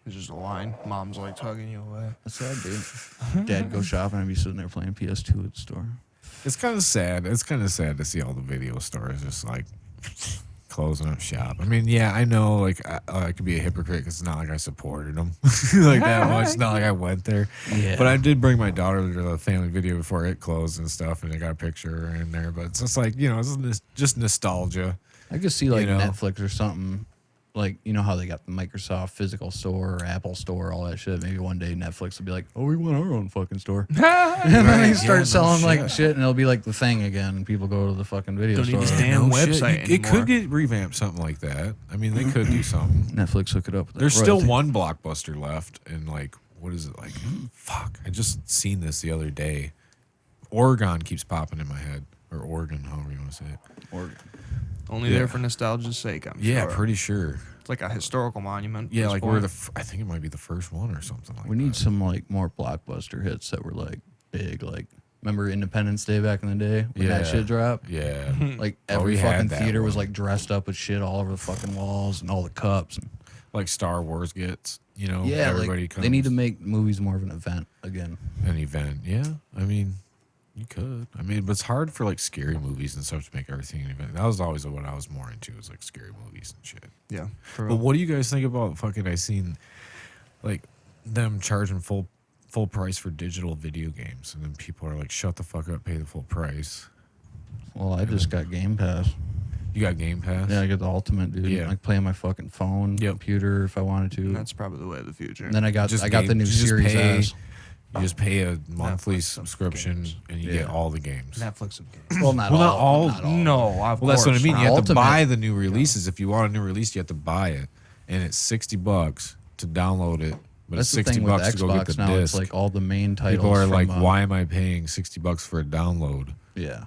[SPEAKER 2] It's just a line. Mom's like tugging you away.
[SPEAKER 4] That's sad, dude. Dad go shopping and I'd be sitting there playing PS2 at the store.
[SPEAKER 3] It's kind of sad. It's kind of sad to see all the video stores just like closing up shop. I mean, yeah, I know like I could be a hypocrite because it's not like I supported them like that much. It's not like I went there.
[SPEAKER 4] Yeah.
[SPEAKER 3] But I did bring my daughter to the family video before it closed and stuff, and I got a picture in there. But it's just like, it's just nostalgia.
[SPEAKER 4] I could see like
[SPEAKER 3] You know?
[SPEAKER 4] Netflix or something. Like, you know how they got the Microsoft physical store or Apple store, all that shit. Maybe one day Netflix will be like, oh, we want our own fucking store. And then they
[SPEAKER 3] Yeah,
[SPEAKER 4] start
[SPEAKER 3] no
[SPEAKER 4] selling like
[SPEAKER 3] shit.
[SPEAKER 4] shit and it'll be like the thing again. And people go to the fucking video
[SPEAKER 2] Don't need
[SPEAKER 4] store.
[SPEAKER 2] this damn
[SPEAKER 3] No shit.
[SPEAKER 2] website
[SPEAKER 3] It
[SPEAKER 2] anymore.
[SPEAKER 3] could get revamped, something like that. I mean, they could do something.
[SPEAKER 4] Netflix hook it up. With that
[SPEAKER 3] There's still
[SPEAKER 4] royalty.
[SPEAKER 3] one Blockbuster left, and like, what is it like? Fuck! I just seen this the other day. Oregon keeps popping in my head, or Oregon, however you want to say it.
[SPEAKER 4] Or,
[SPEAKER 2] Only
[SPEAKER 3] Yeah.
[SPEAKER 2] there for nostalgia's sake, I'm
[SPEAKER 3] Yeah,
[SPEAKER 2] sure.
[SPEAKER 3] pretty sure.
[SPEAKER 2] It's like a historical monument.
[SPEAKER 3] Yeah,
[SPEAKER 2] at this
[SPEAKER 3] like
[SPEAKER 2] point.
[SPEAKER 3] we're I think it might be the first one or something like that.
[SPEAKER 4] we need some like more blockbuster hits that were like big. Like, remember Independence Day back in the day when that
[SPEAKER 3] Yeah.
[SPEAKER 4] shit dropped?
[SPEAKER 3] Yeah,
[SPEAKER 4] Like
[SPEAKER 3] Oh,
[SPEAKER 4] every
[SPEAKER 3] we had
[SPEAKER 4] fucking
[SPEAKER 3] that
[SPEAKER 4] theater was
[SPEAKER 3] one.
[SPEAKER 4] like dressed up with shit all over the fucking walls and all the cups. And,
[SPEAKER 3] like Star Wars gets.
[SPEAKER 4] yeah,
[SPEAKER 3] everybody
[SPEAKER 4] like
[SPEAKER 3] comes.
[SPEAKER 4] they need to make movies more of an event again.
[SPEAKER 3] an event. Yeah, I mean, you could. I mean, but it's hard for like scary movies and stuff to make everything an event. That was always what I was more into, was like scary movies and shit.
[SPEAKER 2] Yeah. For
[SPEAKER 3] But what do you guys think about fucking? I seen like them charging full price for digital video games, and then people are like, "Shut the fuck up, pay the full price."
[SPEAKER 4] Well, I just got Game Pass.
[SPEAKER 3] You got Game Pass?
[SPEAKER 4] Yeah, I got the ultimate, dude.
[SPEAKER 3] Yeah.
[SPEAKER 4] I can play on my fucking phone,
[SPEAKER 3] Yep.
[SPEAKER 4] computer if I wanted to.
[SPEAKER 2] That's probably the way of the future.
[SPEAKER 4] And then I got
[SPEAKER 3] Just
[SPEAKER 4] the
[SPEAKER 3] game-
[SPEAKER 4] new
[SPEAKER 3] just
[SPEAKER 4] Series
[SPEAKER 3] pay-
[SPEAKER 4] S.
[SPEAKER 3] You just pay a monthly
[SPEAKER 2] Netflix
[SPEAKER 3] subscription,
[SPEAKER 2] games.
[SPEAKER 3] and you
[SPEAKER 4] Yeah.
[SPEAKER 3] get all the games.
[SPEAKER 2] Netflix of games.
[SPEAKER 4] Well, not
[SPEAKER 3] Well, not
[SPEAKER 4] all.
[SPEAKER 3] all-
[SPEAKER 2] No, of
[SPEAKER 3] Well, that's what I
[SPEAKER 2] course
[SPEAKER 3] mean.
[SPEAKER 2] not.
[SPEAKER 3] You have to
[SPEAKER 4] Ultimate.
[SPEAKER 3] buy the new releases. If you want a new release, you have to buy it, and it's $60. to download it, but
[SPEAKER 4] That's
[SPEAKER 3] it's
[SPEAKER 4] the
[SPEAKER 3] 60
[SPEAKER 4] thing with
[SPEAKER 3] bucks to go get the
[SPEAKER 4] Xbox now. It's
[SPEAKER 3] disc.
[SPEAKER 4] like all the main titles.
[SPEAKER 3] People are
[SPEAKER 4] from,
[SPEAKER 3] like, why am I paying $60 for a download
[SPEAKER 4] Yeah,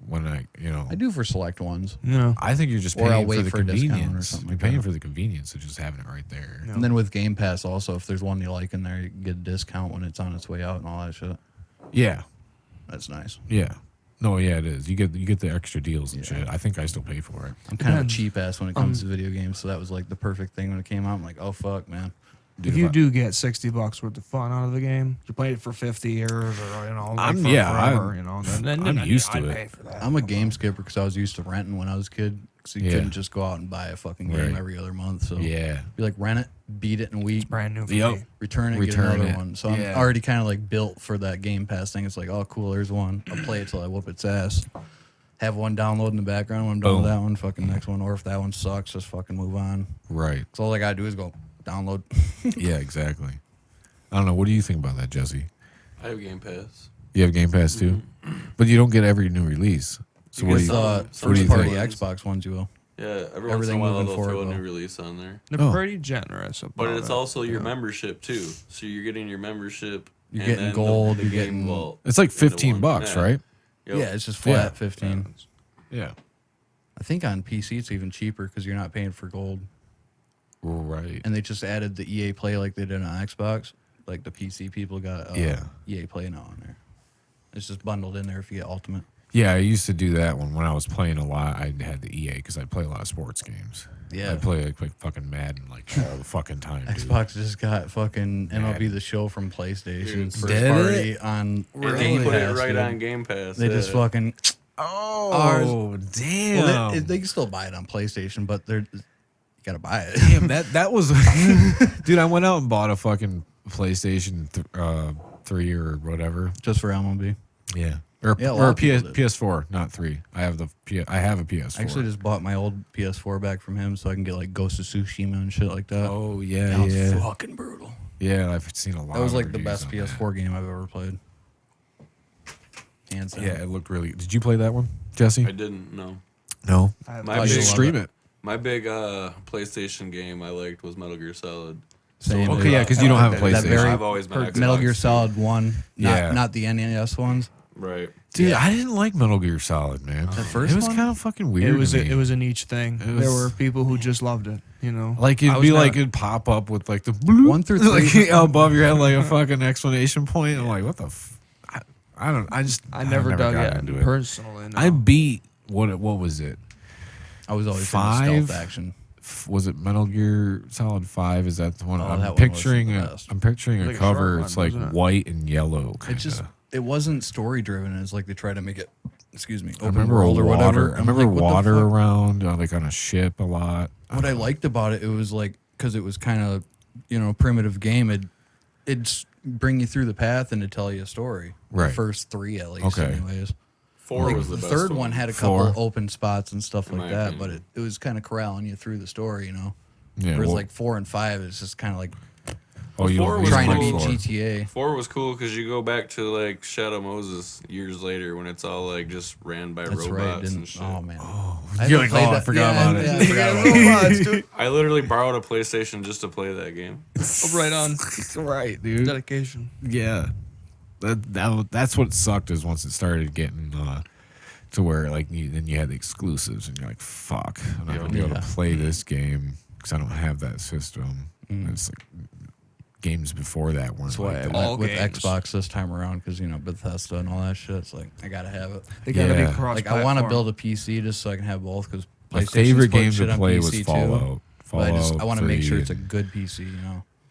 [SPEAKER 3] when I
[SPEAKER 4] do for select ones.
[SPEAKER 2] No.
[SPEAKER 3] I think you're just
[SPEAKER 4] Or I'll
[SPEAKER 3] paying
[SPEAKER 4] wait
[SPEAKER 3] for the
[SPEAKER 4] for a discount or
[SPEAKER 3] convenience.
[SPEAKER 4] something
[SPEAKER 3] You're
[SPEAKER 4] like
[SPEAKER 3] paying
[SPEAKER 4] that.
[SPEAKER 3] for the convenience of just having it right there.
[SPEAKER 2] No.
[SPEAKER 4] And then with Game Pass also, if there's one you like in there, you can get a discount when it's on its way out and all that shit.
[SPEAKER 3] Yeah,
[SPEAKER 4] That's nice.
[SPEAKER 3] yeah. No, yeah, it is. You get the extra deals and
[SPEAKER 4] Yeah.
[SPEAKER 3] shit. I think I still pay for it.
[SPEAKER 4] I'm kind of a
[SPEAKER 2] Depends.
[SPEAKER 4] cheap ass when it comes to video games, so that was like the perfect thing when it came out. I'm like, oh fuck, man.
[SPEAKER 3] Dude,
[SPEAKER 2] If you
[SPEAKER 3] I-
[SPEAKER 2] do get $60 worth of fun out of the game, you played it for 50 years or like
[SPEAKER 3] I'm-
[SPEAKER 2] for
[SPEAKER 3] yeah,
[SPEAKER 2] forever,
[SPEAKER 3] I'm-
[SPEAKER 2] then
[SPEAKER 3] I'm used to
[SPEAKER 2] I'd
[SPEAKER 3] it.
[SPEAKER 2] pay for that.
[SPEAKER 4] I'm a game skipper because I was used to renting when I was a kid. So you
[SPEAKER 3] Yeah.
[SPEAKER 4] couldn't just go out and buy a fucking game
[SPEAKER 3] Right.
[SPEAKER 4] every other month. So
[SPEAKER 3] Yeah.
[SPEAKER 4] you like rent it, beat it in a week,
[SPEAKER 2] brand new for
[SPEAKER 3] Yep.
[SPEAKER 2] me.
[SPEAKER 4] return it,
[SPEAKER 3] Return
[SPEAKER 4] get another
[SPEAKER 3] it.
[SPEAKER 4] one. So
[SPEAKER 2] Yeah.
[SPEAKER 4] I'm already kind of like built for that Game Pass thing. It's like, oh cool, there's one. I'll play it till I whoop its ass. Have one download in the background when I'm done with
[SPEAKER 3] Boom.
[SPEAKER 4] that one, fucking next one. Or if that one sucks, just fucking move on.
[SPEAKER 3] Right.
[SPEAKER 4] So all I gotta do is go download.
[SPEAKER 3] Yeah, exactly. I don't know. What do you think about that, Jesse?
[SPEAKER 5] I have Game Pass.
[SPEAKER 3] You have Game Pass too, but you don't get every new release. So what do
[SPEAKER 4] With
[SPEAKER 3] you?
[SPEAKER 5] Some
[SPEAKER 4] first
[SPEAKER 3] you
[SPEAKER 4] party
[SPEAKER 3] think?
[SPEAKER 4] Xbox ones, you will.
[SPEAKER 5] Yeah, every once in a
[SPEAKER 4] Everything
[SPEAKER 5] while
[SPEAKER 4] moving
[SPEAKER 5] they'll
[SPEAKER 4] forward,
[SPEAKER 5] throw a new
[SPEAKER 4] though.
[SPEAKER 5] release on there.
[SPEAKER 2] They're
[SPEAKER 3] Oh.
[SPEAKER 2] pretty generous about
[SPEAKER 5] But it's
[SPEAKER 2] it.
[SPEAKER 5] also your membership too. So you're getting your membership.
[SPEAKER 4] You're
[SPEAKER 5] and
[SPEAKER 4] getting
[SPEAKER 5] then
[SPEAKER 4] gold,
[SPEAKER 5] The
[SPEAKER 4] you're
[SPEAKER 5] game
[SPEAKER 4] getting-
[SPEAKER 5] vault
[SPEAKER 3] It's like
[SPEAKER 5] into
[SPEAKER 3] $15,
[SPEAKER 5] one. Yeah.
[SPEAKER 3] right?
[SPEAKER 5] Yep.
[SPEAKER 4] Yeah, it's just flat
[SPEAKER 3] Yeah.
[SPEAKER 4] 15.
[SPEAKER 3] Yeah.
[SPEAKER 4] I think on PC it's even cheaper because you're not paying for gold.
[SPEAKER 3] Right.
[SPEAKER 4] And they just added the EA Play like they did on Xbox. Like the PC people got
[SPEAKER 3] Yeah.
[SPEAKER 4] EA Play now on there. It's just bundled in there if you get Ultimate.
[SPEAKER 3] Yeah, I used to do that when I was playing a lot. I had the EA because I play a lot of sports games.
[SPEAKER 4] Yeah.
[SPEAKER 3] I play like fucking Madden like all the fucking time. Dude.
[SPEAKER 4] Xbox just got fucking MLB
[SPEAKER 3] Madden.
[SPEAKER 4] The Show from PlayStation
[SPEAKER 5] Dude,
[SPEAKER 4] first
[SPEAKER 3] did
[SPEAKER 4] party on
[SPEAKER 5] And they
[SPEAKER 4] Game
[SPEAKER 5] put
[SPEAKER 4] Pass.
[SPEAKER 5] it right
[SPEAKER 4] dude.
[SPEAKER 5] on Game Pass.
[SPEAKER 4] They just
[SPEAKER 5] yeah.
[SPEAKER 4] fucking.
[SPEAKER 3] Oh, damn.
[SPEAKER 4] Well, they can still buy it on PlayStation, but you gotta buy it.
[SPEAKER 3] Damn, that was, dude. I went out and bought a fucking PlayStation 3 or whatever.
[SPEAKER 4] Just for MLB.
[SPEAKER 3] Yeah, or
[SPEAKER 4] Yeah, a lot
[SPEAKER 3] or
[SPEAKER 4] of people did.
[SPEAKER 3] PS4, not 3. I have a PS4.
[SPEAKER 4] I actually just bought my old PS4 back from him so I can get like Ghost of Tsushima and shit like that.
[SPEAKER 3] Oh
[SPEAKER 4] That
[SPEAKER 3] yeah,
[SPEAKER 4] was
[SPEAKER 3] yeah,
[SPEAKER 4] fucking brutal.
[SPEAKER 3] yeah. I've seen a lot.
[SPEAKER 4] That was
[SPEAKER 3] of
[SPEAKER 4] like the
[SPEAKER 3] reviews
[SPEAKER 4] best
[SPEAKER 3] on
[SPEAKER 4] PS4 game I've ever played. Hands
[SPEAKER 3] that.
[SPEAKER 4] down.
[SPEAKER 3] Yeah, it looked really. Did you play that one, Jesse?
[SPEAKER 5] I didn't know.
[SPEAKER 3] No.
[SPEAKER 2] I have
[SPEAKER 5] My
[SPEAKER 3] You
[SPEAKER 5] big-
[SPEAKER 3] should
[SPEAKER 4] love
[SPEAKER 3] stream
[SPEAKER 4] it.
[SPEAKER 3] it.
[SPEAKER 5] My big PlayStation game I liked was Metal Gear Solid.
[SPEAKER 4] Same.
[SPEAKER 3] Okay, yeah, because you don't have a
[SPEAKER 2] That
[SPEAKER 3] PlayStation.
[SPEAKER 4] very-
[SPEAKER 5] I've always been Xbox.
[SPEAKER 4] Metal Gear Solid 1,
[SPEAKER 3] Yeah.
[SPEAKER 4] not the NES ones.
[SPEAKER 5] Right.
[SPEAKER 3] Dude, I didn't like Metal Gear Solid, man.
[SPEAKER 4] The first
[SPEAKER 3] it was
[SPEAKER 4] one?
[SPEAKER 3] kind of fucking weird.
[SPEAKER 2] It was
[SPEAKER 3] to me.
[SPEAKER 2] it was a niche thing.
[SPEAKER 3] It
[SPEAKER 2] There
[SPEAKER 3] was-
[SPEAKER 2] were people who just loved it. You know,
[SPEAKER 3] like
[SPEAKER 2] I
[SPEAKER 3] it'd
[SPEAKER 2] was
[SPEAKER 3] be
[SPEAKER 2] not-
[SPEAKER 3] like it'd pop up with like the bloop,
[SPEAKER 4] 1 through 3.
[SPEAKER 3] like above your head like a fucking exclamation point. I'm like, what the? I don't.
[SPEAKER 2] I never dug
[SPEAKER 3] got
[SPEAKER 2] it
[SPEAKER 3] into
[SPEAKER 2] personally. No.
[SPEAKER 3] I beat what was it?
[SPEAKER 4] I was always into
[SPEAKER 3] 5?
[SPEAKER 4] stealth action.
[SPEAKER 3] Was it Metal Gear Solid 5? Is that the one?
[SPEAKER 4] Oh,
[SPEAKER 3] I'm
[SPEAKER 4] that one was
[SPEAKER 3] picturing
[SPEAKER 4] the
[SPEAKER 3] a.
[SPEAKER 4] best.
[SPEAKER 3] I'm picturing
[SPEAKER 2] Like
[SPEAKER 3] a
[SPEAKER 2] a
[SPEAKER 3] cover.
[SPEAKER 2] short
[SPEAKER 3] It's
[SPEAKER 2] one,
[SPEAKER 3] like
[SPEAKER 2] wasn't it?
[SPEAKER 3] white and yellow.
[SPEAKER 4] It
[SPEAKER 3] Kinda.
[SPEAKER 4] just it wasn't story driven. It's like they tried to make it. Excuse me.
[SPEAKER 3] I
[SPEAKER 4] Open
[SPEAKER 3] remember
[SPEAKER 4] world or
[SPEAKER 3] water.
[SPEAKER 4] whatever.
[SPEAKER 3] I
[SPEAKER 4] I'm
[SPEAKER 3] remember
[SPEAKER 4] like, what the
[SPEAKER 3] water
[SPEAKER 4] fuck?
[SPEAKER 3] around, like on a ship a lot.
[SPEAKER 4] What I liked about it, it was like because it was kind of primitive game. It'd bring you through the path and to tell you a story.
[SPEAKER 3] Right.
[SPEAKER 4] The first 3 at least,
[SPEAKER 3] Okay.
[SPEAKER 4] anyways.
[SPEAKER 5] 4
[SPEAKER 4] Like,
[SPEAKER 5] was the
[SPEAKER 4] the
[SPEAKER 5] best
[SPEAKER 4] third one had a
[SPEAKER 3] Four.
[SPEAKER 4] couple open spots and stuff
[SPEAKER 5] In
[SPEAKER 4] like
[SPEAKER 5] my
[SPEAKER 4] that, but
[SPEAKER 5] opinion.
[SPEAKER 4] it was kind of corralling you through the story,
[SPEAKER 3] Yeah.
[SPEAKER 4] Whereas
[SPEAKER 3] well-
[SPEAKER 4] like 4 and 5 is just kind of like
[SPEAKER 3] oh, you
[SPEAKER 5] 4
[SPEAKER 3] don't
[SPEAKER 5] was
[SPEAKER 4] trying to
[SPEAKER 5] cool.
[SPEAKER 4] be
[SPEAKER 3] four.
[SPEAKER 4] GTA.
[SPEAKER 5] 4 was cool because you go back to like Shadow Moses years later when it's all like just ran by
[SPEAKER 4] That's right.
[SPEAKER 5] robots and
[SPEAKER 4] Didn't,
[SPEAKER 5] shit.
[SPEAKER 4] oh man.
[SPEAKER 3] You're
[SPEAKER 4] haven't
[SPEAKER 3] like,
[SPEAKER 4] played
[SPEAKER 3] oh, I
[SPEAKER 4] that-
[SPEAKER 3] forgot
[SPEAKER 4] yeah,
[SPEAKER 3] about it.
[SPEAKER 4] yeah, I forgot about it.
[SPEAKER 5] I literally borrowed a PlayStation just to play that game.
[SPEAKER 2] right on
[SPEAKER 3] right, dude.
[SPEAKER 2] dedication.
[SPEAKER 3] Yeah, that's what sucked is once it started getting to where like then you had the exclusives and you're like, fuck, I'm not gonna be able to
[SPEAKER 4] Yeah.
[SPEAKER 3] play this game because I don't have that system. And it's like games before that weren't
[SPEAKER 4] That's why
[SPEAKER 3] like
[SPEAKER 4] I
[SPEAKER 3] that.
[SPEAKER 2] All
[SPEAKER 4] went with
[SPEAKER 2] games.
[SPEAKER 4] Xbox this time around because Bethesda and all that shit. It's like I gotta have it.
[SPEAKER 2] They gotta
[SPEAKER 3] Yeah.
[SPEAKER 2] be cross.
[SPEAKER 4] Like I want to build a PC just so I can have both because
[SPEAKER 3] My favorite game to play was
[SPEAKER 4] Too,
[SPEAKER 3] Fallout.
[SPEAKER 4] but I want to make
[SPEAKER 3] 3.
[SPEAKER 4] sure it's a good PC.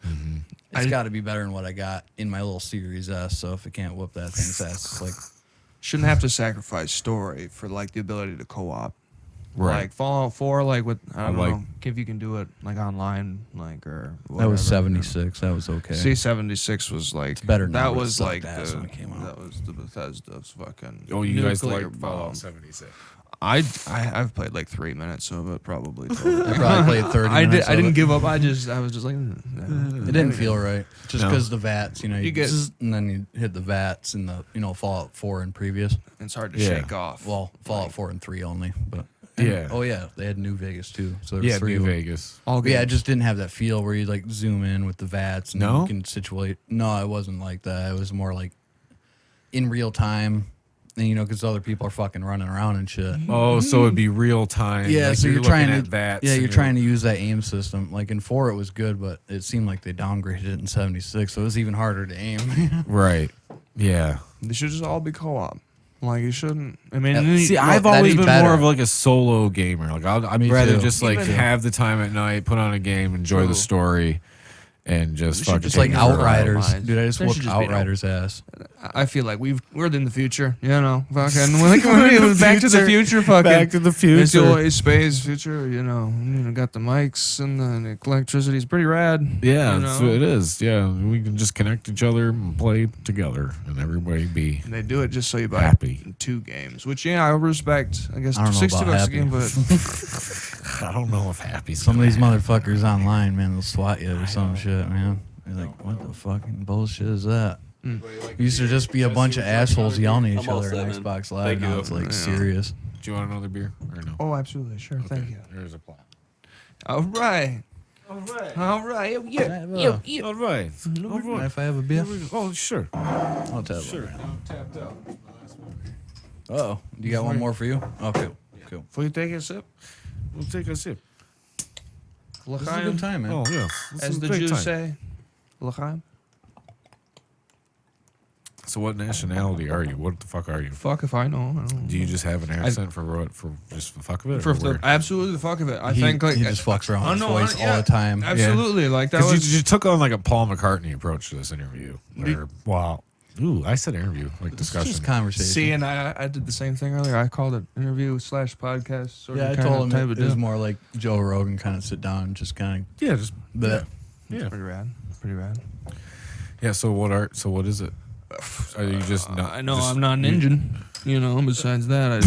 [SPEAKER 3] Mm-hmm.
[SPEAKER 4] It's got to be better than what I got in my little Series S. So if it can't whoop that thing's ass, it's like
[SPEAKER 2] Shouldn't have to sacrifice story for like the ability to co-op.
[SPEAKER 3] Right.
[SPEAKER 2] Like Fallout 4, like with I don't
[SPEAKER 3] I like-
[SPEAKER 2] know if you can do it like online, like or
[SPEAKER 4] that
[SPEAKER 2] whatever,
[SPEAKER 4] was
[SPEAKER 2] you know.
[SPEAKER 4] 76. That was okay.
[SPEAKER 2] C76 was like
[SPEAKER 4] better now,
[SPEAKER 2] that
[SPEAKER 4] but it
[SPEAKER 2] was
[SPEAKER 4] sucked
[SPEAKER 2] like
[SPEAKER 4] ass
[SPEAKER 2] the,
[SPEAKER 4] when it came out.
[SPEAKER 2] that was the Bethesda's fucking.
[SPEAKER 3] Oh, you guys
[SPEAKER 2] nuclear
[SPEAKER 3] like
[SPEAKER 2] bomb.
[SPEAKER 3] Fallout 76?
[SPEAKER 2] I've played like 3 minutes of it probably. Total.
[SPEAKER 4] I probably played 30 minutes.
[SPEAKER 2] I didn't
[SPEAKER 4] of
[SPEAKER 2] give up. I was just like
[SPEAKER 4] it. It didn't feel right. Just
[SPEAKER 3] No.
[SPEAKER 4] because the VATs, you
[SPEAKER 2] You get-
[SPEAKER 4] zzz, and then you hit the VATs in the Fallout 4 and previous.
[SPEAKER 2] It's hard to
[SPEAKER 3] Yeah.
[SPEAKER 2] shake off.
[SPEAKER 4] Well, Fallout 4 and 3 only, but
[SPEAKER 3] Yeah.
[SPEAKER 4] Oh yeah, they had New Vegas too. So there was
[SPEAKER 3] Yeah,
[SPEAKER 4] 3
[SPEAKER 3] New
[SPEAKER 4] of them.
[SPEAKER 3] Vegas.
[SPEAKER 2] All
[SPEAKER 4] But yeah, it
[SPEAKER 2] games.
[SPEAKER 4] just didn't have that feel where you like zoom in with the vats and
[SPEAKER 3] No?
[SPEAKER 4] you can situate. No, it wasn't like that. It was more like in real time, and because other people are fucking running around and shit.
[SPEAKER 3] Oh, so it'd be real time.
[SPEAKER 4] Yeah,
[SPEAKER 3] like
[SPEAKER 4] so you're
[SPEAKER 3] looking
[SPEAKER 4] trying
[SPEAKER 3] at
[SPEAKER 4] to
[SPEAKER 3] that.
[SPEAKER 4] yeah, you're trying to use that aim system. Like in 4, it was good, but it seemed like they downgraded it in 76, so it was even harder to aim.
[SPEAKER 3] Right. Yeah.
[SPEAKER 2] They should just all be co-op. Like you shouldn't. I mean,
[SPEAKER 3] See, I've
[SPEAKER 4] that'd
[SPEAKER 3] always
[SPEAKER 4] be
[SPEAKER 3] been
[SPEAKER 4] better.
[SPEAKER 3] more of like a solo gamer. Like I'd
[SPEAKER 4] Me
[SPEAKER 3] rather
[SPEAKER 4] too.
[SPEAKER 3] just like
[SPEAKER 2] Even-
[SPEAKER 3] have the time at night, put on a game, enjoy
[SPEAKER 2] True.
[SPEAKER 3] the story, and just
[SPEAKER 2] should
[SPEAKER 3] fucking
[SPEAKER 2] just,
[SPEAKER 4] Just like
[SPEAKER 3] take it for a ride.
[SPEAKER 4] Outriders,
[SPEAKER 2] Outriders.
[SPEAKER 4] dude. I just
[SPEAKER 2] There
[SPEAKER 4] whooped
[SPEAKER 2] should just be
[SPEAKER 4] Outriders' ass.
[SPEAKER 2] I feel like we're in the future, fucking like it was Back to the Future, fucking
[SPEAKER 3] Back to the
[SPEAKER 2] It's
[SPEAKER 3] future.
[SPEAKER 2] always space future, got the mics and the electricity's pretty rad.
[SPEAKER 3] Yeah,
[SPEAKER 2] you
[SPEAKER 3] that's
[SPEAKER 2] know?
[SPEAKER 3] what it is. Yeah, we can just connect each other and play together, and everybody be
[SPEAKER 2] And they do it just so you buy
[SPEAKER 3] happy.
[SPEAKER 2] 2 games, which I respect. I guess
[SPEAKER 4] I don't know
[SPEAKER 2] $60
[SPEAKER 4] about
[SPEAKER 2] a
[SPEAKER 4] happy.
[SPEAKER 2] game, but
[SPEAKER 3] I don't know if happy.
[SPEAKER 4] Some of these motherfuckers online, man, they'll swat you or some shit, man. You're like, what the fucking bullshit is that?
[SPEAKER 2] Mm.
[SPEAKER 4] It used to just be a bunch of assholes yelling at each
[SPEAKER 5] I'm all
[SPEAKER 4] other
[SPEAKER 5] set,
[SPEAKER 4] on
[SPEAKER 5] man.
[SPEAKER 4] Xbox Live.
[SPEAKER 5] Thank
[SPEAKER 4] Now
[SPEAKER 5] you.
[SPEAKER 4] it's like
[SPEAKER 2] Yeah.
[SPEAKER 4] serious.
[SPEAKER 3] Do you want another beer or no?
[SPEAKER 2] oh, absolutely, sure, thank you.
[SPEAKER 3] There's a plot.
[SPEAKER 2] All right,
[SPEAKER 3] All right.
[SPEAKER 2] all right,
[SPEAKER 4] Can I have a-
[SPEAKER 3] All right.
[SPEAKER 4] Mind if I have a beer?
[SPEAKER 3] Oh, sure.
[SPEAKER 4] I'll tap
[SPEAKER 3] Sure.
[SPEAKER 4] one. Oh, you got one more for you? Okay, cool.
[SPEAKER 2] before you take a sip,
[SPEAKER 3] We'll take a sip.
[SPEAKER 4] This is a good time, man.
[SPEAKER 3] Oh, yeah. This
[SPEAKER 2] as
[SPEAKER 3] is a
[SPEAKER 2] the
[SPEAKER 3] great
[SPEAKER 2] Jews
[SPEAKER 3] time.
[SPEAKER 2] say, l'chaim.
[SPEAKER 3] So, what nationality are you? What the fuck are you?
[SPEAKER 2] Fuck if I know. I don't
[SPEAKER 3] Do you just have an accent for what? For just the fuck of it? or where?
[SPEAKER 2] absolutely the fuck of it. I
[SPEAKER 4] He,
[SPEAKER 2] think like
[SPEAKER 4] he just fucks around with his
[SPEAKER 2] I know,
[SPEAKER 4] voice
[SPEAKER 2] yeah.
[SPEAKER 4] all the time.
[SPEAKER 2] Absolutely, like that
[SPEAKER 3] 'Cause
[SPEAKER 2] was.
[SPEAKER 3] you took on like a Paul McCartney approach to this interview. Where, wow. Ooh, I said interview, like
[SPEAKER 4] It's
[SPEAKER 3] discussion.
[SPEAKER 4] just conversation.
[SPEAKER 2] See, and I did the same thing earlier. I called it interview / podcast. Sort
[SPEAKER 4] Yeah, I
[SPEAKER 2] of kind
[SPEAKER 4] told
[SPEAKER 2] of
[SPEAKER 4] him
[SPEAKER 2] type
[SPEAKER 4] it
[SPEAKER 2] of
[SPEAKER 4] was
[SPEAKER 2] deal.
[SPEAKER 4] more like Joe Rogan kind of sit down and just kind
[SPEAKER 3] Yeah, just
[SPEAKER 4] of that.
[SPEAKER 3] yeah.
[SPEAKER 2] Pretty rad. Pretty rad.
[SPEAKER 3] Yeah. So what is it? Are you just not?
[SPEAKER 2] I know
[SPEAKER 3] just-
[SPEAKER 2] I'm not an engine. Besides that,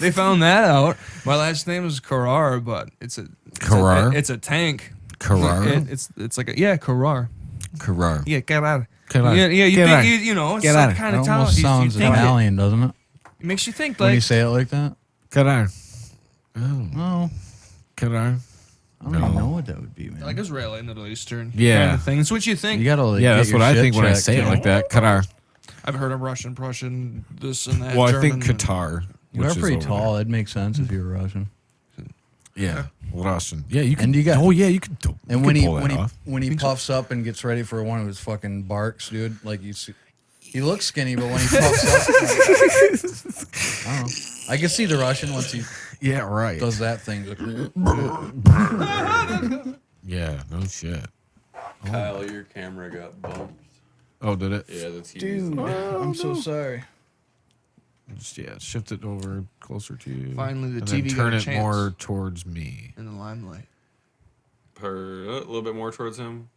[SPEAKER 2] they found that out. My last name is Karrar, but it's a
[SPEAKER 3] Karrar?
[SPEAKER 2] It's a tank.
[SPEAKER 3] Karrar?
[SPEAKER 2] It's like Karrar.
[SPEAKER 3] Karrar.
[SPEAKER 2] Yeah, Karrar.
[SPEAKER 3] Karrar.
[SPEAKER 2] Yeah, you
[SPEAKER 3] Karrar.
[SPEAKER 2] think it's
[SPEAKER 3] Karrar.
[SPEAKER 2] some kind
[SPEAKER 4] It
[SPEAKER 2] of talent.
[SPEAKER 4] almost sounds
[SPEAKER 2] think
[SPEAKER 4] Italian, doesn't it?
[SPEAKER 2] it makes you think
[SPEAKER 4] When
[SPEAKER 2] like
[SPEAKER 4] you say it like that?
[SPEAKER 3] Karrar. Oh,
[SPEAKER 4] Oh,
[SPEAKER 3] Karrar.
[SPEAKER 4] I don't even
[SPEAKER 3] No.
[SPEAKER 4] know what that would be, man.
[SPEAKER 2] like Israeli, Middle Eastern
[SPEAKER 3] Yeah.
[SPEAKER 2] kind of thing. It's what you think.
[SPEAKER 4] You gotta like,
[SPEAKER 3] Yeah,
[SPEAKER 4] get
[SPEAKER 3] that's
[SPEAKER 4] your
[SPEAKER 3] what I
[SPEAKER 4] shit
[SPEAKER 3] think when I
[SPEAKER 4] checked,
[SPEAKER 3] say it
[SPEAKER 4] you know?
[SPEAKER 3] like that. Karrar.
[SPEAKER 2] I've heard of Russian, Prussian, this and that.
[SPEAKER 3] Well, I
[SPEAKER 2] German,
[SPEAKER 3] think Qatar.
[SPEAKER 4] You
[SPEAKER 3] which
[SPEAKER 4] are
[SPEAKER 3] is
[SPEAKER 4] pretty
[SPEAKER 3] over
[SPEAKER 4] tall. It'd make sense if you were Russian.
[SPEAKER 3] there. Yeah, Russian. Yeah, you can.
[SPEAKER 4] And you got-
[SPEAKER 3] Oh yeah, you can. You
[SPEAKER 4] And
[SPEAKER 3] can
[SPEAKER 4] when he
[SPEAKER 3] pull that
[SPEAKER 4] when he
[SPEAKER 3] off.
[SPEAKER 4] when he puffs up and gets ready for one of his fucking barks, dude, like you see, he looks skinny, but when he puffs up, I don't know. I can see the Russian once he
[SPEAKER 3] Yeah, right.
[SPEAKER 4] does that thing.
[SPEAKER 3] Yeah, no shit.
[SPEAKER 5] Kyle, your camera got bumped.
[SPEAKER 3] Oh, did it?
[SPEAKER 5] Yeah, that's you.
[SPEAKER 4] Dude, I'm so sorry.
[SPEAKER 3] Just, yeah, shift it over closer to you.
[SPEAKER 2] Finally, the
[SPEAKER 3] and
[SPEAKER 2] TV
[SPEAKER 3] then
[SPEAKER 2] got
[SPEAKER 3] turn
[SPEAKER 2] a
[SPEAKER 3] it
[SPEAKER 2] chance.
[SPEAKER 3] more towards me.
[SPEAKER 2] in the limelight.
[SPEAKER 5] A little bit more towards him.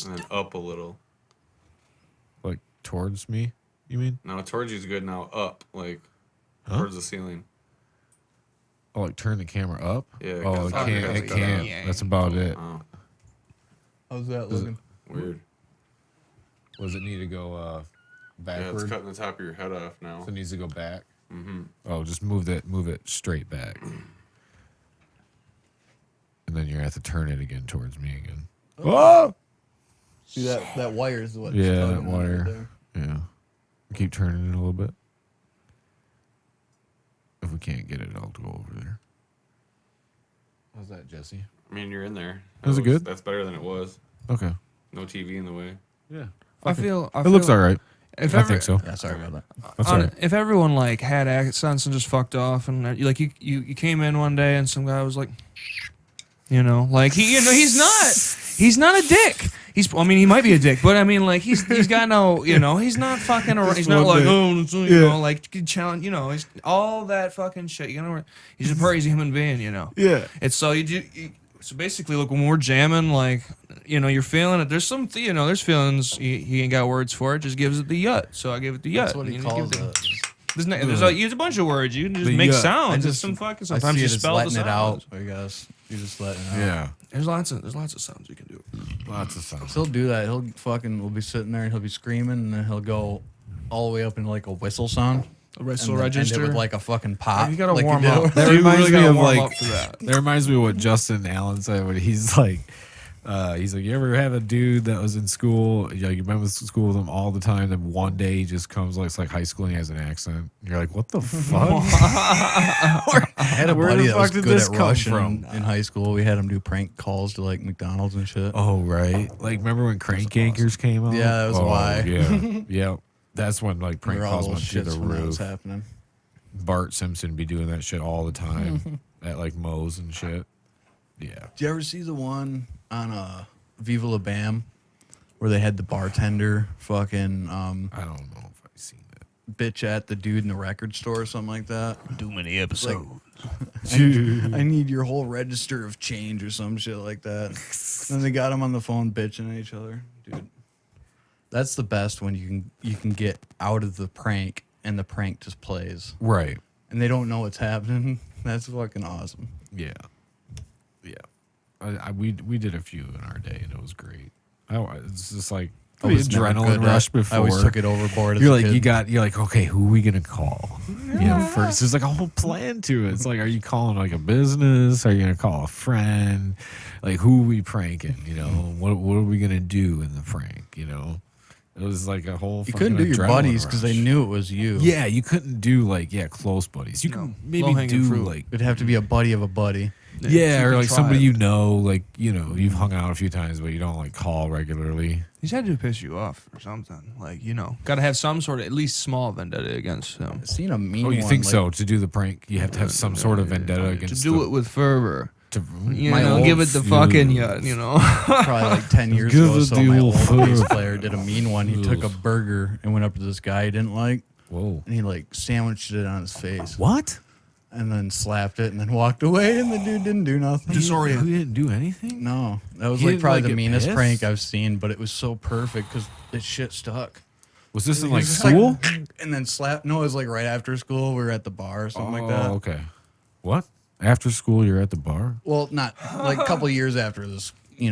[SPEAKER 5] And then up a little.
[SPEAKER 3] Like towards me, you mean?
[SPEAKER 5] Now towards you is good. Now up, like
[SPEAKER 3] Huh?
[SPEAKER 5] towards the ceiling.
[SPEAKER 3] Oh, like turn the camera up?
[SPEAKER 5] Yeah,
[SPEAKER 3] Oh,
[SPEAKER 5] 'cause
[SPEAKER 3] it
[SPEAKER 5] I
[SPEAKER 3] can't.
[SPEAKER 5] think
[SPEAKER 3] It
[SPEAKER 5] it's
[SPEAKER 3] can't.
[SPEAKER 2] yeah.
[SPEAKER 3] That's about it.
[SPEAKER 5] Oh,
[SPEAKER 4] How's that
[SPEAKER 3] Is it-
[SPEAKER 4] looking?
[SPEAKER 5] weird.
[SPEAKER 3] Does it need to go
[SPEAKER 5] Yeah,
[SPEAKER 3] backward?
[SPEAKER 5] it's cutting the top of your head off now.
[SPEAKER 3] So it needs to go back.
[SPEAKER 5] Mm-hmm.
[SPEAKER 3] Oh, just move it straight back. And then you're gonna have to turn it again towards me again. Oh!
[SPEAKER 4] See that wire is what?
[SPEAKER 3] Yeah, that wire. Yeah. Keep turning it a little bit. If we can't get it, I'll go over there. How's that, Jesse?
[SPEAKER 5] I mean, you're in there.
[SPEAKER 3] Was it good?
[SPEAKER 5] That's better than it was.
[SPEAKER 3] Okay.
[SPEAKER 5] No TV in the way.
[SPEAKER 3] Yeah.
[SPEAKER 2] I feel
[SPEAKER 3] It looks all right.
[SPEAKER 2] If
[SPEAKER 3] I think so.
[SPEAKER 4] Yeah, sorry about that.
[SPEAKER 3] That's all right.
[SPEAKER 2] If everyone like had accents and just fucked off, and like you came in one day and some guy was like, like he's not a dick. He might be a dick, but I mean, like he's got no, he's not fucking around. He's not like, like challenge, he's all that fucking shit. He's a crazy human being,
[SPEAKER 3] Yeah.
[SPEAKER 2] It's so so basically, look, when we're jamming, like, you're feeling it. There's some, there's feelings. He ain't got words for it. Just gives it the yut. So I give it the yut.
[SPEAKER 4] That's what he
[SPEAKER 2] You know,
[SPEAKER 4] calls
[SPEAKER 2] give
[SPEAKER 4] it.
[SPEAKER 2] There's a bunch of words. You can just
[SPEAKER 3] The
[SPEAKER 2] make
[SPEAKER 3] yut.
[SPEAKER 2] sounds.
[SPEAKER 4] I
[SPEAKER 2] It's some fucking.
[SPEAKER 4] I
[SPEAKER 2] Sometimes
[SPEAKER 4] see
[SPEAKER 2] you
[SPEAKER 4] it as
[SPEAKER 2] spell the
[SPEAKER 4] letting it out.
[SPEAKER 2] sounds.
[SPEAKER 4] I guess you're just letting it out.
[SPEAKER 3] Yeah.
[SPEAKER 2] There's lots of sounds you can do.
[SPEAKER 3] Lots of sounds.
[SPEAKER 4] So he'll do that. We'll be sitting there and he'll be screaming, and then he'll go all the way up into like a whistle sound.
[SPEAKER 2] whistle
[SPEAKER 4] and then end it
[SPEAKER 2] register.
[SPEAKER 4] with like a fucking pop.
[SPEAKER 2] You gotta
[SPEAKER 4] like
[SPEAKER 2] warm
[SPEAKER 4] did
[SPEAKER 2] up.
[SPEAKER 4] over-
[SPEAKER 3] That
[SPEAKER 2] You
[SPEAKER 3] reminds
[SPEAKER 2] really
[SPEAKER 3] me
[SPEAKER 2] gotta
[SPEAKER 3] of
[SPEAKER 2] warm
[SPEAKER 3] like
[SPEAKER 2] up for that.
[SPEAKER 3] that reminds me of what Justin Allen said when he's like, you ever have a dude that was in school, you remember school with him all the time, then one day he just comes like it's like high school and he has an accent. You're like, what the fuck?
[SPEAKER 4] I had a
[SPEAKER 3] Where
[SPEAKER 4] buddy
[SPEAKER 3] the
[SPEAKER 4] that
[SPEAKER 3] fuck
[SPEAKER 4] was
[SPEAKER 3] did
[SPEAKER 4] good
[SPEAKER 3] this
[SPEAKER 4] at
[SPEAKER 3] come
[SPEAKER 4] Russian
[SPEAKER 3] from?
[SPEAKER 4] in high school. We had him do prank calls to like McDonald's and shit.
[SPEAKER 3] Oh right, like remember when Crank Yankers came out?
[SPEAKER 4] Yeah, that was why.
[SPEAKER 3] Yeah, yeah, that's when like prank
[SPEAKER 4] Remember all
[SPEAKER 3] calls
[SPEAKER 4] those
[SPEAKER 3] went through
[SPEAKER 4] shits
[SPEAKER 3] the
[SPEAKER 4] when that was
[SPEAKER 3] roof.
[SPEAKER 4] happening.
[SPEAKER 3] Bart Simpson be doing that shit all the time at like Moe's and shit. Yeah.
[SPEAKER 4] Did you ever see the one on Viva La Bam where they had the bartender fucking
[SPEAKER 3] I don't know if I've seen that.
[SPEAKER 4] bitch at the dude in the record store or something like that?
[SPEAKER 2] Too many episodes.
[SPEAKER 4] I need your whole register of change or some shit like that. Then they got him on the phone bitching at each other. Dude, that's the best when you can get out of the prank and the prank just plays
[SPEAKER 3] Right.
[SPEAKER 4] and they don't know what's happening. That's fucking awesome.
[SPEAKER 3] Yeah. Yeah. We did a few in our day and it was great. It's just like
[SPEAKER 4] I
[SPEAKER 3] the
[SPEAKER 4] was never
[SPEAKER 3] adrenaline
[SPEAKER 4] good at-
[SPEAKER 3] rush before.
[SPEAKER 4] I always took it overboard. As
[SPEAKER 3] You're
[SPEAKER 4] a
[SPEAKER 3] like
[SPEAKER 4] kid.
[SPEAKER 3] you're like, okay, who are we gonna call? You know, first there's like a whole plan to it. It's like, are you calling like a business? Are you gonna call a friend? Like, who are we pranking? You know, what are we gonna do in the prank? You know, it was like a whole.
[SPEAKER 4] You couldn't do
[SPEAKER 3] fucking
[SPEAKER 4] your
[SPEAKER 3] adrenaline
[SPEAKER 4] buddies because they
[SPEAKER 3] rush.
[SPEAKER 4] knew it was you.
[SPEAKER 3] Yeah, you couldn't do like close buddies. You can maybe
[SPEAKER 2] low-hanging
[SPEAKER 3] do
[SPEAKER 2] fruit.
[SPEAKER 3] like
[SPEAKER 4] It'd have to be a buddy of a buddy.
[SPEAKER 3] yeah, or like somebody
[SPEAKER 2] tribe.
[SPEAKER 3] you know, like you've hung out a few times, but you don't like call regularly.
[SPEAKER 2] He's had to piss you off or something. Like, got to have some sort of at least small vendetta against him.
[SPEAKER 4] I seen a mean
[SPEAKER 3] Oh, you
[SPEAKER 4] one,
[SPEAKER 3] think
[SPEAKER 4] like,
[SPEAKER 3] so? To do the prank, you have to have some sort of vendetta
[SPEAKER 2] To
[SPEAKER 3] against.
[SPEAKER 2] do it with fervor.
[SPEAKER 3] To,
[SPEAKER 2] You know, give it the fucking,
[SPEAKER 4] Probably like 10 years
[SPEAKER 3] Give
[SPEAKER 4] ago.
[SPEAKER 3] it
[SPEAKER 4] So
[SPEAKER 3] the
[SPEAKER 4] my
[SPEAKER 3] old
[SPEAKER 4] old bass
[SPEAKER 3] fuck.
[SPEAKER 4] player did a mean one. He took a burger and went up to this guy he didn't like,
[SPEAKER 3] Whoa!
[SPEAKER 4] and he like sandwiched it on his face,
[SPEAKER 3] What?
[SPEAKER 4] and then slapped it, and then walked away. And the dude didn't do nothing.
[SPEAKER 3] He didn't do anything.
[SPEAKER 4] No, that was
[SPEAKER 3] He
[SPEAKER 4] like
[SPEAKER 3] didn't,
[SPEAKER 4] probably
[SPEAKER 3] like,
[SPEAKER 4] the
[SPEAKER 3] get
[SPEAKER 4] meanest
[SPEAKER 3] pissed?
[SPEAKER 4] prank I've seen, but it was so perfect because it shit stuck.
[SPEAKER 3] Was this in
[SPEAKER 4] It
[SPEAKER 3] like
[SPEAKER 4] was just
[SPEAKER 3] school?
[SPEAKER 4] and then slap. No, it was like right after school. We were at the bar or something like that.
[SPEAKER 3] Okay. What? After school, you're at the bar.
[SPEAKER 4] Well, not like a couple years after this,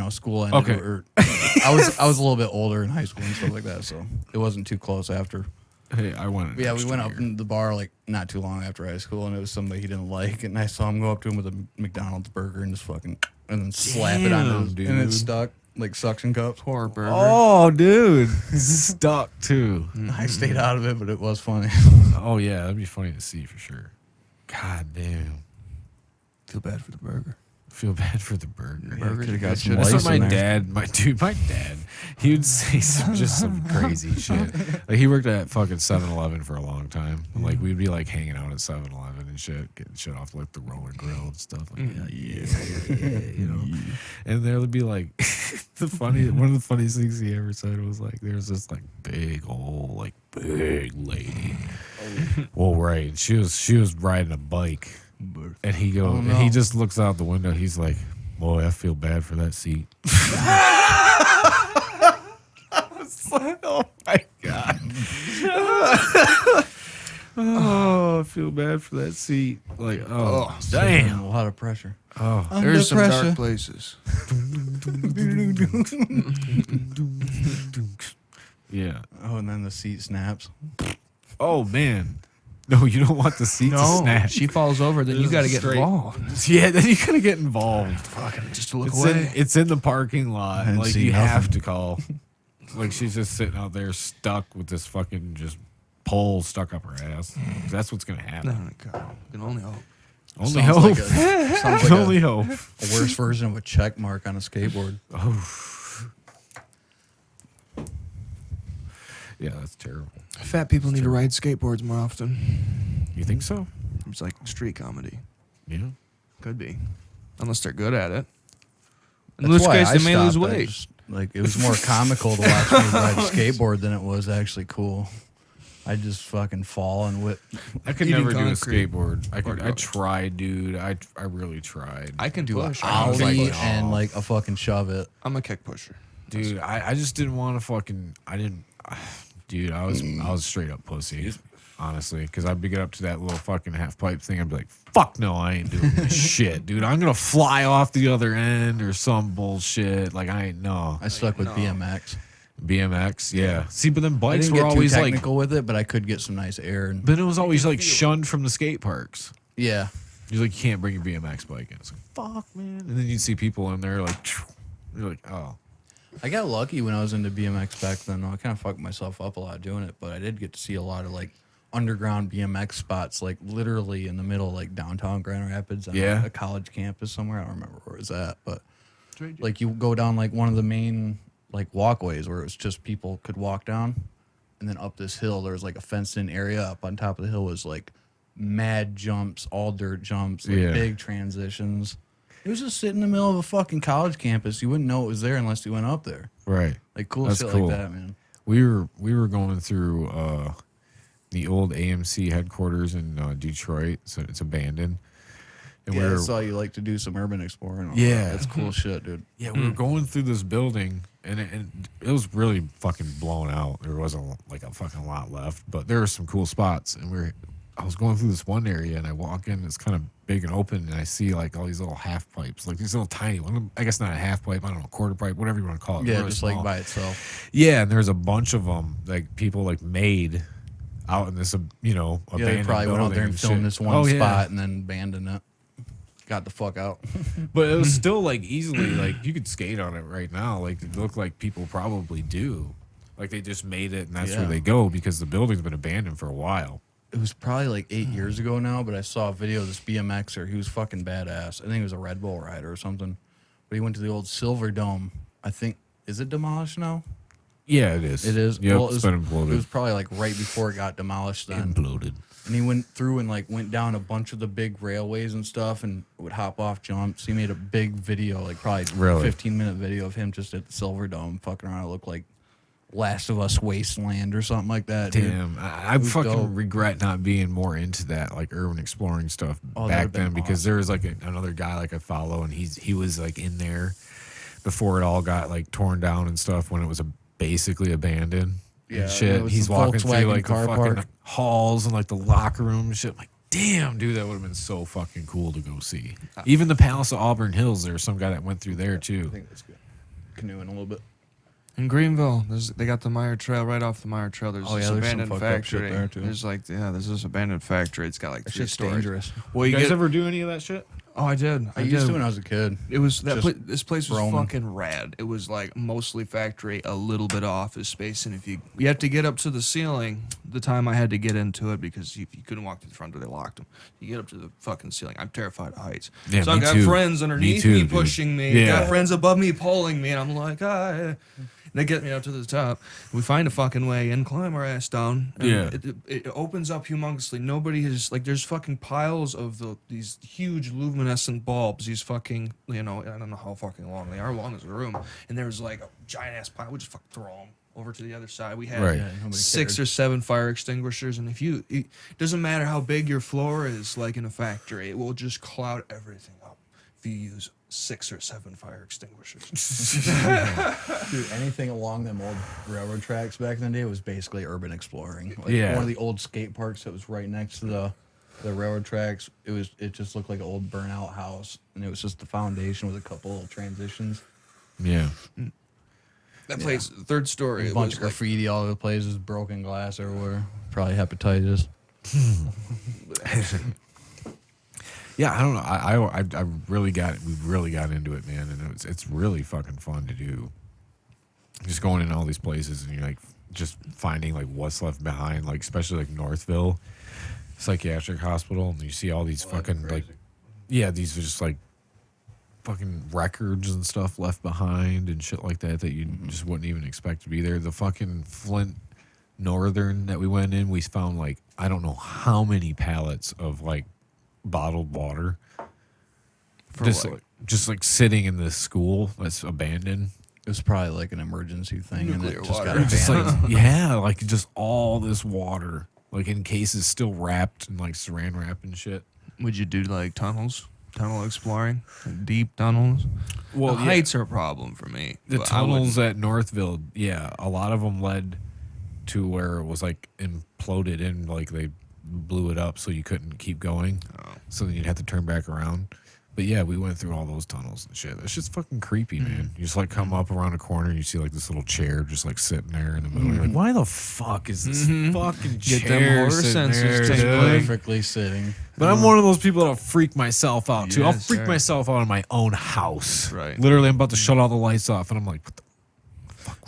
[SPEAKER 4] school ended.
[SPEAKER 3] Okay.
[SPEAKER 4] Or, I was a little bit older in high school and stuff like that, so it wasn't too close after.
[SPEAKER 3] Hey, I went.
[SPEAKER 4] Yeah, we went up in the bar like not too long after high school, and it was somebody he didn't like, and I saw him go up to him with a McDonald's burger and just fucking and then slap it on his,
[SPEAKER 3] Damn,
[SPEAKER 4] and it
[SPEAKER 3] dude.
[SPEAKER 4] stuck like suction cups.
[SPEAKER 2] Poor burger.
[SPEAKER 3] Oh, dude, stuck too.
[SPEAKER 4] I stayed out of it, but it was funny.
[SPEAKER 3] Oh yeah, that'd be funny to see for sure. God damn,
[SPEAKER 2] Feel bad for the burger.
[SPEAKER 3] feel bad for the burger.
[SPEAKER 2] Burger
[SPEAKER 4] could've got some
[SPEAKER 2] should've-
[SPEAKER 3] That's
[SPEAKER 4] lice
[SPEAKER 3] what my
[SPEAKER 4] in there.
[SPEAKER 3] dad, my dad, he would say just some crazy shit. Like he worked at fucking 7-Eleven for a long time. And, like we'd be like hanging out at 7-Eleven and shit, getting shit off like the roller grill and stuff. Like you know. And there would be like one of the funniest things he ever said was like, there's this like big lady. Well, right, and she was riding a bike. And he goes,
[SPEAKER 4] Oh,
[SPEAKER 3] and
[SPEAKER 4] no.
[SPEAKER 3] he just looks out the window. He's like, "Boy, I feel bad for that seat." Oh my god! Oh, I feel bad for that seat. Like, oh, damn!
[SPEAKER 4] A lot of pressure.
[SPEAKER 3] Oh,
[SPEAKER 2] There's some
[SPEAKER 4] pressure.
[SPEAKER 2] dark places.
[SPEAKER 3] yeah.
[SPEAKER 4] Oh, and then the seat snaps.
[SPEAKER 3] Oh man, no, you don't want the seat to
[SPEAKER 2] No,
[SPEAKER 3] snap.
[SPEAKER 2] she falls over, then you got to get
[SPEAKER 3] Straight.
[SPEAKER 2] involved.
[SPEAKER 3] Yeah, then you gotta get involved.
[SPEAKER 2] Fucking just to look
[SPEAKER 3] It's
[SPEAKER 2] away.
[SPEAKER 3] in the parking lot.
[SPEAKER 4] And
[SPEAKER 3] Like
[SPEAKER 4] see
[SPEAKER 3] you have
[SPEAKER 4] nothing.
[SPEAKER 3] to call. Like she's just sitting out there stuck with this fucking just pole stuck up her ass. That's what's gonna
[SPEAKER 2] No,
[SPEAKER 3] happen.
[SPEAKER 2] God, I can only hope.
[SPEAKER 3] Only
[SPEAKER 4] Sounds
[SPEAKER 3] hope.
[SPEAKER 4] like a- sounds like
[SPEAKER 3] Only
[SPEAKER 4] a
[SPEAKER 3] hope.
[SPEAKER 4] worse version of a check mark on a skateboard.
[SPEAKER 3] Oh. Yeah, that's terrible.
[SPEAKER 2] Fat people need to ride skateboards more often.
[SPEAKER 3] You think so?
[SPEAKER 2] It's like street comedy.
[SPEAKER 3] Yeah.
[SPEAKER 2] Could be. Unless they're good at it. In
[SPEAKER 4] That's
[SPEAKER 2] this
[SPEAKER 4] why
[SPEAKER 2] case,
[SPEAKER 4] I
[SPEAKER 2] they may lose
[SPEAKER 4] stopped. I
[SPEAKER 2] weight.
[SPEAKER 4] just- like it was more comical to watch me ride a skateboard than it was actually cool. I just fucking fall and whip.
[SPEAKER 3] I could
[SPEAKER 2] Eating
[SPEAKER 3] never do a
[SPEAKER 2] concrete.
[SPEAKER 3] skateboard. I
[SPEAKER 2] Or
[SPEAKER 3] tried, dude. I really tried.
[SPEAKER 2] I can
[SPEAKER 4] Do a
[SPEAKER 2] push. I can
[SPEAKER 4] ollie
[SPEAKER 2] push.
[SPEAKER 4] and like a fucking shove it.
[SPEAKER 2] I'm a kick pusher.
[SPEAKER 3] Dude, I just didn't want to fucking. I didn't. Dude, I was straight up pussy, honestly, because I'd be get up to that little fucking half pipe thing. I'd be like, "Fuck no, I ain't doing this shit, dude. I'm gonna fly off the other end or some bullshit. Like I ain't no."
[SPEAKER 4] I stuck with BMX.
[SPEAKER 3] BMX, yeah. See, but then
[SPEAKER 4] I
[SPEAKER 3] bikes
[SPEAKER 4] didn't
[SPEAKER 3] were
[SPEAKER 4] get too
[SPEAKER 3] always like,
[SPEAKER 4] technical with it, but I could get some nice air. And
[SPEAKER 3] but it was always like shunned from the skate parks.
[SPEAKER 4] yeah,
[SPEAKER 3] You're like, you can't bring your BMX bike in. It's like, fuck, man. And then you'd see people in there like, you're like, oh.
[SPEAKER 4] I got lucky when I was into BMX back then. I kind of fucked myself up a lot doing it, but I did get to see a lot of like underground BMX spots, like literally in the middle of like downtown Grand Rapids on
[SPEAKER 3] Yeah.
[SPEAKER 4] a college campus somewhere. I don't remember where it was at, but like you go down like one of the main like walkways where it was just people could walk down, and then up this hill there was like a fenced in area. Up on top of the hill was like mad jumps, all dirt jumps, like
[SPEAKER 3] Yeah.
[SPEAKER 4] big transitions. It was just sitting in the middle of a fucking college campus. You wouldn't know it was there unless you went up there.
[SPEAKER 3] Right.
[SPEAKER 4] Like cool
[SPEAKER 3] That's
[SPEAKER 4] shit
[SPEAKER 3] cool.
[SPEAKER 4] like that, man.
[SPEAKER 3] We were going through the old AMC headquarters in Detroit, so it's abandoned. And
[SPEAKER 4] Yeah,
[SPEAKER 3] we
[SPEAKER 4] I
[SPEAKER 3] were
[SPEAKER 4] saw you like to do some urban exploring. and all
[SPEAKER 3] Yeah.
[SPEAKER 4] that. That's cool shit, dude.
[SPEAKER 3] we were going through this building, and it was really fucking blown out. There wasn't like a fucking lot left, but there were some cool spots. And I was going through this one area, and I walk in, it's kind of big and open, and I see like all these little half pipes, like these little tiny one. I guess not a half pipe, I don't know, quarter pipe, whatever you want to call it.
[SPEAKER 4] Yeah,
[SPEAKER 3] really
[SPEAKER 4] just
[SPEAKER 3] small.
[SPEAKER 4] like by itself.
[SPEAKER 3] Yeah, and there's a bunch of them, like people like made out in this,
[SPEAKER 4] Yeah, they
[SPEAKER 3] abandoned
[SPEAKER 4] probably went out there
[SPEAKER 3] building
[SPEAKER 4] and filmed
[SPEAKER 3] shit.
[SPEAKER 4] this one
[SPEAKER 3] Oh, yeah.
[SPEAKER 4] spot and then abandoned it. Got the fuck out.
[SPEAKER 3] But it was still like easily like you could skate on it right now. Like it looked like people probably do. Like they just made it and that's where
[SPEAKER 4] Yeah.
[SPEAKER 3] they go because the building's been abandoned for a while.
[SPEAKER 4] It was probably like 8 years ago now, but I saw a video of this BMXer. He was fucking badass. I think he was a Red Bull rider or something. But he went to the old Silver Dome. I think, is it demolished now?
[SPEAKER 3] Yeah, it is.
[SPEAKER 4] It is.
[SPEAKER 3] Yep,
[SPEAKER 4] Well,
[SPEAKER 3] it's been
[SPEAKER 4] It
[SPEAKER 3] imploded.
[SPEAKER 4] was probably like right before it got demolished then.
[SPEAKER 3] Imploded.
[SPEAKER 4] And he went through and like went down a bunch of the big railways and stuff and would hop off jumps. He made a big video, like probably
[SPEAKER 3] Really?
[SPEAKER 4] 15-minute video of him just at the Silver Dome fucking around. It looked like Last of Us Wasteland or something like that. dude.
[SPEAKER 3] Damn, I
[SPEAKER 4] was
[SPEAKER 3] fucking
[SPEAKER 4] dope.
[SPEAKER 3] regret not being more into that like urban exploring stuff
[SPEAKER 4] Oh,
[SPEAKER 3] back
[SPEAKER 4] that'd've been
[SPEAKER 3] then because there was like another guy like I follow and he was like in there before it all got like torn down and stuff when it was basically abandoned.
[SPEAKER 4] Yeah,
[SPEAKER 3] And shit.
[SPEAKER 4] it was
[SPEAKER 3] He's
[SPEAKER 4] the
[SPEAKER 3] walking through
[SPEAKER 4] Volkswagen
[SPEAKER 3] like the
[SPEAKER 4] car
[SPEAKER 3] fucking
[SPEAKER 4] park.
[SPEAKER 3] halls and like the locker room and shit. I'm like, damn, dude, that would have been so fucking cool to go see. Even the Palace of Auburn Hills, there was some guy that went through there
[SPEAKER 4] I
[SPEAKER 3] too.
[SPEAKER 4] think it's good. Canoeing a little bit.
[SPEAKER 2] In Greenville, they got the Meyer Trail right off the Meyer Trail. There's
[SPEAKER 4] Oh,
[SPEAKER 2] this
[SPEAKER 4] yeah, there's some
[SPEAKER 2] abandoned
[SPEAKER 4] fucked up shit
[SPEAKER 2] factory.
[SPEAKER 4] there, too.
[SPEAKER 2] There's this abandoned factory. It's got like
[SPEAKER 4] That
[SPEAKER 2] 3
[SPEAKER 4] shit's
[SPEAKER 2] stories.
[SPEAKER 4] dangerous.
[SPEAKER 2] Well,
[SPEAKER 3] You
[SPEAKER 2] you
[SPEAKER 3] guys
[SPEAKER 2] get,
[SPEAKER 3] ever do any of that shit?
[SPEAKER 2] Oh, I did.
[SPEAKER 4] I used to when I was a kid.
[SPEAKER 2] It was that
[SPEAKER 4] Just
[SPEAKER 2] this place was
[SPEAKER 4] roaming.
[SPEAKER 2] fucking rad. It was like mostly factory, a little bit of office space, and if you have to get up to the ceiling. The time I had to get into it because if you couldn't walk to the front door, they locked them. You get up to the fucking ceiling. I'm terrified of heights.
[SPEAKER 3] Yeah,
[SPEAKER 2] so
[SPEAKER 3] me
[SPEAKER 2] I've got
[SPEAKER 3] too.
[SPEAKER 2] friends underneath
[SPEAKER 3] Me
[SPEAKER 2] me,
[SPEAKER 3] too, dude.
[SPEAKER 2] pushing me.
[SPEAKER 3] Yeah.
[SPEAKER 2] Got friends above me pulling me, and I'm like, ah. And they get me up to the top. We find a fucking way and climb our ass down. And
[SPEAKER 3] Yeah.
[SPEAKER 2] it opens up humongously. Nobody has like. There's fucking piles of these huge luminescent bulbs. These fucking I don't know how fucking long they are. Long as the room. And there's like a giant ass pile. We just fucking throw them over to the other side. We had
[SPEAKER 3] Right.
[SPEAKER 4] Yeah, nobody
[SPEAKER 2] 6
[SPEAKER 4] cared.
[SPEAKER 2] or 7 fire extinguishers, and it doesn't matter how big your floor is, like in a factory, it will just cloud everything up if you use 6 or 7 fire extinguishers.
[SPEAKER 4] Dude, anything along them old railroad tracks back in the day was basically urban exploring. Like
[SPEAKER 3] Yeah.
[SPEAKER 4] one of the old skate parks that was right next to the railroad tracks. It just looked like an old burnout house, and it was just the foundation with a couple little transitions.
[SPEAKER 3] Yeah.
[SPEAKER 2] That place, 3rd story,
[SPEAKER 4] A
[SPEAKER 2] it
[SPEAKER 4] bunch
[SPEAKER 2] was
[SPEAKER 4] of
[SPEAKER 2] like,
[SPEAKER 4] graffiti all over the places, broken glass everywhere. Probably hepatitis.
[SPEAKER 3] Yeah, I don't know. We really got into it, man, and it's really fucking fun to do. Just going in all these places and you're like just finding like what's left behind, like especially like Northville Psychiatric Hospital, and you see all these fucking like, yeah, these are just like fucking records and stuff left behind and shit like that you just wouldn't even expect to be there. The fucking Flint Northern that we went in, we found like I don't know how many pallets of like bottled water just like sitting in this school that's abandoned.
[SPEAKER 4] It was probably like an emergency thing,
[SPEAKER 2] Nuclear
[SPEAKER 4] and it just
[SPEAKER 2] water.
[SPEAKER 4] got
[SPEAKER 3] Just
[SPEAKER 4] abandoned.
[SPEAKER 3] like yeah, like just all this water, like in cases still wrapped in like saran wrap and shit.
[SPEAKER 2] would you do like tunnel exploring, like deep tunnels?
[SPEAKER 3] Well,
[SPEAKER 2] The heights are a problem for me.
[SPEAKER 3] The
[SPEAKER 2] but I wouldn't-
[SPEAKER 3] tunnels at Northville, yeah, a lot of them led to where it was like imploded and like they blew it up so you couldn't keep going.
[SPEAKER 2] Oh.
[SPEAKER 3] So then you'd have to turn back around. But yeah, we went through all those tunnels and shit. It's just fucking creepy, man. You just like come up around a corner and you see like this little chair just like sitting there in the middle. You're like, why the fuck is this fucking chair
[SPEAKER 2] Get them horror
[SPEAKER 3] sitting
[SPEAKER 2] sensors
[SPEAKER 3] there,
[SPEAKER 2] tingling.
[SPEAKER 3] dude?
[SPEAKER 4] Perfectly sitting.
[SPEAKER 3] But I'm one of those people that'll freak myself out too. I'll
[SPEAKER 2] Yes,
[SPEAKER 3] freak
[SPEAKER 2] sir.
[SPEAKER 3] myself out in my own house.
[SPEAKER 2] Right.
[SPEAKER 3] Literally, I'm about to shut all the lights off, and I'm like, what the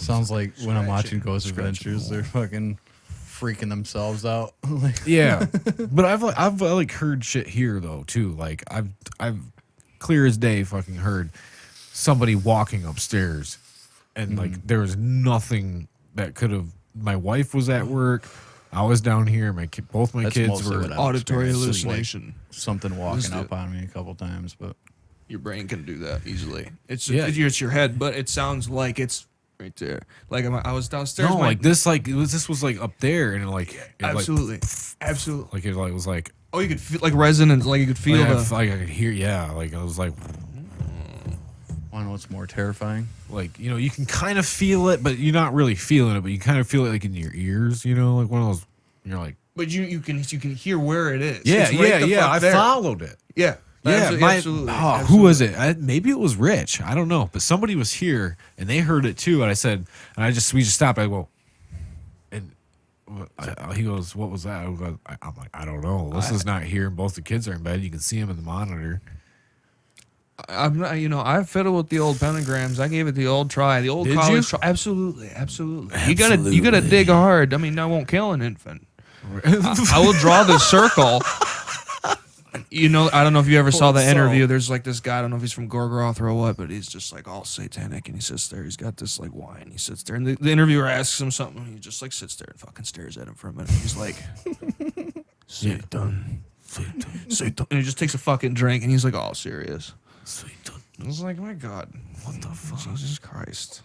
[SPEAKER 4] Sounds like when I'm watching Ghost
[SPEAKER 2] Scratching
[SPEAKER 4] Adventures, they're fucking freaking themselves out. Like,
[SPEAKER 3] yeah. But I've like heard shit here though too. Like I've clear as day fucking heard somebody walking upstairs, and like there was nothing that could have. My wife was at work. I was down here. Both my
[SPEAKER 4] That's
[SPEAKER 3] kids
[SPEAKER 4] mostly
[SPEAKER 3] were
[SPEAKER 4] what I've
[SPEAKER 2] Auditory
[SPEAKER 4] experienced, is, like,
[SPEAKER 2] hallucination.
[SPEAKER 4] something walking
[SPEAKER 2] Just
[SPEAKER 4] up on me a couple times, but
[SPEAKER 2] Your brain can do that easily. It's
[SPEAKER 3] Yeah.
[SPEAKER 2] it's your head, but it sounds like it's right there. Like I was downstairs.
[SPEAKER 3] no
[SPEAKER 2] my-
[SPEAKER 3] like this. Like this was like up there, and it
[SPEAKER 2] absolutely, absolutely.
[SPEAKER 3] Like it was like
[SPEAKER 2] Oh, you could feel like resonance. Like you could feel
[SPEAKER 3] like I could hear. Yeah, like I was like.
[SPEAKER 4] I know what's more terrifying.
[SPEAKER 3] Like, you know, you can kind of feel it, but you're not really feeling it, but you kind of feel it like in your ears, you know, like one of those, you're like,
[SPEAKER 2] But you can hear where it is.
[SPEAKER 3] yeah,
[SPEAKER 2] It's right the fuck
[SPEAKER 3] I
[SPEAKER 2] there.
[SPEAKER 3] followed it.
[SPEAKER 2] Yeah,
[SPEAKER 3] Yeah,
[SPEAKER 2] absolutely.
[SPEAKER 3] who was it? Maybe it was Rich. I don't know, but somebody was here and they heard it too. And I said, and we just stopped. I go, and he goes, "What was that?" I'm like, "I don't know. Alyssa's not here, and both the kids are in bed. You can see them in the monitor."
[SPEAKER 2] I'm not, I've fiddled with the old pentagrams. I gave it the old try, the old
[SPEAKER 3] Did
[SPEAKER 2] college
[SPEAKER 3] you?
[SPEAKER 2] try. Absolutely. You gotta dig hard. I mean, I won't kill an infant. I will draw the circle. I don't know if you ever saw the interview. There's like this guy. I don't know if he's from Gorgoroth or what, but he's just like all satanic, and he sits there. He's got this like wine. He sits there, and the interviewer asks him something. And he just like sits there and fucking stares at him for a minute. He's like, Satan, Satan. And he just takes a fucking drink, and he's like all serious. I was like, my God, what the fuck? Jesus Christ.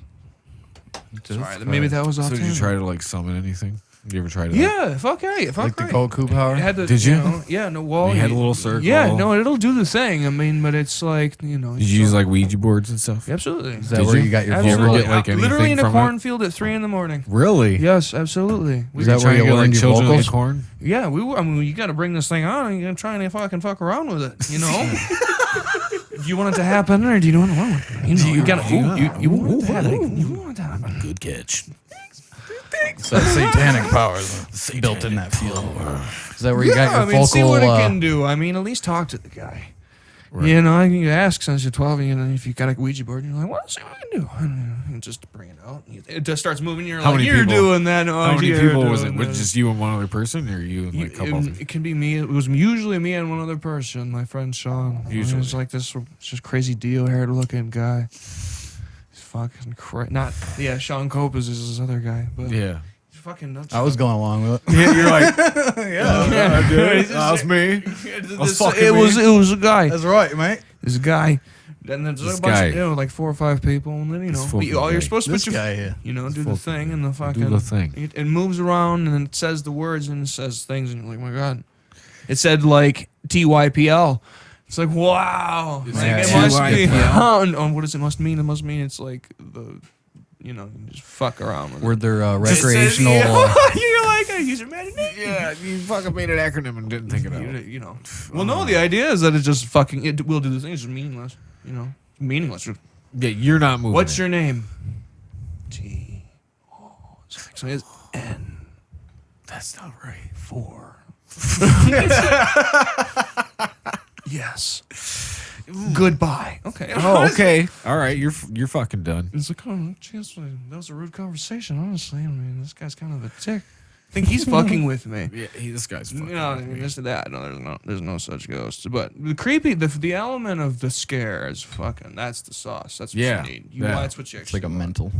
[SPEAKER 2] Sorry, maybe that was off.
[SPEAKER 3] So did you
[SPEAKER 2] tangent.
[SPEAKER 3] try to like summon anything? Did you ever try to?
[SPEAKER 2] Yeah, fuck yeah, fuck
[SPEAKER 4] Like the
[SPEAKER 2] right.
[SPEAKER 4] Goku power?
[SPEAKER 2] It had to,
[SPEAKER 3] Did you?
[SPEAKER 2] Yeah, no. Well,
[SPEAKER 3] You had a little circle.
[SPEAKER 2] Yeah, no, it'll do the thing. I mean, but it's like
[SPEAKER 3] Did you use like Ouija boards and stuff?
[SPEAKER 2] Absolutely.
[SPEAKER 4] Is that
[SPEAKER 3] Did
[SPEAKER 4] where
[SPEAKER 3] you?
[SPEAKER 4] you got your
[SPEAKER 3] Did you ever
[SPEAKER 2] Absolutely.
[SPEAKER 3] get like anything
[SPEAKER 2] Literally in a
[SPEAKER 3] from it?
[SPEAKER 2] cornfield at 3 a.m.
[SPEAKER 3] Really?
[SPEAKER 2] Yes, absolutely.
[SPEAKER 4] Is that where
[SPEAKER 3] Trying
[SPEAKER 4] you
[SPEAKER 3] to get,
[SPEAKER 4] learned
[SPEAKER 3] like,
[SPEAKER 4] your
[SPEAKER 3] children of
[SPEAKER 4] vocals?
[SPEAKER 3] the corn?
[SPEAKER 2] Yeah, we were. I mean, you got to bring this thing on, and you're trying to fuck around with it. Do you want it to happen, or do you want to? You got to. You want it to happen. You want it to happen.
[SPEAKER 3] Good catch.
[SPEAKER 4] It's that satanic power built in that field. Is that where you got your
[SPEAKER 2] I mean,
[SPEAKER 4] vocal?
[SPEAKER 2] see what it can do. I mean, at least talk to the guy.
[SPEAKER 3] Right.
[SPEAKER 2] You ask since you're 12, and if you got a Ouija board, you're like, well, let's see what I can do. And just bring it out. It just starts moving. You're
[SPEAKER 3] How
[SPEAKER 2] like,
[SPEAKER 3] many
[SPEAKER 2] you're
[SPEAKER 3] people-
[SPEAKER 2] doing that. Oh,
[SPEAKER 3] How many
[SPEAKER 2] you're
[SPEAKER 3] people was it?
[SPEAKER 2] doing
[SPEAKER 3] Was it
[SPEAKER 2] that.
[SPEAKER 3] just you and one other person, or you and like a couple?
[SPEAKER 2] It can be me. It was usually me and one other person, my friend Sean.
[SPEAKER 3] Usually.
[SPEAKER 2] It was like this just crazy deal-haired looking guy. He's fucking Sean Cope is his other guy. But
[SPEAKER 3] Yeah.
[SPEAKER 2] he's fucking nuts.
[SPEAKER 4] I was going along with it.
[SPEAKER 3] Yeah, you're like,
[SPEAKER 2] yeah,
[SPEAKER 3] I did.
[SPEAKER 2] It's just-
[SPEAKER 3] That was me.
[SPEAKER 2] It was a guy.
[SPEAKER 4] That's right, mate.
[SPEAKER 2] This guy. And then there's
[SPEAKER 3] This
[SPEAKER 2] a bunch
[SPEAKER 3] guy.
[SPEAKER 2] of, like 4 or 5 people, and then
[SPEAKER 3] This fucking
[SPEAKER 2] you're
[SPEAKER 3] guy.
[SPEAKER 2] supposed to
[SPEAKER 4] This
[SPEAKER 2] put your,
[SPEAKER 4] guy here.
[SPEAKER 2] do the
[SPEAKER 3] fucking
[SPEAKER 2] thing, and the fucking
[SPEAKER 3] the thing.
[SPEAKER 2] It moves around, and it says the words, and it says things, and you're like, my God. It said like TYPL. It's like, wow. Like,
[SPEAKER 4] Yeah,
[SPEAKER 2] it must be.
[SPEAKER 3] TYPL.
[SPEAKER 2] And what does it must mean? It must mean it's like you just fuck around with
[SPEAKER 4] Were
[SPEAKER 2] it.
[SPEAKER 4] there
[SPEAKER 3] Just says,
[SPEAKER 4] recreational?
[SPEAKER 2] You're like, use your imagination.
[SPEAKER 3] Yeah, you fucking made an acronym and didn't think it out.
[SPEAKER 2] Well, no, the idea is that it just fucking, it will do the thing. It's just meaningless. Meaningless.
[SPEAKER 3] Yeah, you're not moving.
[SPEAKER 2] What's
[SPEAKER 3] it.
[SPEAKER 2] your name? T. Oh, so it's N.
[SPEAKER 3] That's not right.
[SPEAKER 2] 4. Yes. Goodbye. Okay.
[SPEAKER 3] Oh, okay. All right, you're fucking done.
[SPEAKER 2] It's like, oh, geez, that was a rude conversation, honestly. I mean, this guy's kind of a dick. I think he's fucking with me.
[SPEAKER 3] Yeah, this guy's fucking.
[SPEAKER 2] I mean, this or that. No, there's no such ghosts. But the creepy, the element of the scare is fucking. That's the sauce. That's what
[SPEAKER 3] Yeah,
[SPEAKER 2] you need.
[SPEAKER 3] yeah.
[SPEAKER 2] That's what you
[SPEAKER 4] It's like
[SPEAKER 2] actually
[SPEAKER 4] a
[SPEAKER 2] want.
[SPEAKER 4] mental.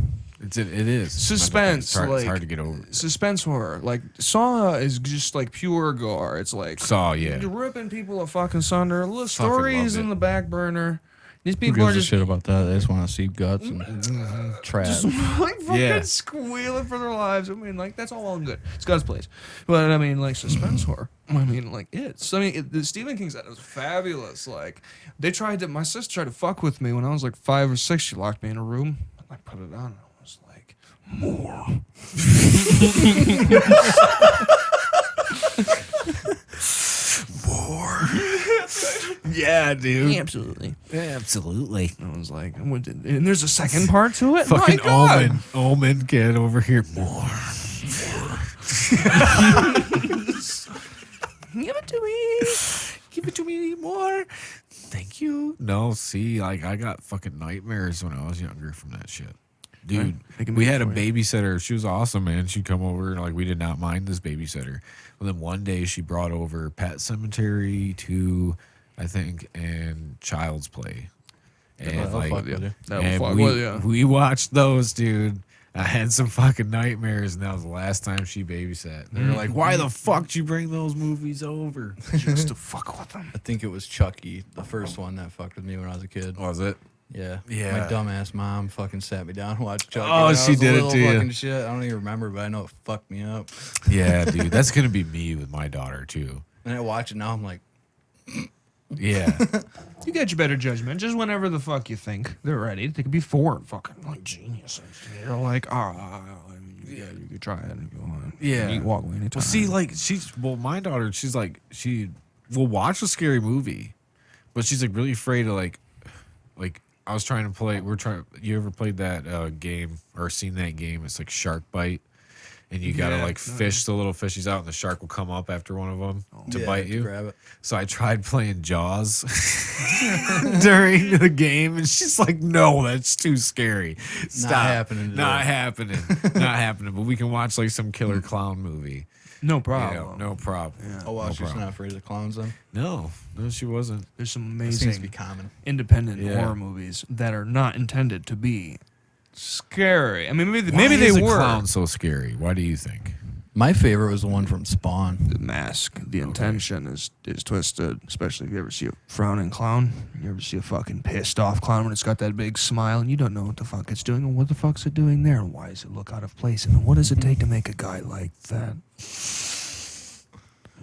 [SPEAKER 3] It is
[SPEAKER 2] Suspense,
[SPEAKER 3] It's hard,
[SPEAKER 2] like-
[SPEAKER 3] it's hard to get over.
[SPEAKER 2] Suspense horror. Like Saw is just like pure gore. It's like
[SPEAKER 3] Saw, yeah.
[SPEAKER 2] you're ripping people a fucking sunder. Little
[SPEAKER 3] Fucking
[SPEAKER 2] stories
[SPEAKER 3] loved
[SPEAKER 2] in
[SPEAKER 3] it.
[SPEAKER 2] the back burner. These
[SPEAKER 4] Who
[SPEAKER 2] people are
[SPEAKER 4] gives a
[SPEAKER 2] just
[SPEAKER 4] shit about that? They just want to see guts and trash.
[SPEAKER 2] like fucking
[SPEAKER 3] Yeah.
[SPEAKER 2] squealing for their lives. I mean, like, that's all well and good. It's God's place. But I mean, like, suspense horror. I mean, like, the Stephen King said it was fabulous. Like, my sister tried to fuck with me when I was like 5 or 6. She locked me in a room. I put it on. I was like, more.
[SPEAKER 3] Yeah, dude.
[SPEAKER 2] Absolutely.
[SPEAKER 1] Absolutely.
[SPEAKER 2] I was like, and there's a second part to it?
[SPEAKER 3] Fucking
[SPEAKER 2] My God.
[SPEAKER 3] Omen, get over here. More.
[SPEAKER 2] Give it to me.
[SPEAKER 3] Give it to me more. Thank you. No, see, like I got fucking nightmares when I was younger from that shit. Dude,
[SPEAKER 2] They can
[SPEAKER 3] we
[SPEAKER 2] make
[SPEAKER 3] had
[SPEAKER 2] it
[SPEAKER 3] a
[SPEAKER 2] for you.
[SPEAKER 3] babysitter. She was awesome, man. She'd come over and like we did not mind this babysitter. Well, then one day she brought over Pet Cemetery 2, I think, and Child's Play. And
[SPEAKER 4] That'll
[SPEAKER 3] like,
[SPEAKER 4] fuck with you.
[SPEAKER 2] That'll
[SPEAKER 3] and
[SPEAKER 2] fuck
[SPEAKER 3] we,
[SPEAKER 2] with you.
[SPEAKER 3] we watched those, dude. I had some fucking nightmares, and that was the last time she babysat. They were like, "Why the fuck did you bring those movies over?"
[SPEAKER 2] Just to fuck with them.
[SPEAKER 4] I think it was Chucky, the first one that fucked with me when I was a kid.
[SPEAKER 3] Was it?
[SPEAKER 4] Yeah.
[SPEAKER 3] Yeah.
[SPEAKER 4] My dumbass mom fucking sat me down and watched Chucky.
[SPEAKER 3] Oh,
[SPEAKER 4] when I
[SPEAKER 3] she
[SPEAKER 4] was a
[SPEAKER 3] did it
[SPEAKER 4] little
[SPEAKER 3] to you.
[SPEAKER 4] fucking shit. I don't even remember, but I know it fucked me up.
[SPEAKER 3] Yeah, dude. That's gonna be me with my daughter too.
[SPEAKER 4] And I watch it now, I'm like,
[SPEAKER 3] Yeah.
[SPEAKER 2] You get your better judgment just whenever the fuck you think they're ready. They could be 4 fucking like geniuses. You're like, yeah, you could try it if you want.
[SPEAKER 3] Yeah.
[SPEAKER 2] You can walk away anytime.
[SPEAKER 3] Well, see, like my daughter, she's like she will watch a scary movie, but she's like really afraid of like I was trying to play. You ever played that game or seen that game? It's like Shark Bite, and you gotta
[SPEAKER 2] Yeah.
[SPEAKER 3] like fish the little fishies out, and the shark will come up after one of them to
[SPEAKER 4] yeah,
[SPEAKER 3] bite
[SPEAKER 4] to
[SPEAKER 3] you.
[SPEAKER 4] grab it.
[SPEAKER 3] So I tried playing Jaws during the game, and she's like, "No, that's too scary. Stop.
[SPEAKER 4] happening today."
[SPEAKER 3] Not happening. Not happening. But we can watch like some killer clown movie.
[SPEAKER 2] no
[SPEAKER 3] You
[SPEAKER 2] problem.
[SPEAKER 3] know, no problem.
[SPEAKER 4] Oh, wow,
[SPEAKER 3] No
[SPEAKER 4] she's
[SPEAKER 3] problem.
[SPEAKER 4] not afraid of the clowns then?
[SPEAKER 3] No, she wasn't.
[SPEAKER 2] There's some
[SPEAKER 4] It seems to be
[SPEAKER 2] amazing
[SPEAKER 4] common.
[SPEAKER 2] independent
[SPEAKER 3] Yeah.
[SPEAKER 2] horror movies that are not intended to be scary. I mean, maybe
[SPEAKER 3] Why
[SPEAKER 2] maybe they
[SPEAKER 3] is a
[SPEAKER 2] were.
[SPEAKER 3] clown so scary? Why do you think?
[SPEAKER 4] My favorite was the one from Spawn.
[SPEAKER 2] The mask, the intention is twisted. Especially if you ever see a frowning clown. You ever see a fucking pissed off clown when it's got that big smile and you don't know what the fuck it's doing and what the fuck's it doing there and why does it look out of place and what does it take to make a guy like that?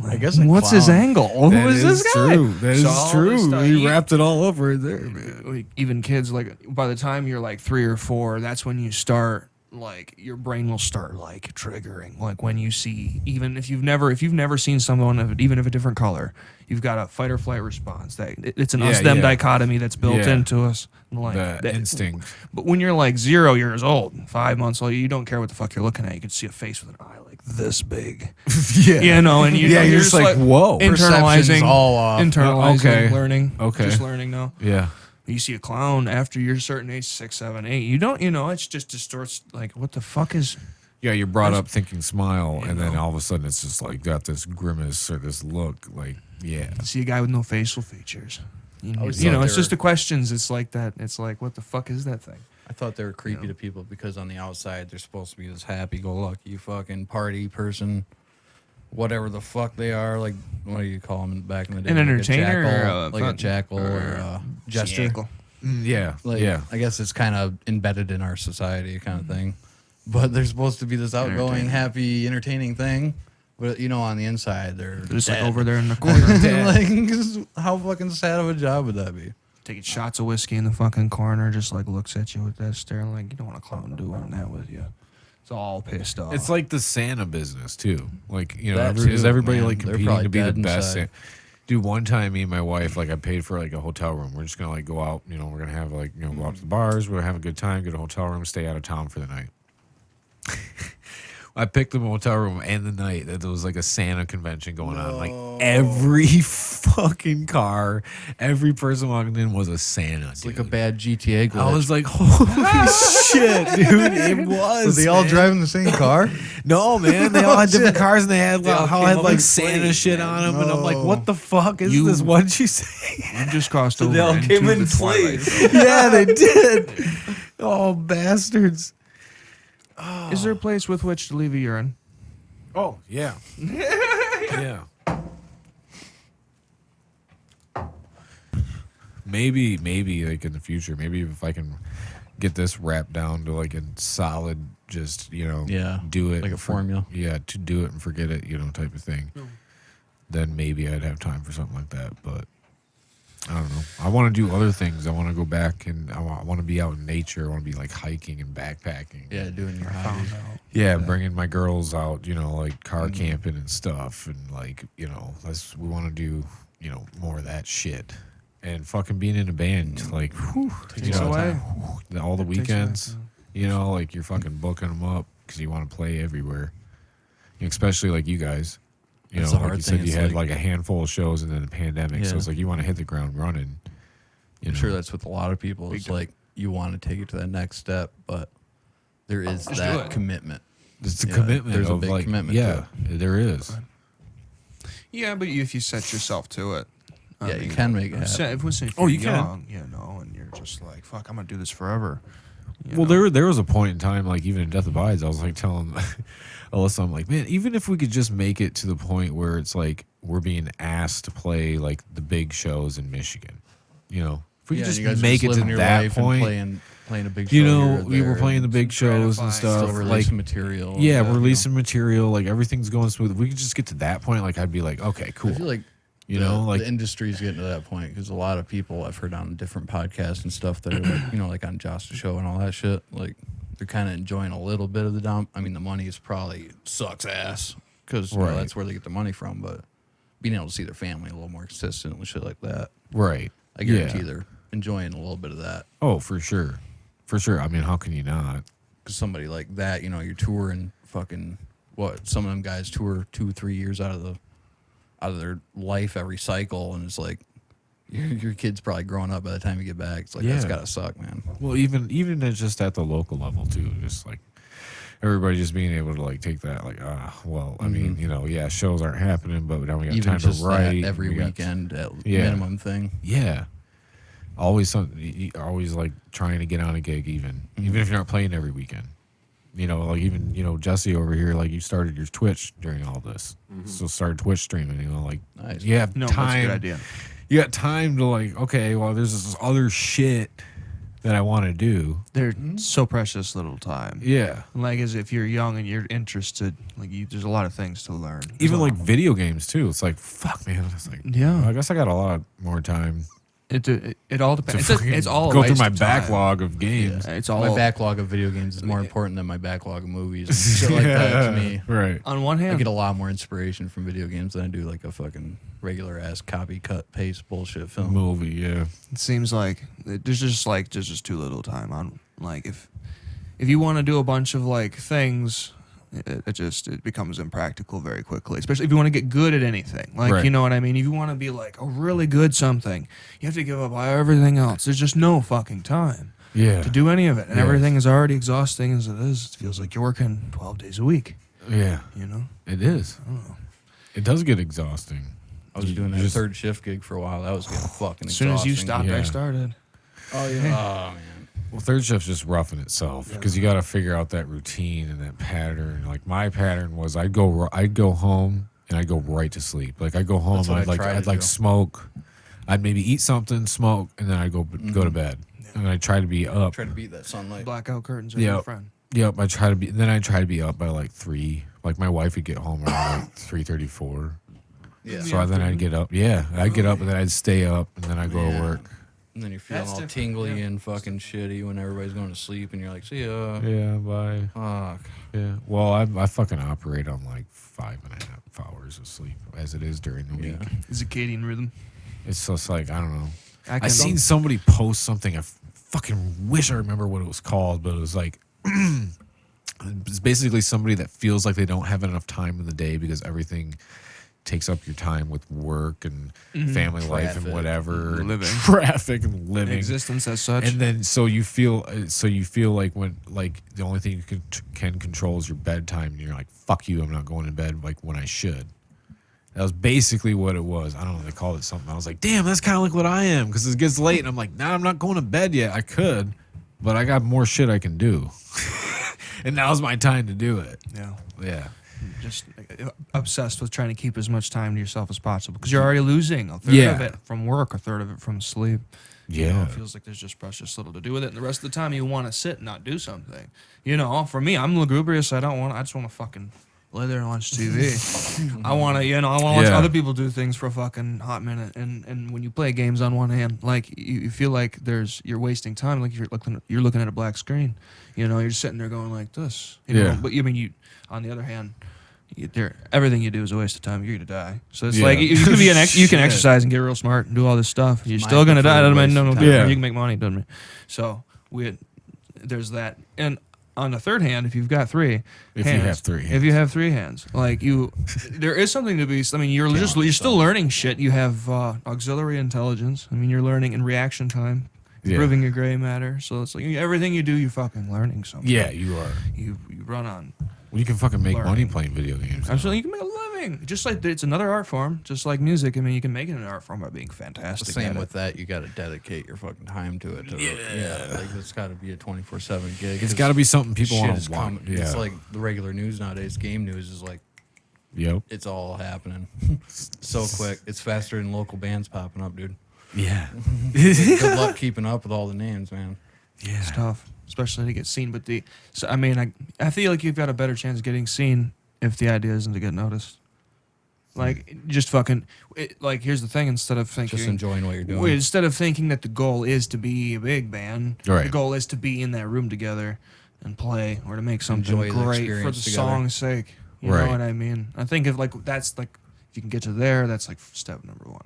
[SPEAKER 4] I guess a
[SPEAKER 2] what's his
[SPEAKER 4] clown-
[SPEAKER 2] angle? Who
[SPEAKER 3] That
[SPEAKER 2] is this guy?
[SPEAKER 3] true. That is
[SPEAKER 2] So all this
[SPEAKER 3] true.
[SPEAKER 2] stuff-
[SPEAKER 3] We wrapped it all up right there, man.
[SPEAKER 2] Like, even kids, like by the time you're like 3 or 4, that's when you start like your brain will start like triggering. Like when you see, even if you've never seen someone of even of a different color, you've got a fight or flight response. That it's an
[SPEAKER 3] Yeah,
[SPEAKER 2] us them
[SPEAKER 3] yeah.
[SPEAKER 2] dichotomy that's built
[SPEAKER 3] Yeah.
[SPEAKER 2] into us. Like
[SPEAKER 3] The instinct.
[SPEAKER 2] But when you're like 0 years old, 5 months old, you don't care what the fuck you're looking at. You can see a face with an eye like this big.
[SPEAKER 3] Yeah.
[SPEAKER 2] You know, and you're
[SPEAKER 3] just like, whoa.
[SPEAKER 2] internalizing,
[SPEAKER 4] Perception's all off.
[SPEAKER 2] internalizing,
[SPEAKER 3] Okay.
[SPEAKER 2] learning,
[SPEAKER 3] Okay.
[SPEAKER 2] just learning now.
[SPEAKER 3] Yeah.
[SPEAKER 2] You see a clown after you're a certain age, 6, 7, 8. You don't, it's just distorts. Like, what the fuck is?
[SPEAKER 3] Yeah, you're brought up thinking smile,
[SPEAKER 2] You
[SPEAKER 3] and then
[SPEAKER 2] know.
[SPEAKER 3] all of a sudden it's just like got this grimace or this look. Like, yeah.
[SPEAKER 2] You see a guy with no facial features.
[SPEAKER 4] always
[SPEAKER 2] You know,
[SPEAKER 4] thought
[SPEAKER 2] it's
[SPEAKER 4] they
[SPEAKER 2] just
[SPEAKER 4] were-
[SPEAKER 2] the questions. It's like that. It's like, what the fuck is that thing?
[SPEAKER 4] I thought they were creepy to people because on the outside they're supposed to be this happy-go-lucky fucking party person, whatever the fuck they are. Like, what do you call them back in the day?
[SPEAKER 2] An
[SPEAKER 4] Like a
[SPEAKER 2] entertainer,
[SPEAKER 4] jackal, like a
[SPEAKER 2] fun-
[SPEAKER 4] jackal or a jester.
[SPEAKER 2] Jackal.
[SPEAKER 3] Yeah.
[SPEAKER 4] Like,
[SPEAKER 3] yeah.
[SPEAKER 4] I guess it's kind of embedded in our society, kind of thing. But they're supposed to be this outgoing,
[SPEAKER 2] Entertaining.
[SPEAKER 4] happy, entertaining thing. But on the inside, they're
[SPEAKER 2] Just like
[SPEAKER 4] dead.
[SPEAKER 2] over there in the corner,
[SPEAKER 4] like, how fucking sad of a job would that be?
[SPEAKER 2] taking shots of whiskey in the fucking corner, just like looks at you with that stare, like you don't want a clown doing that with you. It's all pissed off.
[SPEAKER 3] It's like the Santa business too. Like,
[SPEAKER 4] That
[SPEAKER 3] is
[SPEAKER 4] too,
[SPEAKER 3] everybody
[SPEAKER 4] man.
[SPEAKER 3] like
[SPEAKER 4] They're
[SPEAKER 3] competing
[SPEAKER 4] probably
[SPEAKER 3] to be the
[SPEAKER 4] dead
[SPEAKER 3] best?
[SPEAKER 4] inside.
[SPEAKER 3] Dude, one time me and my wife, like I paid for like a hotel room. We're just gonna like go out, we're gonna have like, go out to the bars, we're gonna have a good time, get a hotel room, stay out of town for the night. I picked them a hotel room and the night that there was like a Santa convention going on. Like every fucking car, every person walking in was a Santa.
[SPEAKER 4] It's like a bad GTA glitch.
[SPEAKER 3] I was like, holy shit, dude! It was.
[SPEAKER 4] Were they all
[SPEAKER 3] man.
[SPEAKER 4] driving the same car?
[SPEAKER 3] No, man. They all had different
[SPEAKER 4] shit.
[SPEAKER 3] cars and they had
[SPEAKER 2] all
[SPEAKER 3] how
[SPEAKER 2] came
[SPEAKER 3] had
[SPEAKER 2] up
[SPEAKER 3] like
[SPEAKER 2] in
[SPEAKER 3] Santa
[SPEAKER 2] flames,
[SPEAKER 3] shit on them, and I'm like,
[SPEAKER 4] No.
[SPEAKER 3] what the fuck is
[SPEAKER 2] You-
[SPEAKER 3] this? What'd you say?
[SPEAKER 2] you just crossed over
[SPEAKER 5] they all
[SPEAKER 2] into
[SPEAKER 5] came in
[SPEAKER 2] the twilight.
[SPEAKER 5] flames.
[SPEAKER 3] Yeah, they did. Oh, bastards.
[SPEAKER 2] Is there a place with which to leave a urine?
[SPEAKER 3] Oh, yeah. Yeah. Maybe like in the future, maybe if I can get this wrapped down to like a solid, just,
[SPEAKER 4] Yeah,
[SPEAKER 3] do it.
[SPEAKER 4] like a formula.
[SPEAKER 3] Yeah, to do it and forget it, type of thing. Then maybe I'd have time for something like that. But I don't know. I want to do other things. I want to go back and I want to be out in nature. I want to be like hiking and backpacking.
[SPEAKER 4] Yeah, doing your hobbies.
[SPEAKER 3] Yeah, bringing my girls out, like car camping and stuff, and like, we want to do more of that shit. And fucking being in a band, like, whew,
[SPEAKER 2] Takes away.
[SPEAKER 3] all the
[SPEAKER 2] Takes
[SPEAKER 3] weekends,
[SPEAKER 2] away,
[SPEAKER 3] like you're fucking booking them up because you want to play everywhere. Especially like you guys,
[SPEAKER 4] That's the
[SPEAKER 3] like
[SPEAKER 4] hard
[SPEAKER 3] you
[SPEAKER 4] thing,
[SPEAKER 3] said, you
[SPEAKER 4] it's
[SPEAKER 3] had
[SPEAKER 4] like-
[SPEAKER 3] like a handful of shows and then the pandemic. So
[SPEAKER 4] Yeah.
[SPEAKER 3] it's like you want to hit the ground running.
[SPEAKER 4] I'm sure that's with a lot of people. It's
[SPEAKER 2] time.
[SPEAKER 4] like you want to take it to that next step, but there is
[SPEAKER 2] Just do
[SPEAKER 4] that
[SPEAKER 2] it.
[SPEAKER 4] commitment.
[SPEAKER 3] It's a
[SPEAKER 4] Yeah,
[SPEAKER 3] commitment.
[SPEAKER 4] there's a
[SPEAKER 3] of
[SPEAKER 4] big
[SPEAKER 3] like,
[SPEAKER 4] commitment
[SPEAKER 3] Yeah,
[SPEAKER 4] to
[SPEAKER 3] there is.
[SPEAKER 2] Yeah, but if you set yourself to it,
[SPEAKER 4] Yeah, you can make it happen.
[SPEAKER 2] If
[SPEAKER 3] Oh,
[SPEAKER 2] you're
[SPEAKER 3] you can.
[SPEAKER 2] young, and you're just like, fuck, I'm gonna do this forever.
[SPEAKER 3] Well, there was a point in time, like even in Death Abides, I was like telling Alyssa, I'm like, man, even if we could just make it to the point where it's like we're being asked to play like the big shows in Michigan, if we could
[SPEAKER 4] and you guys
[SPEAKER 3] just
[SPEAKER 4] are
[SPEAKER 3] make it
[SPEAKER 4] living
[SPEAKER 3] to
[SPEAKER 4] your
[SPEAKER 3] that
[SPEAKER 4] life
[SPEAKER 3] point,
[SPEAKER 4] and playing a big show. here or
[SPEAKER 3] we were
[SPEAKER 4] there
[SPEAKER 3] playing the
[SPEAKER 4] and
[SPEAKER 3] big shows and
[SPEAKER 2] gratifying.
[SPEAKER 3] stuff,
[SPEAKER 4] still
[SPEAKER 3] like
[SPEAKER 4] releasing material.
[SPEAKER 3] yeah,
[SPEAKER 4] and
[SPEAKER 3] we're
[SPEAKER 4] that,
[SPEAKER 3] releasing material, like everything's going smooth. If we could just get to that point, like I'd be like, okay, cool.
[SPEAKER 4] I feel like
[SPEAKER 3] like
[SPEAKER 4] the industry's getting to that point because a lot of people I've heard on different podcasts and stuff that are like, like on Josh's show and all that shit, like they're kind of enjoying a little bit of the dump. I mean, the money is probably sucks ass because
[SPEAKER 3] Right.
[SPEAKER 4] that's where they get the money from, but being able to see their family a little more consistent and shit like that,
[SPEAKER 3] right.
[SPEAKER 4] I guarantee
[SPEAKER 3] Yeah.
[SPEAKER 4] they're enjoying a little bit of that.
[SPEAKER 3] Oh, for sure. I mean, how can you not?
[SPEAKER 4] Because somebody like that, you're touring fucking some of them guys tour 2-3 years out of their life every cycle, and it's like your kid's probably growing up by the time you get back. It's like that's
[SPEAKER 3] Yeah.
[SPEAKER 4] gotta suck, man.
[SPEAKER 3] Well, even it's just at the local level too, just like everybody just being able to like take that, like, I mean, shows aren't happening, but now we got
[SPEAKER 4] Even
[SPEAKER 3] time
[SPEAKER 4] just
[SPEAKER 3] to write
[SPEAKER 4] that every
[SPEAKER 3] we got-
[SPEAKER 4] weekend at
[SPEAKER 3] Yeah.
[SPEAKER 4] minimum thing.
[SPEAKER 3] Yeah, always always like trying to get on a gig, even if you're not playing every weekend. Like even Jesse over here, like you started your Twitch during all this, so started Twitch streaming. Like
[SPEAKER 4] Nice.
[SPEAKER 3] you have
[SPEAKER 2] No, that's a
[SPEAKER 3] time.
[SPEAKER 2] good idea.
[SPEAKER 3] You got time to like, okay, well, there's this other shit that I want to do.
[SPEAKER 2] They're so precious little time.
[SPEAKER 3] Yeah.
[SPEAKER 2] Like as if you're young and you're interested, there's a lot of things to learn.
[SPEAKER 3] Even like video games too. It's like, fuck, man. It's like,
[SPEAKER 2] Yeah.
[SPEAKER 3] I guess I got a lot more time
[SPEAKER 2] It all
[SPEAKER 3] to
[SPEAKER 2] depends.
[SPEAKER 3] fucking
[SPEAKER 2] It's all a
[SPEAKER 3] go through
[SPEAKER 2] waste
[SPEAKER 3] my
[SPEAKER 2] of time.
[SPEAKER 3] backlog of games.
[SPEAKER 2] It's all
[SPEAKER 4] My backlog of video games is more important than my backlog of movies and shit like that to me.
[SPEAKER 3] Right.
[SPEAKER 2] on one
[SPEAKER 4] I
[SPEAKER 2] hand.
[SPEAKER 4] get a lot more inspiration from video games than I do like a fucking regular ass copy cut paste bullshit film.
[SPEAKER 3] Movie, yeah.
[SPEAKER 2] It seems like there's just too little time on if you want to do a bunch of things, it becomes impractical very quickly, especially if you want to get good at anything.
[SPEAKER 3] Right.
[SPEAKER 2] You know what I mean? If you want to be like a really good something, you have to give up everything else. There's just no fucking time
[SPEAKER 3] Yeah.
[SPEAKER 2] to do any of it, and
[SPEAKER 3] Yeah.
[SPEAKER 2] everything is already exhausting as it is. It feels like you're working 12 days a week.
[SPEAKER 3] Yeah.
[SPEAKER 2] You know?
[SPEAKER 3] It is. It does get exhausting.
[SPEAKER 4] I was doing
[SPEAKER 3] You
[SPEAKER 4] that
[SPEAKER 3] just-
[SPEAKER 4] third shift gig for a while. That was getting fucking
[SPEAKER 2] As soon as you
[SPEAKER 4] exhausting.
[SPEAKER 2] stopped,
[SPEAKER 3] Yeah.
[SPEAKER 2] I started.
[SPEAKER 4] Oh yeah. Oh man.
[SPEAKER 3] Well, third shift's just rough in itself because you got to figure out that routine and that pattern. Like my pattern was, I'd go home and I'd go right to sleep. Like I'd go home,
[SPEAKER 4] That's what
[SPEAKER 3] and
[SPEAKER 4] I try to
[SPEAKER 3] I'd
[SPEAKER 4] do.
[SPEAKER 3] smoke. I'd maybe eat something, smoke, and then I'd go to bed. And I try to be up.
[SPEAKER 4] Try to beat that sunlight.
[SPEAKER 2] Blackout curtains are
[SPEAKER 3] Yeah.
[SPEAKER 2] your friend.
[SPEAKER 3] Yep, I try to be. Then I try to be up by 3. Like my wife would get home around 3:34.
[SPEAKER 4] Yeah.
[SPEAKER 3] So then I'd get up. Yeah, I'd get up and then I'd stay up and then I'd go to
[SPEAKER 4] Man.
[SPEAKER 3] work.
[SPEAKER 4] And then you're feeling
[SPEAKER 2] That's
[SPEAKER 4] all
[SPEAKER 2] different,
[SPEAKER 4] tingly
[SPEAKER 2] yeah.
[SPEAKER 4] and fucking shitty when everybody's going to sleep, and you're like, "See ya."
[SPEAKER 3] Yeah, bye.
[SPEAKER 4] Fuck.
[SPEAKER 3] Yeah. Well, I fucking operate on 5.5 hours of sleep as it is during the week.
[SPEAKER 4] Yeah.
[SPEAKER 2] Circadian rhythm.
[SPEAKER 3] It's just like, I don't know. I
[SPEAKER 2] can-
[SPEAKER 3] seen somebody post something. I fucking wish I remember what it was called, but it was like, it's basically somebody that feels like they don't have enough time in the day because everything takes up your time with work and family life and
[SPEAKER 4] Traffic.
[SPEAKER 3] whatever, and
[SPEAKER 2] Living.
[SPEAKER 3] traffic and living.
[SPEAKER 2] Existence as such.
[SPEAKER 3] And then so you feel like when the only thing you can control is your bedtime, and you're like, fuck you, I'm not going to bed when I should. That was basically what it was. I don't know, they called it something. I was like, damn, that's kind of like what I am, because it gets late and I'm like, nah, I'm not going to bed yet. I could, but I got more shit I can do. And now's my time to do it.
[SPEAKER 2] yeah.
[SPEAKER 3] Yeah.
[SPEAKER 2] Just obsessed with trying to keep as much time to yourself as possible because you're already losing a third
[SPEAKER 3] Yeah.
[SPEAKER 2] of it from work, a third of it from sleep.
[SPEAKER 3] Yeah.
[SPEAKER 2] It feels like there's just precious little to do with it. And the rest of the time you want to sit and not do something. For me, I'm lugubrious. I just want to fucking lay there and watch TV. I want to watch
[SPEAKER 3] Yeah.
[SPEAKER 2] other people do things for a fucking hot minute. And when you play games on one hand, you feel like you're wasting time. Like you're looking at a black screen. You're just sitting there going like this.
[SPEAKER 3] Yeah.
[SPEAKER 2] But on the other hand, everything you do is a waste of time. You're gonna die. So it's
[SPEAKER 3] Yeah.
[SPEAKER 2] like you can you can exercise and get real smart and do all this stuff. You're still gonna die. Doesn't mean no
[SPEAKER 4] waste of
[SPEAKER 2] different.
[SPEAKER 3] time.
[SPEAKER 2] You can make money. Doesn't mean. So there's that. And on the third hand, if you've got three,
[SPEAKER 3] If
[SPEAKER 2] hands,
[SPEAKER 3] you have three hands.
[SPEAKER 2] if you have three hands, like there is something to be. I mean, you're still learning shit. You have auxiliary intelligence. I mean, you're learning in reaction time.
[SPEAKER 3] Yeah.
[SPEAKER 2] Improving your gray matter, so it's like everything you do, you're fucking learning something.
[SPEAKER 3] Yeah, you are.
[SPEAKER 2] You run on.
[SPEAKER 3] Well, you can fucking make money
[SPEAKER 2] Learning.
[SPEAKER 3] playing video games.
[SPEAKER 2] Absolutely, you can make a living. Just like it's another art form, just like music. I mean, you can make it an art form by being fantastic.
[SPEAKER 4] Same
[SPEAKER 2] at
[SPEAKER 4] with
[SPEAKER 2] it.
[SPEAKER 4] that, you got to dedicate your fucking time to it. Like it's got to be a 24/7 gig.
[SPEAKER 3] It's got to be something people
[SPEAKER 4] Shit
[SPEAKER 3] want
[SPEAKER 4] is
[SPEAKER 3] to watch.
[SPEAKER 4] coming.
[SPEAKER 3] Yeah.
[SPEAKER 4] It's like the regular news nowadays. Game news is like
[SPEAKER 3] Yep.
[SPEAKER 4] it's all happening so quick. It's faster than local bands popping up, dude.
[SPEAKER 3] Yeah.
[SPEAKER 4] Good luck keeping up with all the names, man.
[SPEAKER 3] Yeah.
[SPEAKER 2] It's tough, especially to get seen. But I mean, I feel like you've got a better chance of getting seen if the idea isn't to get noticed. Like, just fucking, like, here's the thing: instead of thinking,
[SPEAKER 4] Just enjoying what you're doing.
[SPEAKER 2] instead of thinking that the goal is to be a big band,
[SPEAKER 3] Right.
[SPEAKER 2] the goal is to be in that room together and play, or to make something
[SPEAKER 4] Enjoy the
[SPEAKER 2] great for the
[SPEAKER 4] experience together.
[SPEAKER 2] song's sake. You
[SPEAKER 3] Right.
[SPEAKER 2] know what I mean? I think if that's like, if you can get to there, that's like step number one.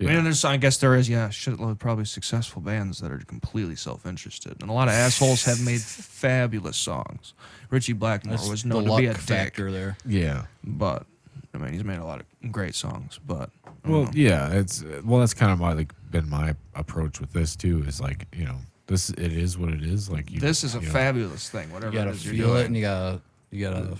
[SPEAKER 2] I
[SPEAKER 3] Yeah.
[SPEAKER 2] mean, I guess there is, shitload probably successful bands that are completely self-interested, and a lot of assholes have made fabulous songs. Richie Blackmore
[SPEAKER 4] That's
[SPEAKER 2] was
[SPEAKER 4] the
[SPEAKER 2] known to
[SPEAKER 4] luck
[SPEAKER 2] be a dick,
[SPEAKER 4] factor there.
[SPEAKER 3] Yeah.
[SPEAKER 2] but I mean, he's made a lot of great songs. But I don't
[SPEAKER 3] Well,
[SPEAKER 2] know.
[SPEAKER 3] yeah. That's kind of been my approach with this too. Is like, it is what it is. Like
[SPEAKER 2] This is a
[SPEAKER 3] you know.
[SPEAKER 2] fabulous thing. Whatever
[SPEAKER 4] You gotta
[SPEAKER 2] it is you're
[SPEAKER 4] feel
[SPEAKER 2] doing.
[SPEAKER 4] it, and you gotta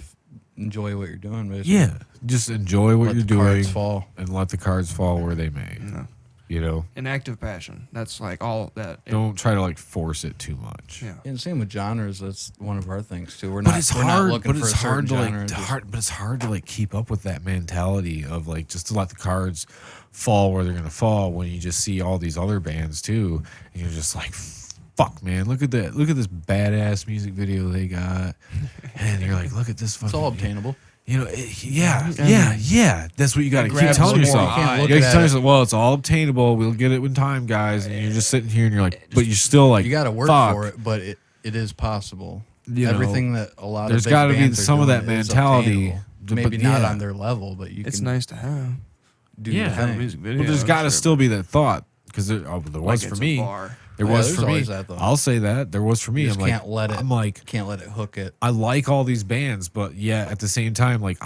[SPEAKER 4] enjoy what you're doing. Basically.
[SPEAKER 3] Yeah. Just enjoy what
[SPEAKER 4] Let
[SPEAKER 3] you're
[SPEAKER 4] the cards
[SPEAKER 3] doing
[SPEAKER 4] fall.
[SPEAKER 3] and let the cards fall where they may.
[SPEAKER 2] No.
[SPEAKER 3] You know.
[SPEAKER 2] An active passion. That's like all that.
[SPEAKER 3] Don't try to like force it too much.
[SPEAKER 2] Yeah.
[SPEAKER 4] And same with genres. That's one of our things too. We're
[SPEAKER 3] But
[SPEAKER 4] not.
[SPEAKER 3] it's
[SPEAKER 4] we're
[SPEAKER 3] hard.
[SPEAKER 4] Not looking
[SPEAKER 3] But
[SPEAKER 4] for
[SPEAKER 3] it's
[SPEAKER 4] a certain
[SPEAKER 3] hard to
[SPEAKER 4] genre.
[SPEAKER 3] like.
[SPEAKER 4] Just-
[SPEAKER 3] But it's hard to like keep up with that mentality of like just to let the cards fall where they're gonna fall when you just see all these other bands too, and you're just like, fuck, man, look at that. Look at this badass music video they got, and you're like, look at this fucking.
[SPEAKER 4] It's all obtainable.
[SPEAKER 3] Yeah. That's what you got to keep
[SPEAKER 2] grabs
[SPEAKER 3] telling
[SPEAKER 2] more
[SPEAKER 3] yourself.
[SPEAKER 2] eye.
[SPEAKER 3] You
[SPEAKER 4] Look
[SPEAKER 3] gotta
[SPEAKER 4] at
[SPEAKER 3] tell
[SPEAKER 4] it.
[SPEAKER 3] yourself, well, it's all obtainable. We'll get it with time, guys. And you're just sitting here and you're like, but you're still like,
[SPEAKER 4] You got to work
[SPEAKER 3] fuck.
[SPEAKER 4] for it, but it is possible.
[SPEAKER 3] You know,
[SPEAKER 4] Everything that a lot
[SPEAKER 3] there's
[SPEAKER 4] of
[SPEAKER 3] gotta be
[SPEAKER 4] bands are
[SPEAKER 3] some of
[SPEAKER 4] doing
[SPEAKER 3] that
[SPEAKER 4] is
[SPEAKER 3] mentality,
[SPEAKER 4] obtainable.
[SPEAKER 3] but
[SPEAKER 4] Maybe not
[SPEAKER 3] yeah.
[SPEAKER 4] on their level, but you
[SPEAKER 2] It's
[SPEAKER 4] can
[SPEAKER 2] nice to have.
[SPEAKER 4] do
[SPEAKER 3] Yeah.
[SPEAKER 4] the
[SPEAKER 2] Have a
[SPEAKER 4] thing.
[SPEAKER 2] music video.
[SPEAKER 3] Well, there's
[SPEAKER 2] I'm
[SPEAKER 3] got to
[SPEAKER 2] sure.
[SPEAKER 3] still be that thought because there was
[SPEAKER 2] Like
[SPEAKER 3] for
[SPEAKER 2] it's a
[SPEAKER 3] me.
[SPEAKER 2] bar.
[SPEAKER 3] There
[SPEAKER 4] Yeah,
[SPEAKER 3] was
[SPEAKER 4] there's
[SPEAKER 3] for me.
[SPEAKER 4] always that, though.
[SPEAKER 3] I'll say that there was for me.
[SPEAKER 4] You
[SPEAKER 3] I'm
[SPEAKER 4] just
[SPEAKER 3] like,
[SPEAKER 4] can't let it.
[SPEAKER 3] I'm like,
[SPEAKER 4] Can't let it hook it.
[SPEAKER 3] I like all these bands, but yeah, at the same time, like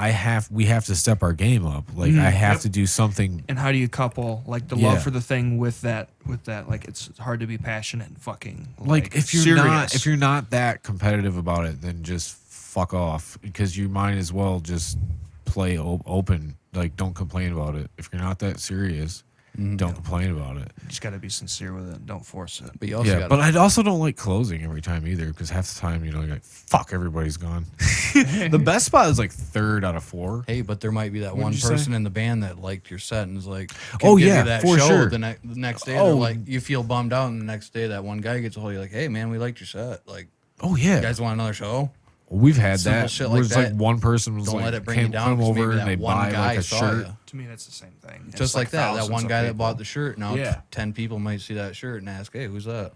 [SPEAKER 3] we have to step our game up. Like I have to do something.
[SPEAKER 2] And how do you couple like the
[SPEAKER 3] Yeah.
[SPEAKER 2] love for the thing with that? Like it's hard to be passionate and fucking
[SPEAKER 3] Like if you're
[SPEAKER 2] serious.
[SPEAKER 3] not that competitive about it, then just fuck off because you might as well just play open. Like don't complain about it. If you're not that serious, don't complain about it.
[SPEAKER 2] You just got to be sincere with it. Don't force it.
[SPEAKER 4] But you also
[SPEAKER 3] Yeah,
[SPEAKER 4] got
[SPEAKER 3] but I also don't like closing every time either because half the time, you're like, fuck, everybody's gone. The best spot is like 3rd out of 4.
[SPEAKER 4] Hey, but there might be that one
[SPEAKER 3] did you
[SPEAKER 4] person in the band that liked your set and is like,
[SPEAKER 3] Oh,
[SPEAKER 4] give
[SPEAKER 3] yeah,
[SPEAKER 4] you that
[SPEAKER 3] for
[SPEAKER 4] show
[SPEAKER 3] sure.
[SPEAKER 4] the next day.
[SPEAKER 3] Oh.
[SPEAKER 4] They're like, you feel bummed out, and the next day that one guy gets a hold of you, like, hey man, we liked your set. Like,
[SPEAKER 3] Oh yeah,
[SPEAKER 4] you guys want another show?
[SPEAKER 3] we've had
[SPEAKER 4] Simple
[SPEAKER 3] that.
[SPEAKER 4] shit
[SPEAKER 3] Where
[SPEAKER 4] like
[SPEAKER 3] it's like
[SPEAKER 4] that.
[SPEAKER 3] one person was
[SPEAKER 4] Don't
[SPEAKER 3] like,
[SPEAKER 4] let it bring you down.
[SPEAKER 3] come
[SPEAKER 4] 'cause
[SPEAKER 3] over
[SPEAKER 4] maybe
[SPEAKER 3] and they
[SPEAKER 4] that one
[SPEAKER 3] buy
[SPEAKER 4] guy
[SPEAKER 3] like a
[SPEAKER 4] saw
[SPEAKER 3] shirt.
[SPEAKER 4] ya.
[SPEAKER 2] To me, that's the same thing. It's
[SPEAKER 4] Just like that. That
[SPEAKER 2] thousands
[SPEAKER 4] one
[SPEAKER 2] of
[SPEAKER 4] guy that
[SPEAKER 2] people.
[SPEAKER 4] bought the shirt. Now
[SPEAKER 3] Yeah.
[SPEAKER 4] 10 people might see that shirt and ask, hey, who's that?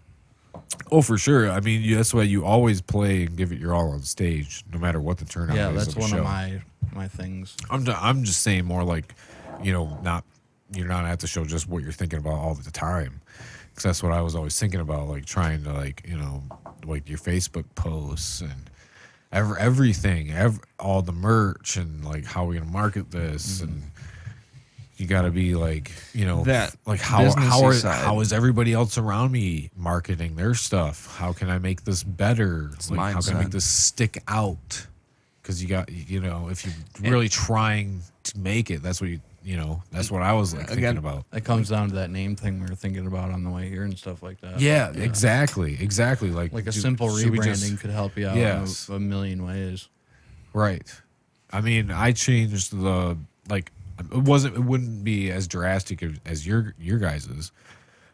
[SPEAKER 3] Oh, for sure. I mean, that's why you always play and give it your all on stage, no matter what the turnout
[SPEAKER 4] Yeah,
[SPEAKER 3] is.
[SPEAKER 4] that's
[SPEAKER 3] of a
[SPEAKER 4] one
[SPEAKER 3] show.
[SPEAKER 4] of my things.
[SPEAKER 3] I'm just saying more like, you're not at the show just what you're thinking about all the time, because that's what I was always thinking about, like trying to like like your Facebook posts and everything, all the merch and like how we're gonna market this and. You got to be like,
[SPEAKER 2] That
[SPEAKER 3] like
[SPEAKER 2] businessy side.
[SPEAKER 3] how is everybody else around me marketing their stuff? How can I make this better? Like, how can I make
[SPEAKER 2] mindset.
[SPEAKER 3] this stick out? Because if you're really trying to make it, that's what that's what I was like thinking
[SPEAKER 2] Again,
[SPEAKER 3] about.
[SPEAKER 4] It comes down to that name thing we were thinking about on the way here and stuff like that.
[SPEAKER 3] Yeah, exactly. Like
[SPEAKER 4] Like a simple
[SPEAKER 3] should we
[SPEAKER 4] rebranding
[SPEAKER 3] just-
[SPEAKER 4] could help you out
[SPEAKER 3] Yes.
[SPEAKER 4] in a million ways.
[SPEAKER 3] Right. I mean, I changed it wouldn't be as drastic as your guys's,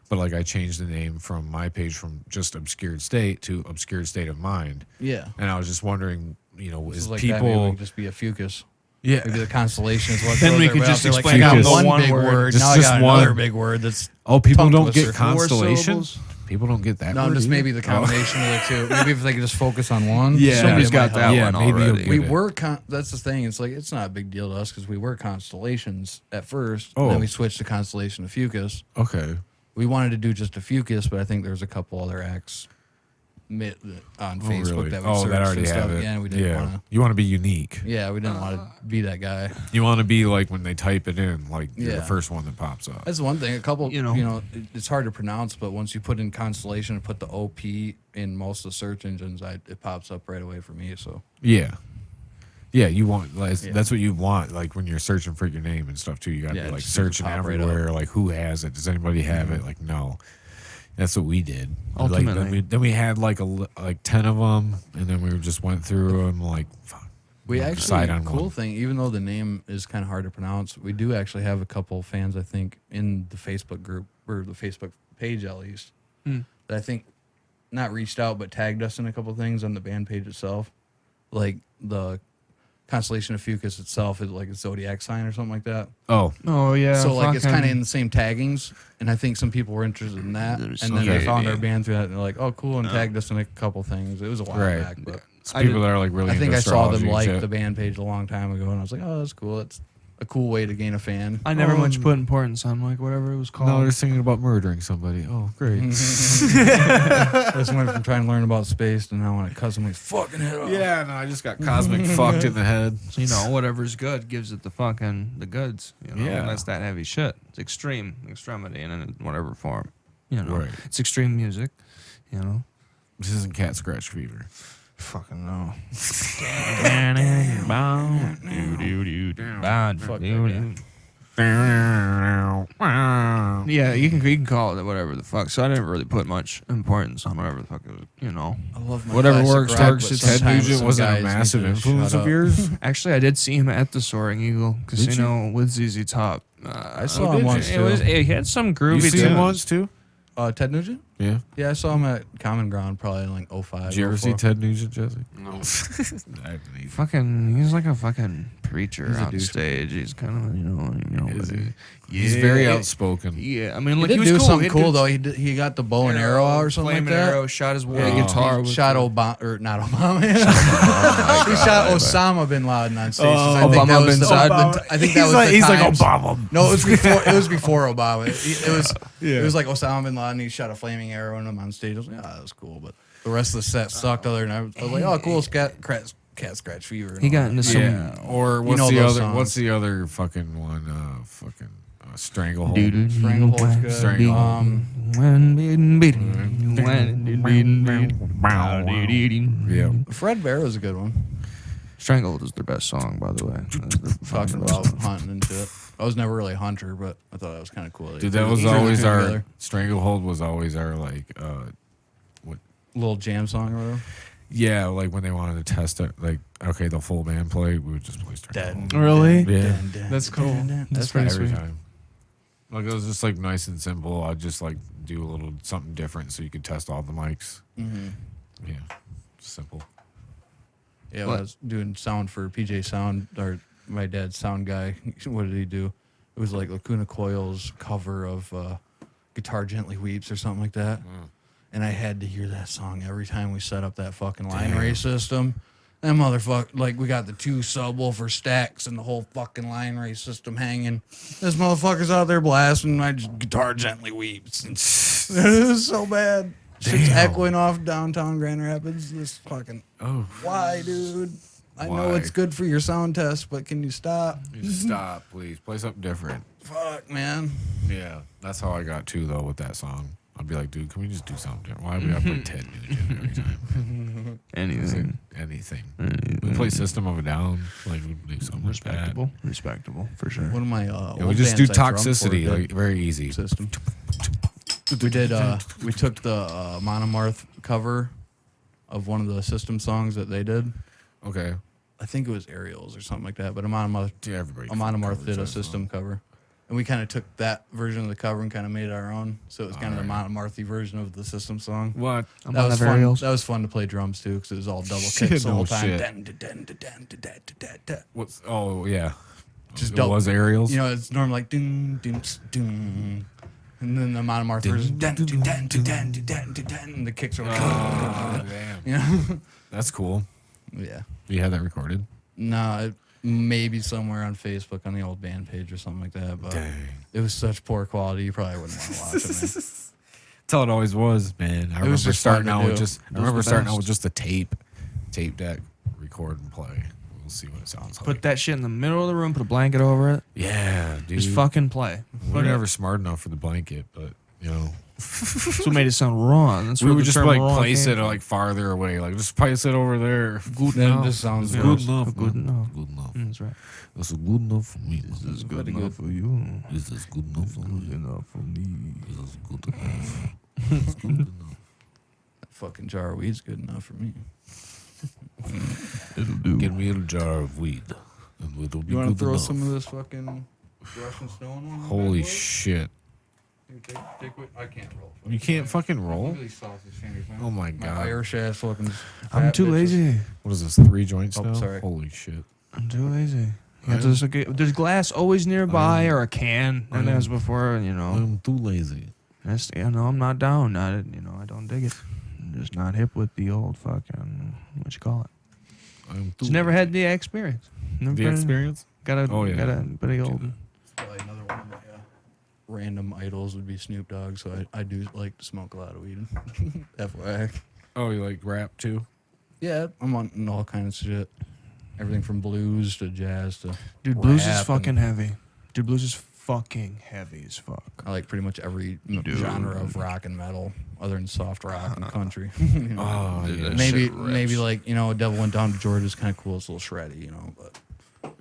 [SPEAKER 3] but like I changed the name from my page from just Obscured State to Obscured State of Mind.
[SPEAKER 4] Yeah.
[SPEAKER 3] And I was just wondering,
[SPEAKER 4] This
[SPEAKER 3] is
[SPEAKER 4] is like that, maybe we
[SPEAKER 3] people
[SPEAKER 4] could just be a fucus.
[SPEAKER 3] yeah.
[SPEAKER 4] Maybe the constellation is what
[SPEAKER 2] Then
[SPEAKER 4] throws
[SPEAKER 2] we could
[SPEAKER 4] everybody
[SPEAKER 2] just
[SPEAKER 4] off. They're
[SPEAKER 2] explain
[SPEAKER 4] like, I
[SPEAKER 3] out
[SPEAKER 4] got
[SPEAKER 3] the
[SPEAKER 4] one
[SPEAKER 2] one
[SPEAKER 4] big
[SPEAKER 2] word.
[SPEAKER 4] word.
[SPEAKER 3] Just
[SPEAKER 4] Now I got
[SPEAKER 3] one.
[SPEAKER 4] another big word that's
[SPEAKER 3] Oh, people
[SPEAKER 4] tongue
[SPEAKER 3] don't get
[SPEAKER 4] twister.
[SPEAKER 3] constellation.
[SPEAKER 2] syllables?
[SPEAKER 3] People don't get that.
[SPEAKER 4] No,
[SPEAKER 3] word
[SPEAKER 4] just
[SPEAKER 3] either?
[SPEAKER 4] maybe the combination of the two. Maybe if they could just focus on one.
[SPEAKER 3] Yeah.
[SPEAKER 2] Somebody's
[SPEAKER 4] it might
[SPEAKER 2] got that
[SPEAKER 4] help.
[SPEAKER 3] Yeah,
[SPEAKER 2] one
[SPEAKER 3] maybe you'll
[SPEAKER 2] already.
[SPEAKER 3] get
[SPEAKER 4] We
[SPEAKER 3] it.
[SPEAKER 4] were that's the thing. It's like it's not a big deal to us because we were Constellations at first.
[SPEAKER 3] Oh.
[SPEAKER 4] And then we switched to Constellation to Fucus.
[SPEAKER 3] Okay.
[SPEAKER 4] We wanted to do just a Fucus, but I think there's a couple other acts on Facebook
[SPEAKER 3] really?
[SPEAKER 4] that we
[SPEAKER 3] Oh,
[SPEAKER 4] searched
[SPEAKER 3] that already
[SPEAKER 4] and stuff.
[SPEAKER 3] have it.
[SPEAKER 4] Yeah, and we didn't
[SPEAKER 3] Yeah.
[SPEAKER 4] want to.
[SPEAKER 3] You want to be unique.
[SPEAKER 4] Yeah, we didn't want to be that guy.
[SPEAKER 3] You want to be like when they type it in, like you're
[SPEAKER 4] Yeah.
[SPEAKER 3] the first one that pops up.
[SPEAKER 4] That's one thing. A couple,
[SPEAKER 2] You know.
[SPEAKER 4] it's hard to pronounce, but once you put in Constellation and put the OP in most of the search engines, it pops up right away for me. So
[SPEAKER 3] Yeah. Yeah, you want like
[SPEAKER 4] Yeah.
[SPEAKER 3] that's what you want. Like when you're searching for your name and stuff too, you got to
[SPEAKER 4] Yeah,
[SPEAKER 3] be like
[SPEAKER 4] just make it
[SPEAKER 3] searching
[SPEAKER 4] pop right
[SPEAKER 3] everywhere. Like who has it? Does anybody have it? Like no. That's what we did. Like,
[SPEAKER 2] Ultimately.
[SPEAKER 3] then we had like 10 of them, and then we just went through them. Like fuck,
[SPEAKER 4] we
[SPEAKER 3] we'll
[SPEAKER 4] actually,
[SPEAKER 3] decide on
[SPEAKER 4] cool
[SPEAKER 3] one.
[SPEAKER 4] thing, even though the name is kind of hard to pronounce, we do actually have a couple fans, I think, in the Facebook group or the Facebook page at least, that I think not reached out but tagged us in a couple things on the band page itself. Like the Constellation of Fucus itself is like a zodiac sign or something like that.
[SPEAKER 3] Oh,
[SPEAKER 2] Oh yeah.
[SPEAKER 4] So like it's
[SPEAKER 2] fucking-
[SPEAKER 4] kind of in the same taggings, and I think some people were interested in that, and then they
[SPEAKER 3] Okay.
[SPEAKER 4] found our band through that, and they're like, "Oh, cool!" and tagged us in a couple things. It was a while
[SPEAKER 3] Right.
[SPEAKER 4] back, but
[SPEAKER 3] it's
[SPEAKER 2] I
[SPEAKER 3] people
[SPEAKER 2] did-
[SPEAKER 3] that are like really.
[SPEAKER 4] I think
[SPEAKER 3] into
[SPEAKER 4] I saw them
[SPEAKER 3] astrology and
[SPEAKER 4] like
[SPEAKER 3] shit.
[SPEAKER 4] the band page a long time ago, and I was like, "Oh, that's cool. It's a cool way to gain a fan."
[SPEAKER 2] I never much put importance on like whatever it was called.
[SPEAKER 3] No, they're singing about murdering somebody. Oh, great.
[SPEAKER 4] I just went from trying to learn about space to now when I cut somebody's fucking head off.
[SPEAKER 3] Yeah, no, I just got cosmic fucked in the head.
[SPEAKER 2] So, you know, whatever's good gives it the goods. You know?
[SPEAKER 3] Yeah.
[SPEAKER 2] And that's that heavy shit. It's extremity in whatever form. You know,
[SPEAKER 3] Right.
[SPEAKER 2] it's extreme music. You know,
[SPEAKER 3] This isn't cat scratch fever.
[SPEAKER 2] fucking no.
[SPEAKER 4] Fuck
[SPEAKER 2] Yeah, you can call it whatever the fuck. So I didn't really put much importance on whatever the fuck it was. You know,
[SPEAKER 4] I love my
[SPEAKER 2] Whatever
[SPEAKER 4] classic
[SPEAKER 2] works,
[SPEAKER 4] rock,
[SPEAKER 2] works.
[SPEAKER 4] but
[SPEAKER 2] It's
[SPEAKER 3] Ted
[SPEAKER 4] sometimes
[SPEAKER 3] Nugent
[SPEAKER 4] some
[SPEAKER 3] wasn't a
[SPEAKER 4] guys need
[SPEAKER 3] massive
[SPEAKER 4] to
[SPEAKER 3] influence
[SPEAKER 4] shut
[SPEAKER 3] of
[SPEAKER 4] up.
[SPEAKER 3] yours.
[SPEAKER 2] actually, I did see him at the Soaring Eagle
[SPEAKER 3] Did
[SPEAKER 2] Casino with ZZ Top.
[SPEAKER 4] I saw him once
[SPEAKER 2] It
[SPEAKER 4] too.
[SPEAKER 2] was. He had some
[SPEAKER 3] You
[SPEAKER 2] groovy
[SPEAKER 3] see him
[SPEAKER 2] tunes.
[SPEAKER 3] once too?
[SPEAKER 4] Ted Nugent?
[SPEAKER 3] Yeah.
[SPEAKER 4] Yeah, I saw him at Common Ground probably in like 05.
[SPEAKER 3] Did you ever see
[SPEAKER 4] 04.
[SPEAKER 3] Ted Nugent, Jesse?
[SPEAKER 5] No.
[SPEAKER 3] I haven't either.
[SPEAKER 2] Fucking, he's like a fucking preacher
[SPEAKER 4] He's a
[SPEAKER 2] on
[SPEAKER 4] douche.
[SPEAKER 2] stage. He's kind of, you know.
[SPEAKER 3] Is
[SPEAKER 2] but
[SPEAKER 3] he?
[SPEAKER 2] Yeah,
[SPEAKER 3] He's very outspoken.
[SPEAKER 2] Yeah, I mean,
[SPEAKER 4] He
[SPEAKER 2] like
[SPEAKER 4] did
[SPEAKER 2] was
[SPEAKER 4] do
[SPEAKER 2] cool.
[SPEAKER 4] something
[SPEAKER 2] He
[SPEAKER 4] cool
[SPEAKER 2] did
[SPEAKER 4] though. He got the bow and arrow out or something like
[SPEAKER 2] flaming
[SPEAKER 4] that.
[SPEAKER 2] arrow, shot his war
[SPEAKER 4] Yeah,
[SPEAKER 2] guitar.
[SPEAKER 4] he
[SPEAKER 2] with
[SPEAKER 4] shot
[SPEAKER 2] the-
[SPEAKER 4] Obama or not Obama. He shot Osama bin Laden on stage. I think
[SPEAKER 2] Obama
[SPEAKER 4] that was
[SPEAKER 2] bin
[SPEAKER 4] the-
[SPEAKER 2] Laden.
[SPEAKER 4] I think that was the
[SPEAKER 3] he's like
[SPEAKER 4] times.
[SPEAKER 3] Obama.
[SPEAKER 4] No, it was before. It was before Obama. It was like Osama bin Laden. He shot a flaming arrow in him on stage. I was like, that was cool. But the rest of the set sucked. Other than I was like, oh, cool, cat scratch fever. and
[SPEAKER 2] He
[SPEAKER 4] all
[SPEAKER 2] got
[SPEAKER 4] that.
[SPEAKER 2] into some.
[SPEAKER 3] Yeah. Or what's
[SPEAKER 4] know
[SPEAKER 3] the
[SPEAKER 4] those
[SPEAKER 3] other?
[SPEAKER 4] songs.
[SPEAKER 3] What's the other fucking one? Stranglehold.
[SPEAKER 4] Stranglehold's good.
[SPEAKER 3] Stranglehold. Yeah.
[SPEAKER 4] Fred Bear was a good one.
[SPEAKER 2] Stranglehold is their best song, by the way.
[SPEAKER 4] Talking about hunting and shit. I was never really a hunter, but I thought that was kind of cool.
[SPEAKER 3] Dude, that was
[SPEAKER 4] Threw the
[SPEAKER 3] always
[SPEAKER 4] two
[SPEAKER 3] our
[SPEAKER 4] together.
[SPEAKER 3] Stranglehold was always our like
[SPEAKER 4] Little jam song or whatever.
[SPEAKER 3] yeah, like when they wanted to test it, like okay, the full band play, we would just play Stranglehold.
[SPEAKER 2] Really?
[SPEAKER 3] Yeah.
[SPEAKER 2] That's cool. That's pretty
[SPEAKER 3] Every
[SPEAKER 2] sweet.
[SPEAKER 3] time. Like it was just like nice and simple. I'd just like do a little something different so you could test all the mics.
[SPEAKER 4] Mm-hmm.
[SPEAKER 3] Yeah. Simple.
[SPEAKER 4] Yeah,
[SPEAKER 2] What?
[SPEAKER 4] when I was doing sound for PJ Sound, or my dad's sound guy. What did he do? It was like Lacuna Coil's cover of Guitar Gently Weeps or something like that. And I had to hear that song every time we set up that fucking line
[SPEAKER 3] Damn.
[SPEAKER 4] race system. That motherfucker, like we got the two subwoofer stacks and the whole fucking line race system hanging. This motherfucker's out there blasting. I just Guitar Gently Weeps. And it was so bad. Shit's
[SPEAKER 3] Damn.
[SPEAKER 4] echoing off downtown Grand Rapids. This fucking
[SPEAKER 3] Oh.
[SPEAKER 4] why, dude? I know
[SPEAKER 3] Why?
[SPEAKER 4] it's good for your sound test, but can you stop?
[SPEAKER 3] Stop, please. Play something different.
[SPEAKER 4] Fuck, man.
[SPEAKER 3] Yeah. That's how I got too though with that song. I'd be like, dude, can we just do something different? Why do we have to play Ted Nugent every time?
[SPEAKER 2] Anything.
[SPEAKER 3] Anything. We play System of a Down. Like we do something like that.
[SPEAKER 2] Respectable, for sure.
[SPEAKER 4] One of my
[SPEAKER 3] Yeah, we
[SPEAKER 4] old
[SPEAKER 3] just do
[SPEAKER 4] bands I drummed for
[SPEAKER 3] Toxicity,
[SPEAKER 4] did
[SPEAKER 3] like very easy.
[SPEAKER 4] system. We did. We took the Monomarth cover of one of the System songs that they did.
[SPEAKER 3] Okay.
[SPEAKER 4] I think it was Aerials or something like that. But a Monomarth
[SPEAKER 3] Yeah, everybody.
[SPEAKER 4] did a
[SPEAKER 3] covers that
[SPEAKER 4] System cover, and we kind of took that version of the cover and kind of made it our own. So it was kind of the Monomarthy version of the System song.
[SPEAKER 3] song. What?
[SPEAKER 4] That was fun.
[SPEAKER 2] Aerials.
[SPEAKER 4] That was fun to play drums too, because it was all double
[SPEAKER 3] Shit,
[SPEAKER 4] kicks the
[SPEAKER 3] no
[SPEAKER 4] whole time.
[SPEAKER 3] shit.
[SPEAKER 4] Dun, dun, dun, dun, dun, dun, dun, dun, dun.
[SPEAKER 3] What's? Oh yeah.
[SPEAKER 4] Just
[SPEAKER 3] it
[SPEAKER 4] dope.
[SPEAKER 3] was Aerials.
[SPEAKER 4] You know, it's normally like dun dun dun And then the amount of markers, and the kicks are like,
[SPEAKER 3] Oh, damn.
[SPEAKER 4] you know?
[SPEAKER 3] That's cool.
[SPEAKER 4] Yeah.
[SPEAKER 3] You had that recorded?
[SPEAKER 4] No, maybe somewhere on Facebook on the old band page or something like that. But
[SPEAKER 3] Dang.
[SPEAKER 4] it was such poor quality, you probably wouldn't want to watch it, man.
[SPEAKER 3] That's how it always was, man. I remember
[SPEAKER 4] just
[SPEAKER 3] starting
[SPEAKER 4] fun to
[SPEAKER 3] out with
[SPEAKER 4] do.
[SPEAKER 3] just. I
[SPEAKER 2] It was
[SPEAKER 3] remember
[SPEAKER 2] the
[SPEAKER 3] starting out
[SPEAKER 2] best.
[SPEAKER 3] with just a tape deck, record and play. We'll see what it sounds like.
[SPEAKER 2] Put that shit in the middle of the room, put a blanket over it.
[SPEAKER 3] Yeah, dude.
[SPEAKER 2] Just fucking play.
[SPEAKER 3] We were never smart enough for the blanket, but you know,
[SPEAKER 2] That's what made it sound wrong. That's
[SPEAKER 3] we
[SPEAKER 2] where
[SPEAKER 3] would
[SPEAKER 2] the
[SPEAKER 3] just
[SPEAKER 2] term
[SPEAKER 3] like
[SPEAKER 2] wrong
[SPEAKER 3] place
[SPEAKER 2] came
[SPEAKER 3] it
[SPEAKER 2] from.
[SPEAKER 3] like farther away, like just place it over there.
[SPEAKER 2] Good
[SPEAKER 4] Then
[SPEAKER 2] enough.
[SPEAKER 4] it just sounds
[SPEAKER 2] Yeah.
[SPEAKER 3] Good
[SPEAKER 4] gross.
[SPEAKER 3] enough.
[SPEAKER 2] Good
[SPEAKER 3] man.
[SPEAKER 2] enough.
[SPEAKER 3] Good enough.
[SPEAKER 2] That's right.
[SPEAKER 3] This is good enough for me.
[SPEAKER 2] This is good
[SPEAKER 4] Very
[SPEAKER 2] enough for you.
[SPEAKER 3] This is good enough for
[SPEAKER 2] Good
[SPEAKER 3] me.
[SPEAKER 2] enough for me.
[SPEAKER 3] This is good enough. This is good enough.
[SPEAKER 4] That fucking jar of weed's good enough for me.
[SPEAKER 2] It'll do.
[SPEAKER 3] Get me a jar of weed, and it'll be
[SPEAKER 4] You want
[SPEAKER 3] good
[SPEAKER 4] to throw
[SPEAKER 3] enough.
[SPEAKER 4] some of this fucking Russian Stone one?
[SPEAKER 3] Holy shit!
[SPEAKER 4] I can't roll.
[SPEAKER 3] You can't fucking roll.
[SPEAKER 4] Look at these sausage fingers, man.
[SPEAKER 3] Oh my
[SPEAKER 4] My
[SPEAKER 3] god!
[SPEAKER 4] Irish ass fucking.
[SPEAKER 2] I'm
[SPEAKER 4] fat
[SPEAKER 2] too
[SPEAKER 4] bitches.
[SPEAKER 2] lazy.
[SPEAKER 3] What is this? 3 joints
[SPEAKER 4] Oh,
[SPEAKER 3] now?
[SPEAKER 4] sorry.
[SPEAKER 3] Holy shit!
[SPEAKER 2] I'm too lazy. You have to just look at, there's glass always nearby or a can. And as before, you know.
[SPEAKER 3] I'm too lazy.
[SPEAKER 2] That's, you know, I'm not down. I don't dig it. I'm just not hip with the old fucking, what you call it.
[SPEAKER 3] I'm too
[SPEAKER 2] Just never
[SPEAKER 3] lazy.
[SPEAKER 2] had the experience. Never
[SPEAKER 3] the
[SPEAKER 2] been-
[SPEAKER 3] experience.
[SPEAKER 2] Got a,
[SPEAKER 3] Oh, yeah.
[SPEAKER 2] got a pretty old.
[SPEAKER 4] Probably another one of my random idols would be Snoop Dogg, so I do like to smoke a lot of weed. FYI.
[SPEAKER 3] Oh, you like rap too?
[SPEAKER 4] Yeah, I'm on all kinds of shit. Everything from blues to jazz to.
[SPEAKER 2] Dude, blues is
[SPEAKER 4] rap and-
[SPEAKER 2] fucking heavy. Dude, blues is fucking heavy as fuck.
[SPEAKER 4] I like pretty much every genre of rock and metal, other than soft rock and country. You know?
[SPEAKER 3] Oh, yeah.
[SPEAKER 4] maybe
[SPEAKER 2] shit rips.
[SPEAKER 4] maybe like Devil Went Down to Georgia is kind of cool. It's a little shreddy, but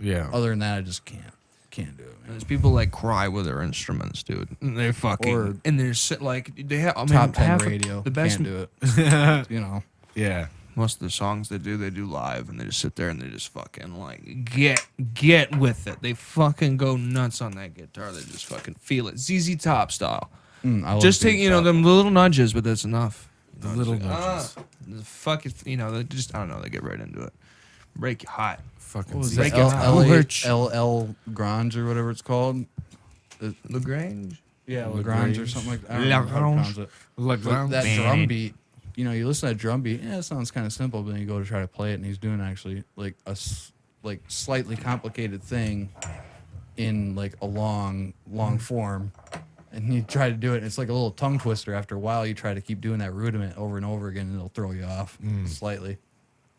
[SPEAKER 3] Yeah.
[SPEAKER 4] other than that, I just can't do it. Man.
[SPEAKER 2] There's people like cry with their instruments, dude. And they fucking
[SPEAKER 4] Or-
[SPEAKER 2] and they're like they have. I mean,
[SPEAKER 4] Top 10
[SPEAKER 2] half of
[SPEAKER 4] radio,
[SPEAKER 2] the best.
[SPEAKER 4] can't do it.
[SPEAKER 3] Yeah.
[SPEAKER 2] Most of the songs they do live, and they just sit there and they just fucking like get with it. They fucking go nuts on that guitar. They just fucking feel it, ZZ Top style.
[SPEAKER 4] I love
[SPEAKER 2] Just take
[SPEAKER 4] Big Top.
[SPEAKER 2] them little nudges, but that's enough.
[SPEAKER 3] The little nudges.
[SPEAKER 2] Fuck it, they just I don't know. They get right into it, break you hot.
[SPEAKER 3] Fucking
[SPEAKER 4] What was
[SPEAKER 3] ZZ
[SPEAKER 4] that?
[SPEAKER 2] Break it
[SPEAKER 3] Top.
[SPEAKER 2] out.
[SPEAKER 4] LL Grange or whatever it's called.
[SPEAKER 2] Lagrange.
[SPEAKER 4] Yeah,
[SPEAKER 3] Lagrange.
[SPEAKER 4] Lagrange or something like that. I don't know how to pronounce it.
[SPEAKER 3] Like
[SPEAKER 4] But that
[SPEAKER 2] Bang.
[SPEAKER 4] drum beat, you listen to that drum beat, it sounds kind of simple, but then you go to try to play it, and he's doing actually like a slightly complicated thing in like a long form, and you try to do it, and it's like a little tongue twister. After a while, you try to keep doing that rudiment over and over again, and it'll throw you off slightly.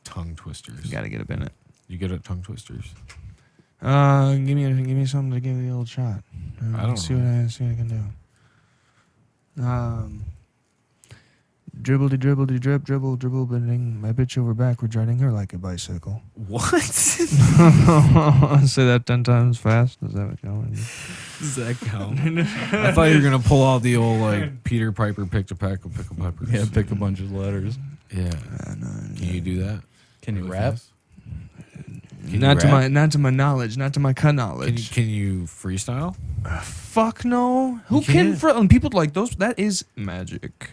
[SPEAKER 3] tongue twisters.
[SPEAKER 2] You gotta get up in it.
[SPEAKER 3] You good at tongue twisters?
[SPEAKER 2] Give me something to give you the old shot.
[SPEAKER 3] I don't
[SPEAKER 2] see
[SPEAKER 3] know.
[SPEAKER 2] what I can do. Dribbledy dribbledy drip dribble dribble bending my bitch over backward riding her like a bicycle.
[SPEAKER 3] What?
[SPEAKER 2] Say that 10 times fast. Is that what you want to do?
[SPEAKER 3] Does that count? I thought you were gonna pull out the old like Peter Piper picked a pack of pickle peppers.
[SPEAKER 4] Yeah, pick a bunch of letters.
[SPEAKER 3] Yeah. Can you do that?
[SPEAKER 4] Can you
[SPEAKER 3] Really
[SPEAKER 4] rap?
[SPEAKER 3] fast? Can
[SPEAKER 2] Not
[SPEAKER 3] you
[SPEAKER 2] to
[SPEAKER 3] rap?
[SPEAKER 2] my knowledge, not to my knowledge.
[SPEAKER 3] Can you freestyle?
[SPEAKER 2] Fuck no. Who
[SPEAKER 3] can't?
[SPEAKER 2] and people like those? That is magic.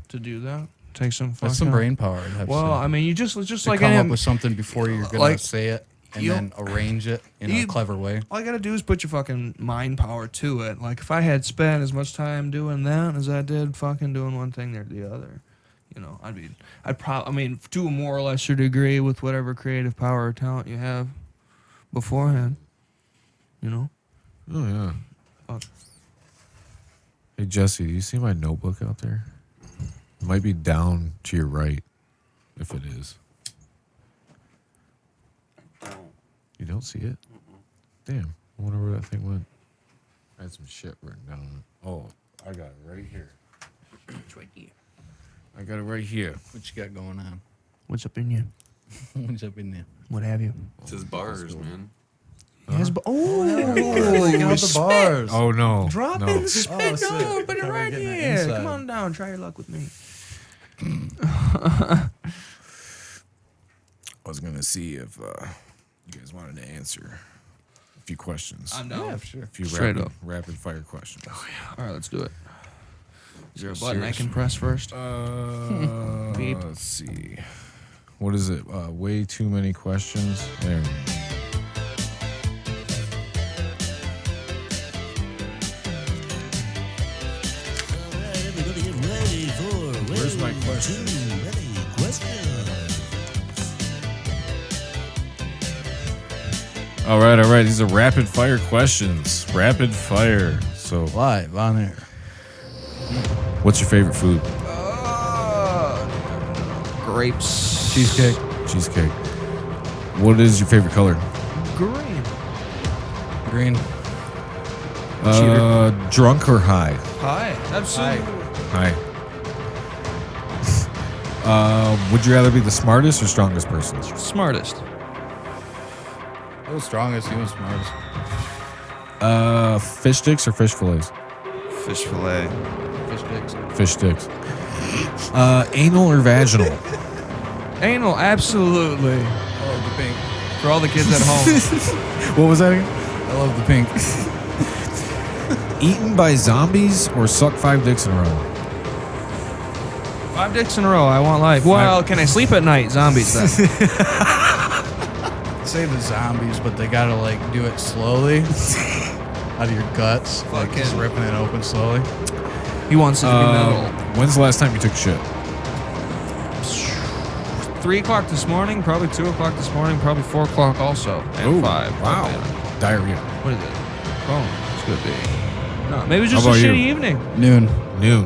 [SPEAKER 2] To do that, take some.
[SPEAKER 4] That's some
[SPEAKER 2] fucking-
[SPEAKER 4] brain power. I'd have
[SPEAKER 2] Well,
[SPEAKER 4] to,
[SPEAKER 2] I mean, it's just
[SPEAKER 4] to
[SPEAKER 2] like
[SPEAKER 4] come
[SPEAKER 2] any-
[SPEAKER 4] up with something before you're gonna
[SPEAKER 2] like,
[SPEAKER 4] say it, and
[SPEAKER 2] you-
[SPEAKER 4] then arrange it in a
[SPEAKER 2] you-
[SPEAKER 4] clever way.
[SPEAKER 2] All you gotta do is put your fucking mind power to it. Like if I had spent as much time doing that as I did fucking doing one thing or the other, I'd to a more or lesser degree with whatever creative power or talent you have beforehand.
[SPEAKER 3] Oh yeah.
[SPEAKER 2] Fuck.
[SPEAKER 3] Hey Jesse, do you see my notebook out there? It might be down to your right, if it is. You don't see it? Damn. I wonder where that thing went. I had some shit written down on it. Oh, I got it right here.
[SPEAKER 2] It's right here.
[SPEAKER 3] I got it right here.
[SPEAKER 4] What you got going on?
[SPEAKER 2] What's up in you?
[SPEAKER 4] What's up in there?
[SPEAKER 2] What have you?
[SPEAKER 5] It's his bars, man.
[SPEAKER 2] Yes, but
[SPEAKER 4] Get out the bars.
[SPEAKER 3] Oh no.
[SPEAKER 2] drop
[SPEAKER 3] no.
[SPEAKER 2] in the spit.
[SPEAKER 4] Oh, sick.
[SPEAKER 2] No, put it
[SPEAKER 4] Thought we were
[SPEAKER 2] right
[SPEAKER 4] getting it
[SPEAKER 2] here.
[SPEAKER 4] inside.
[SPEAKER 2] Come on down. Try your luck with me.
[SPEAKER 3] I was gonna see if you guys wanted to answer a few questions.
[SPEAKER 2] I'm down.
[SPEAKER 4] Yeah, for sure.
[SPEAKER 3] A few
[SPEAKER 2] Straight
[SPEAKER 3] rapid,
[SPEAKER 2] up.
[SPEAKER 3] rapid fire questions.
[SPEAKER 2] All right, let's do it. Is there a button I can press first? Beep.
[SPEAKER 3] Let's see. What is it? Way too many questions. There. we go. my question.
[SPEAKER 1] Too many questions.
[SPEAKER 3] All right. These are rapid fire questions. Rapid fire. So,
[SPEAKER 4] Live on air.
[SPEAKER 3] what's your favorite food?
[SPEAKER 2] Grapes.
[SPEAKER 4] Cheesecake.
[SPEAKER 3] Cheesecake. What is your favorite color?
[SPEAKER 2] Green.
[SPEAKER 4] Green.
[SPEAKER 3] Drunk or high?
[SPEAKER 2] Hi. Absolutely.
[SPEAKER 3] High. Would you rather be the smartest or strongest person?
[SPEAKER 2] Smartest.
[SPEAKER 4] Who was strongest? He was smartest.
[SPEAKER 3] Fish sticks or fish fillets?
[SPEAKER 2] Fish fillet.
[SPEAKER 4] Fish sticks.
[SPEAKER 3] Fish sticks. Anal or vaginal?
[SPEAKER 2] Anal, absolutely.
[SPEAKER 4] I love the pink.
[SPEAKER 2] For all the kids at home.
[SPEAKER 3] What was that again?
[SPEAKER 4] I love the pink.
[SPEAKER 3] Eaten by zombies or suck 5 dicks in a row?
[SPEAKER 2] 5 dicks in a row. I want life. Well, can I sleep at night? Zombies then.
[SPEAKER 4] Say the zombies, but they gotta like do it slowly out of your guts, like just
[SPEAKER 2] Fucking-
[SPEAKER 4] ripping it open slowly.
[SPEAKER 2] He wants it to be metal.
[SPEAKER 3] When's the last time you took a shit?
[SPEAKER 2] 3 o'clock this morning, probably 2 o'clock this morning, probably 4 o'clock also, and
[SPEAKER 3] Ooh,
[SPEAKER 2] 5.
[SPEAKER 3] Wow.
[SPEAKER 2] Okay.
[SPEAKER 3] Diarrhea.
[SPEAKER 2] What is it? Oh, it's good be. No, maybe it's just
[SPEAKER 3] How
[SPEAKER 2] a
[SPEAKER 3] about
[SPEAKER 2] shitty
[SPEAKER 3] you?
[SPEAKER 2] evening.
[SPEAKER 4] Noon.
[SPEAKER 3] Noon.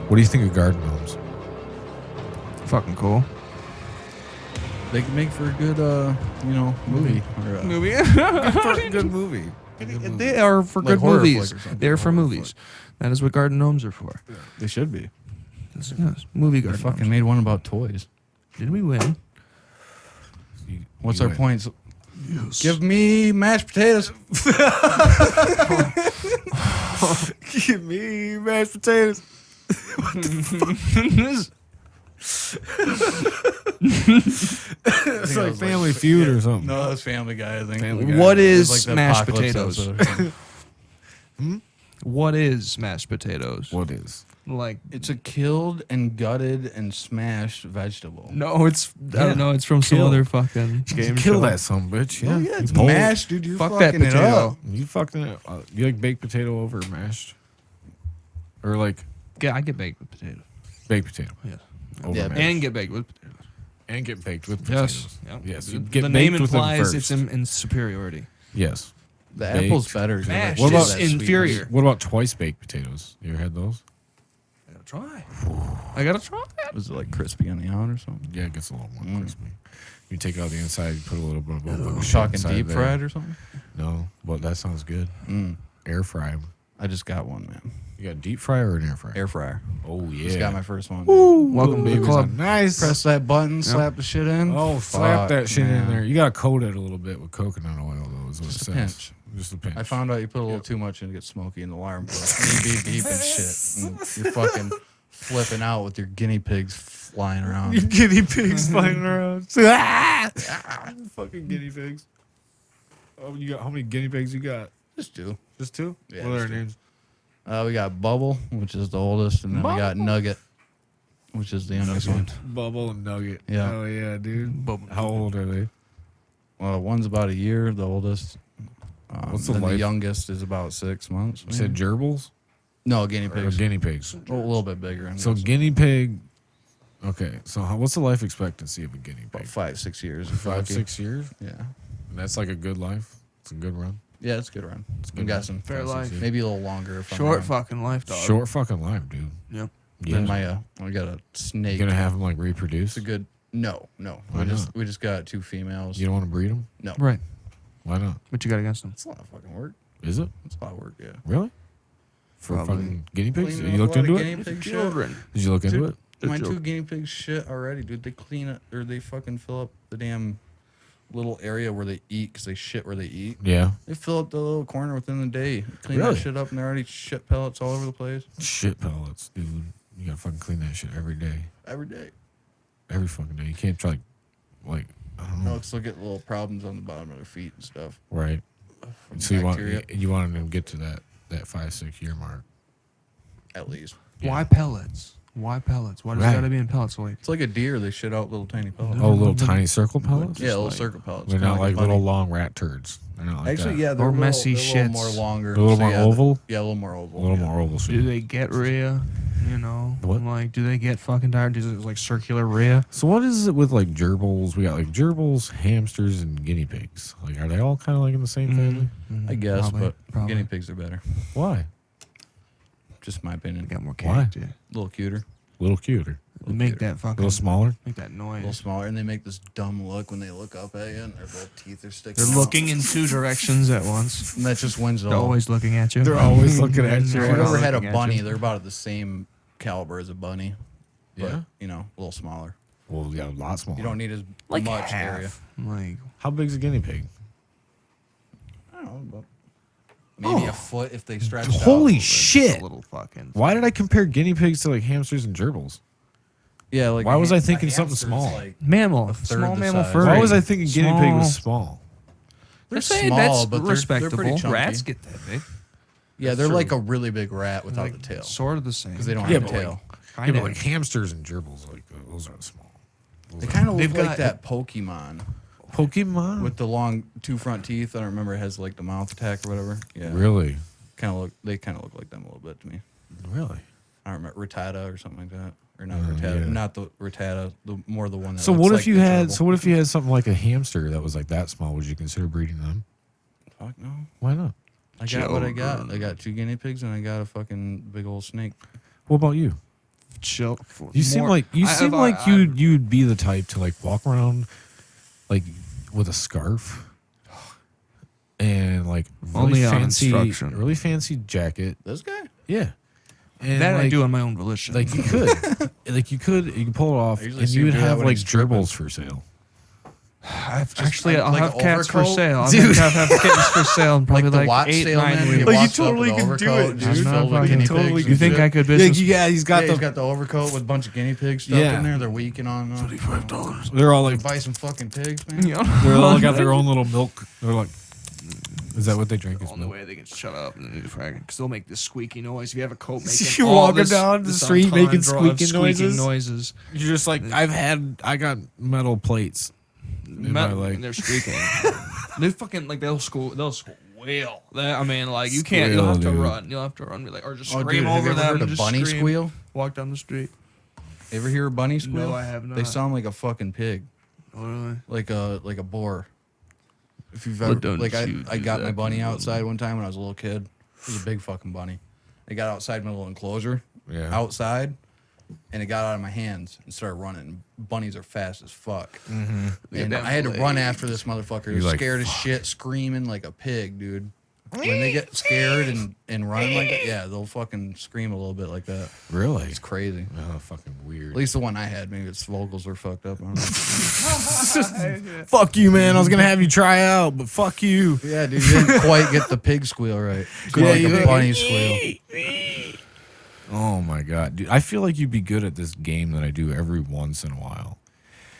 [SPEAKER 3] What do you think of garden gnomes?
[SPEAKER 2] Fucking cool.
[SPEAKER 4] They can make for a good, movie. Or,
[SPEAKER 2] Movie.
[SPEAKER 3] Good movie.
[SPEAKER 2] They are for
[SPEAKER 4] Like
[SPEAKER 2] good
[SPEAKER 4] horror
[SPEAKER 2] movies.
[SPEAKER 4] flick or something.
[SPEAKER 2] They're for
[SPEAKER 3] Horror
[SPEAKER 2] movies. That is what garden gnomes are for.
[SPEAKER 4] They should be.
[SPEAKER 2] Yes, movie
[SPEAKER 4] They
[SPEAKER 2] garden
[SPEAKER 4] fucking
[SPEAKER 2] gnomes.
[SPEAKER 4] made one about toys.
[SPEAKER 2] Did we win?
[SPEAKER 4] What's
[SPEAKER 3] You
[SPEAKER 4] our
[SPEAKER 3] win.
[SPEAKER 4] points? Give me mashed potatoes.
[SPEAKER 3] Give me mashed potatoes. It's like Family Feud or something.
[SPEAKER 4] No, that's Family Guy, I think.
[SPEAKER 3] Family Guy.
[SPEAKER 2] What
[SPEAKER 4] It
[SPEAKER 2] is
[SPEAKER 4] was like the
[SPEAKER 2] mashed
[SPEAKER 4] apocalypse
[SPEAKER 2] potatoes?
[SPEAKER 4] episode or something.
[SPEAKER 2] What is mashed potatoes?
[SPEAKER 3] What is?
[SPEAKER 2] Like,
[SPEAKER 4] It's a killed and gutted and smashed vegetable.
[SPEAKER 2] no, it's I don't know. It's from some
[SPEAKER 3] Kill.
[SPEAKER 2] other fucking game
[SPEAKER 3] Kill
[SPEAKER 2] show.
[SPEAKER 3] that son bitch. Yeah,
[SPEAKER 4] Oh, yeah, it's
[SPEAKER 3] You bold.
[SPEAKER 4] mashed, dude. You're
[SPEAKER 2] Fuck that
[SPEAKER 4] fucking it
[SPEAKER 2] potato.
[SPEAKER 4] up.
[SPEAKER 3] You fucking it. You like baked potato over mashed, or like
[SPEAKER 2] Yeah, I get baked with potatoes.
[SPEAKER 3] baked potato
[SPEAKER 2] Yes.
[SPEAKER 3] over
[SPEAKER 4] Yeah,
[SPEAKER 3] mashed,
[SPEAKER 2] And get baked with potatoes.
[SPEAKER 3] and get baked with
[SPEAKER 2] Yes.
[SPEAKER 3] potatoes.
[SPEAKER 2] Yep.
[SPEAKER 3] Yes. You
[SPEAKER 2] The
[SPEAKER 3] get
[SPEAKER 2] name
[SPEAKER 3] baked with them
[SPEAKER 2] implies it's
[SPEAKER 3] first.
[SPEAKER 2] in superiority.
[SPEAKER 3] Yes.
[SPEAKER 4] The
[SPEAKER 3] Baked.
[SPEAKER 4] apple's better. 'cause
[SPEAKER 2] Mashed
[SPEAKER 4] it
[SPEAKER 3] What
[SPEAKER 2] is
[SPEAKER 3] about-
[SPEAKER 4] that
[SPEAKER 2] inferior.
[SPEAKER 3] What about twice baked potatoes? You ever had those?
[SPEAKER 2] I gotta try. I gotta try that.
[SPEAKER 4] sweetness. Was it like crispy on the out or something?
[SPEAKER 3] Yeah, it gets a little more crispy. You take out the inside, you put a little bit of shit
[SPEAKER 4] Talking
[SPEAKER 3] inside
[SPEAKER 4] deep
[SPEAKER 3] there.
[SPEAKER 4] fried or something?
[SPEAKER 3] No, but that sounds good.
[SPEAKER 4] Mm.
[SPEAKER 3] Air fry 'em.
[SPEAKER 4] I just got one, man.
[SPEAKER 3] You got deep fry or an air fryer?
[SPEAKER 4] Air fryer.
[SPEAKER 3] Oh yeah.
[SPEAKER 4] Just got my first one.
[SPEAKER 2] Welcome to the
[SPEAKER 3] Babies
[SPEAKER 2] club.
[SPEAKER 3] are nice.
[SPEAKER 4] Press that button, slap the shit in.
[SPEAKER 3] Oh, slap
[SPEAKER 4] Fuck,
[SPEAKER 3] that shit in
[SPEAKER 4] man.
[SPEAKER 3] there. You gotta coat it a little bit with coconut oil, though. Is what
[SPEAKER 4] Just
[SPEAKER 3] it
[SPEAKER 4] a
[SPEAKER 3] says.
[SPEAKER 4] pinch.
[SPEAKER 3] Just a pinch.
[SPEAKER 4] I found out you put a little too much and it gets smoky and the alarm goes beep, beep, beep and shit. And you're fucking flipping out with your guinea pigs flying around.
[SPEAKER 3] guinea pigs flying around. Fucking guinea pigs. Oh, you got how many guinea pigs you got?
[SPEAKER 4] Just two.
[SPEAKER 3] Just two?
[SPEAKER 4] Yeah,
[SPEAKER 3] What are
[SPEAKER 4] just
[SPEAKER 3] their
[SPEAKER 4] two.
[SPEAKER 3] names?
[SPEAKER 4] We got Bubble, which is the oldest, and then we got Nugget, which is the youngest one.
[SPEAKER 3] Bubble and Nugget.
[SPEAKER 4] Yeah.
[SPEAKER 3] Oh yeah, dude. How old are they?
[SPEAKER 4] Well, one's about a year, the oldest.
[SPEAKER 3] What's the
[SPEAKER 4] then the
[SPEAKER 3] life-
[SPEAKER 4] youngest is about 6 months.
[SPEAKER 3] You said
[SPEAKER 4] maybe.
[SPEAKER 3] gerbils
[SPEAKER 4] No, guinea
[SPEAKER 3] or
[SPEAKER 4] pigs.
[SPEAKER 3] guinea pigs?
[SPEAKER 4] A little bit bigger. I'm
[SPEAKER 3] So
[SPEAKER 4] guessing.
[SPEAKER 3] guinea pig. Okay, so what's the life expectancy of a guinea
[SPEAKER 4] about
[SPEAKER 3] pig?
[SPEAKER 4] 5-6 years. if
[SPEAKER 3] 5,
[SPEAKER 4] lucky.
[SPEAKER 3] 6 years.
[SPEAKER 4] Yeah.
[SPEAKER 3] And that's like a good life. It's a good run.
[SPEAKER 4] Yeah, it's a good run.
[SPEAKER 3] good
[SPEAKER 4] I'm
[SPEAKER 3] run.
[SPEAKER 4] guessing.
[SPEAKER 2] Fair
[SPEAKER 3] 5, 6
[SPEAKER 2] life.
[SPEAKER 3] years.
[SPEAKER 4] Maybe a little longer if
[SPEAKER 2] Short
[SPEAKER 4] I'm
[SPEAKER 2] fucking life, dog.
[SPEAKER 3] Short fucking life, dude.
[SPEAKER 2] Yep.
[SPEAKER 3] Yeah.
[SPEAKER 4] Then I got a snake.
[SPEAKER 3] You gonna have them like reproduce?
[SPEAKER 4] It's a good. No.
[SPEAKER 3] Why
[SPEAKER 4] We just got 2 females.
[SPEAKER 3] You don't want to breed them?
[SPEAKER 4] No.
[SPEAKER 2] Right.
[SPEAKER 3] Why not?
[SPEAKER 2] What you got against them?
[SPEAKER 4] It's a lot of fucking work.
[SPEAKER 3] Is it
[SPEAKER 4] It's a lot of work. Yeah.
[SPEAKER 3] really? For
[SPEAKER 2] Probably.
[SPEAKER 3] fucking guinea pigs?
[SPEAKER 4] Cleaning
[SPEAKER 3] You
[SPEAKER 4] up
[SPEAKER 3] looked
[SPEAKER 4] a lot
[SPEAKER 3] into
[SPEAKER 4] of
[SPEAKER 3] it?
[SPEAKER 4] guinea pig shit.
[SPEAKER 2] Children.
[SPEAKER 3] Did you look into
[SPEAKER 4] Dude,
[SPEAKER 3] it?
[SPEAKER 4] My
[SPEAKER 2] joke.
[SPEAKER 4] 2 guinea pigs shit already, dude. They clean it or they fucking fill up the damn little area where they eat because they shit where they eat.
[SPEAKER 3] Yeah.
[SPEAKER 4] They fill up the little corner within the day. Clean
[SPEAKER 3] Really?
[SPEAKER 4] that shit up and they're already shit pellets all over the place
[SPEAKER 3] Shit pellets, dude. You gotta fucking clean that shit every day.
[SPEAKER 4] every day.
[SPEAKER 3] Every fucking day. You can't try like I don't know.
[SPEAKER 4] No, because they'll get little problems on the bottom of their feet and stuff.
[SPEAKER 3] Right.
[SPEAKER 4] From
[SPEAKER 3] So
[SPEAKER 4] bacteria,
[SPEAKER 3] you want them to get to that 5-6 year mark.
[SPEAKER 4] at least.
[SPEAKER 2] Why pellets? Why pellets? Why does
[SPEAKER 3] Right.
[SPEAKER 2] it gotta be in pellets? Like,
[SPEAKER 4] It's like a deer. They shit out little tiny pellets.
[SPEAKER 3] Oh, little tiny circle pellets?
[SPEAKER 4] yeah, little
[SPEAKER 2] like-
[SPEAKER 4] circle pellets.
[SPEAKER 3] They're
[SPEAKER 4] kinda
[SPEAKER 3] not like
[SPEAKER 4] a bunny.
[SPEAKER 3] little long rat turds. They're not like
[SPEAKER 4] Actually,
[SPEAKER 3] that.
[SPEAKER 4] yeah, they're
[SPEAKER 2] Or
[SPEAKER 4] a
[SPEAKER 2] messy
[SPEAKER 4] little
[SPEAKER 2] shits.
[SPEAKER 4] more longer.
[SPEAKER 3] They're a little
[SPEAKER 4] So,
[SPEAKER 3] more
[SPEAKER 4] yeah,
[SPEAKER 3] oval?
[SPEAKER 4] Yeah, a little more oval.
[SPEAKER 3] A
[SPEAKER 2] do
[SPEAKER 3] little more.
[SPEAKER 2] they get rhea? You know,
[SPEAKER 3] What?
[SPEAKER 2] like, do they get fucking tired? Is it like circular rhea?
[SPEAKER 3] So what is it with like gerbils? We got like gerbils, hamsters, and guinea pigs. Like, are they all kind of like in the same family?
[SPEAKER 4] I guess,
[SPEAKER 2] Probably,
[SPEAKER 4] but
[SPEAKER 2] probably.
[SPEAKER 4] guinea pigs are better.
[SPEAKER 3] Why?
[SPEAKER 4] Just my opinion.
[SPEAKER 2] Got more
[SPEAKER 3] Why?
[SPEAKER 2] character.
[SPEAKER 4] A little cuter,
[SPEAKER 3] A little cuter,
[SPEAKER 2] They make
[SPEAKER 4] cuter.
[SPEAKER 2] that
[SPEAKER 3] a
[SPEAKER 2] fucking
[SPEAKER 3] little smaller.
[SPEAKER 2] make that
[SPEAKER 4] a little
[SPEAKER 2] noise.
[SPEAKER 4] smaller, and they make this dumb look when they look up at you, and their both teeth are sticking.
[SPEAKER 2] They're
[SPEAKER 4] out.
[SPEAKER 2] looking in two directions at once.
[SPEAKER 4] And that just wins it
[SPEAKER 2] They're
[SPEAKER 4] all.
[SPEAKER 2] always looking at you.
[SPEAKER 3] They're always looking at you.
[SPEAKER 4] If
[SPEAKER 2] They're
[SPEAKER 4] you've
[SPEAKER 2] always
[SPEAKER 4] ever had a
[SPEAKER 2] looking at
[SPEAKER 4] bunny,
[SPEAKER 2] you.
[SPEAKER 4] they're about the same caliber as a bunny, but
[SPEAKER 3] Yeah.
[SPEAKER 4] you know, a little smaller.
[SPEAKER 3] Well, yeah, a lot smaller.
[SPEAKER 4] You don't need as
[SPEAKER 2] like
[SPEAKER 4] much
[SPEAKER 2] half.
[SPEAKER 4] area.
[SPEAKER 2] Like,
[SPEAKER 3] How big's a guinea pig?
[SPEAKER 4] I don't know, about maybe a foot if they stretch.
[SPEAKER 3] Holy
[SPEAKER 4] out.
[SPEAKER 3] shit!
[SPEAKER 2] a little fucking.
[SPEAKER 3] Why did I compare guinea pigs to like hamsters and gerbils?
[SPEAKER 4] Yeah, like
[SPEAKER 3] Why was I
[SPEAKER 4] a
[SPEAKER 3] thinking something
[SPEAKER 4] hamster's
[SPEAKER 3] small?
[SPEAKER 4] Like,
[SPEAKER 2] Mammal,
[SPEAKER 4] third
[SPEAKER 2] small
[SPEAKER 4] the
[SPEAKER 2] mammal
[SPEAKER 4] size.
[SPEAKER 2] furry.
[SPEAKER 3] Why was I thinking guinea pig was small?
[SPEAKER 4] they're
[SPEAKER 2] saying
[SPEAKER 4] small,
[SPEAKER 2] that's
[SPEAKER 4] but they're
[SPEAKER 2] respectable.
[SPEAKER 4] pretty chunky.
[SPEAKER 2] Rats get that big.
[SPEAKER 4] Yeah,
[SPEAKER 3] That's
[SPEAKER 4] they're
[SPEAKER 3] true.
[SPEAKER 4] like a really big rat without
[SPEAKER 2] Like,
[SPEAKER 4] the tail
[SPEAKER 2] Sort of the same.
[SPEAKER 4] because they don't
[SPEAKER 3] Yeah,
[SPEAKER 4] have a
[SPEAKER 3] but, like,
[SPEAKER 4] tail.
[SPEAKER 3] Yeah, but like hamsters and gerbils, like those aren't small.
[SPEAKER 4] They kind of
[SPEAKER 2] They've
[SPEAKER 4] look like
[SPEAKER 2] got-
[SPEAKER 4] that Pokemon
[SPEAKER 3] Pokemon.
[SPEAKER 4] with the long two front teeth. I don't remember it has like the mouth attack or whatever. Yeah,
[SPEAKER 3] Really,
[SPEAKER 4] kind of look. They kind of look like them a little bit to me.
[SPEAKER 3] really.
[SPEAKER 4] I don't remember Rattata or something like that, or not
[SPEAKER 3] Oh,
[SPEAKER 4] Rattata,
[SPEAKER 3] yeah.
[SPEAKER 4] not the Rattata, the more the one. That
[SPEAKER 3] So
[SPEAKER 4] looks
[SPEAKER 3] what if
[SPEAKER 4] like
[SPEAKER 3] you
[SPEAKER 4] the
[SPEAKER 3] had?
[SPEAKER 4] gerbil.
[SPEAKER 3] So what if you had something like a hamster that was like that small? Would you consider breeding them?
[SPEAKER 4] Fuck no.
[SPEAKER 3] Why not?
[SPEAKER 4] I got what I got. I got 2 guinea pigs and I got a fucking big old snake.
[SPEAKER 3] What about you?
[SPEAKER 2] Chill.
[SPEAKER 3] You seem like you'd be the type to like walk around like with a scarf and like
[SPEAKER 2] Only on instruction.
[SPEAKER 3] really fancy jacket.
[SPEAKER 4] This guy?
[SPEAKER 3] Yeah, and
[SPEAKER 2] that I
[SPEAKER 3] like,
[SPEAKER 2] do on my own volition.
[SPEAKER 3] Like you could, you could pull it off,
[SPEAKER 4] I usually
[SPEAKER 3] and
[SPEAKER 4] see
[SPEAKER 3] you
[SPEAKER 4] him
[SPEAKER 3] would
[SPEAKER 4] do that
[SPEAKER 3] have
[SPEAKER 4] when
[SPEAKER 3] like
[SPEAKER 4] he's tripping.
[SPEAKER 3] gerbils for sale.
[SPEAKER 2] Actually, I'll
[SPEAKER 4] like
[SPEAKER 2] have
[SPEAKER 4] an
[SPEAKER 2] cats for
[SPEAKER 4] overcoat?
[SPEAKER 2] sale. I'll
[SPEAKER 3] Dude.
[SPEAKER 2] have kittens for sale in probably
[SPEAKER 4] the
[SPEAKER 2] like
[SPEAKER 4] watch
[SPEAKER 2] 8, 9
[SPEAKER 4] salesman,
[SPEAKER 2] weeks.
[SPEAKER 4] he
[SPEAKER 3] Like, you
[SPEAKER 4] walks up
[SPEAKER 3] totally
[SPEAKER 4] with an
[SPEAKER 3] could do
[SPEAKER 4] overcoat
[SPEAKER 3] it,
[SPEAKER 4] just
[SPEAKER 3] dude.
[SPEAKER 4] filled with
[SPEAKER 2] You
[SPEAKER 4] guinea
[SPEAKER 3] totally
[SPEAKER 4] pigs
[SPEAKER 3] could
[SPEAKER 4] and
[SPEAKER 2] You think
[SPEAKER 4] shit.
[SPEAKER 2] I could business?
[SPEAKER 3] Yeah, he's got
[SPEAKER 4] Yeah, he's got the overcoat with a bunch of guinea pigs stuff
[SPEAKER 3] Yeah.
[SPEAKER 4] in there. They're weaking on them.
[SPEAKER 2] $25.
[SPEAKER 3] They're all like
[SPEAKER 4] Buy some fucking pigs, man.
[SPEAKER 3] they're all got their own little milk. They're like, is that what they drink?
[SPEAKER 2] The
[SPEAKER 3] Is
[SPEAKER 2] only
[SPEAKER 3] milk?
[SPEAKER 2] way they can shut up and because they'll make this squeaky noise. If you have a coat making
[SPEAKER 3] You're
[SPEAKER 2] all
[SPEAKER 3] walking
[SPEAKER 2] this,
[SPEAKER 3] down the
[SPEAKER 2] this
[SPEAKER 3] street making
[SPEAKER 2] entendre of
[SPEAKER 3] squeaking noises?
[SPEAKER 2] noises.
[SPEAKER 3] You're just like I got metal plates in my leg.
[SPEAKER 2] And they're squeaking. They fucking like they'll squeal. I mean, like you can't.
[SPEAKER 3] Squeal,
[SPEAKER 2] You'll have to
[SPEAKER 3] dude.
[SPEAKER 2] run. You'll have to run. Be like, or just
[SPEAKER 4] Oh,
[SPEAKER 2] scream
[SPEAKER 4] dude, have
[SPEAKER 2] over
[SPEAKER 4] you ever
[SPEAKER 2] them.
[SPEAKER 4] heard a
[SPEAKER 2] just
[SPEAKER 4] bunny
[SPEAKER 2] scream,
[SPEAKER 4] squeal?
[SPEAKER 2] Walk down the street.
[SPEAKER 4] Ever hear a bunny squeal?
[SPEAKER 2] No, I have
[SPEAKER 4] They
[SPEAKER 2] not.
[SPEAKER 4] sound like a fucking pig,
[SPEAKER 2] Oh, really?
[SPEAKER 4] like a boar. If you've
[SPEAKER 2] Well,
[SPEAKER 4] ever,
[SPEAKER 2] don't
[SPEAKER 4] like I
[SPEAKER 2] you do
[SPEAKER 4] got my
[SPEAKER 2] that
[SPEAKER 4] bunny
[SPEAKER 2] to
[SPEAKER 4] outside one time when I was a little kid. It was a big fucking bunny. It got outside my little enclosure,
[SPEAKER 3] Yeah.
[SPEAKER 4] outside, and it got out of my hands and started running. Bunnies are fast as fuck.
[SPEAKER 3] Mm-hmm.
[SPEAKER 4] And
[SPEAKER 2] Them
[SPEAKER 4] I had to run
[SPEAKER 2] legs.
[SPEAKER 4] after this motherfucker. He
[SPEAKER 3] You're
[SPEAKER 4] was
[SPEAKER 3] like,
[SPEAKER 4] scared as shit, screaming like a pig, dude. When they get scared and run like that, yeah, they'll fucking scream a little bit like that.
[SPEAKER 3] Really?
[SPEAKER 4] It's crazy.
[SPEAKER 3] Oh, fucking weird.
[SPEAKER 4] At least the one I had, maybe its vocals were fucked up. I don't know.
[SPEAKER 3] Fuck you, man. I was gonna have you try out, but fuck you.
[SPEAKER 4] Yeah, dude, you didn't quite get the pig squeal right. It's
[SPEAKER 3] Yeah,
[SPEAKER 4] like
[SPEAKER 3] you
[SPEAKER 4] a
[SPEAKER 3] did.
[SPEAKER 4] bunny squeal.
[SPEAKER 3] Oh my god, dude! I feel like you'd be good at this game that I do every once in a while,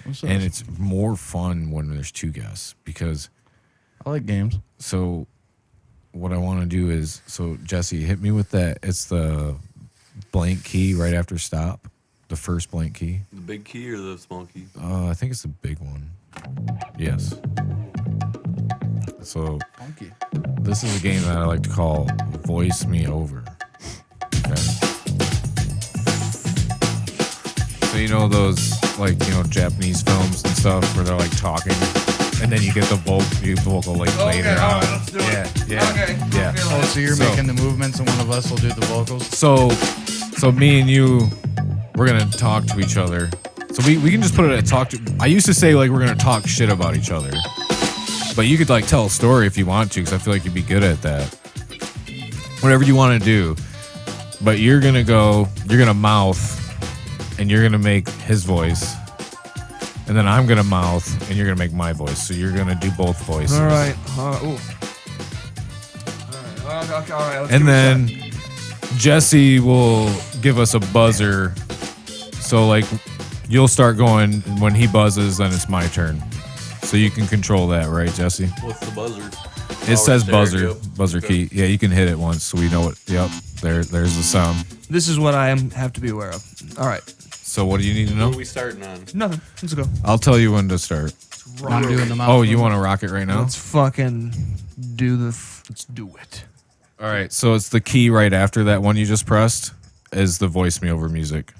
[SPEAKER 4] What's up?
[SPEAKER 3] and it's more fun when there's 2 guests because.
[SPEAKER 4] I like games.
[SPEAKER 3] So, what I want to do is, so Jesse, hit me with that. It's the blank key right after stop, the first blank key.
[SPEAKER 5] The big key or the small key?
[SPEAKER 3] I think it's the big one. Yes. So
[SPEAKER 4] Funky.
[SPEAKER 3] this is a game that I like to call "Voice Me Over." Okay. So you know those Japanese films and stuff where they're like talking, and then you get the vocal like later
[SPEAKER 2] all
[SPEAKER 3] on.
[SPEAKER 2] right, let's do it.
[SPEAKER 3] Yeah.
[SPEAKER 2] Okay,
[SPEAKER 3] Yeah.
[SPEAKER 2] I feel
[SPEAKER 4] Oh,
[SPEAKER 2] it.
[SPEAKER 4] so you're
[SPEAKER 3] So-
[SPEAKER 4] making the movements and one of us will do the vocals?
[SPEAKER 3] So me and you, we're gonna talk to each other. So we can just put it at talk to. I used to say like we're gonna talk shit about each other, but you could like tell a story if you want to, because I feel like you'd be good at that. Whatever you want to do, but you're gonna mouth, and you're gonna make his voice, and then I'm gonna mouth, and you're gonna make my voice. So you're gonna do both voices.
[SPEAKER 2] All right. Ooh. All right. Okay, all right. Let's
[SPEAKER 3] And
[SPEAKER 2] give it a
[SPEAKER 3] then
[SPEAKER 2] shot.
[SPEAKER 3] Jesse will give us a buzzer. So like you'll start going when he buzzes, then it's my turn. So you can control that, right, Jesse?
[SPEAKER 5] What's the buzzer?
[SPEAKER 3] It says
[SPEAKER 5] there,
[SPEAKER 3] buzzer,
[SPEAKER 5] yep.
[SPEAKER 3] buzzer
[SPEAKER 5] Okay.
[SPEAKER 3] key. Yeah, you can hit it once so we know it. Yep, there's the sound.
[SPEAKER 2] This is what I have to be aware of. All right.
[SPEAKER 3] So what do you need to
[SPEAKER 5] What
[SPEAKER 3] know?
[SPEAKER 5] are we starting on?
[SPEAKER 2] Nothing. Let's go.
[SPEAKER 3] I'll tell you when to start.
[SPEAKER 4] I'm doing the mouth.
[SPEAKER 3] Oh, you want to rock it right now?
[SPEAKER 2] Let's fucking do the. Let's do it.
[SPEAKER 3] All right, so it's the key right after that one you just pressed. as the voicemail over music.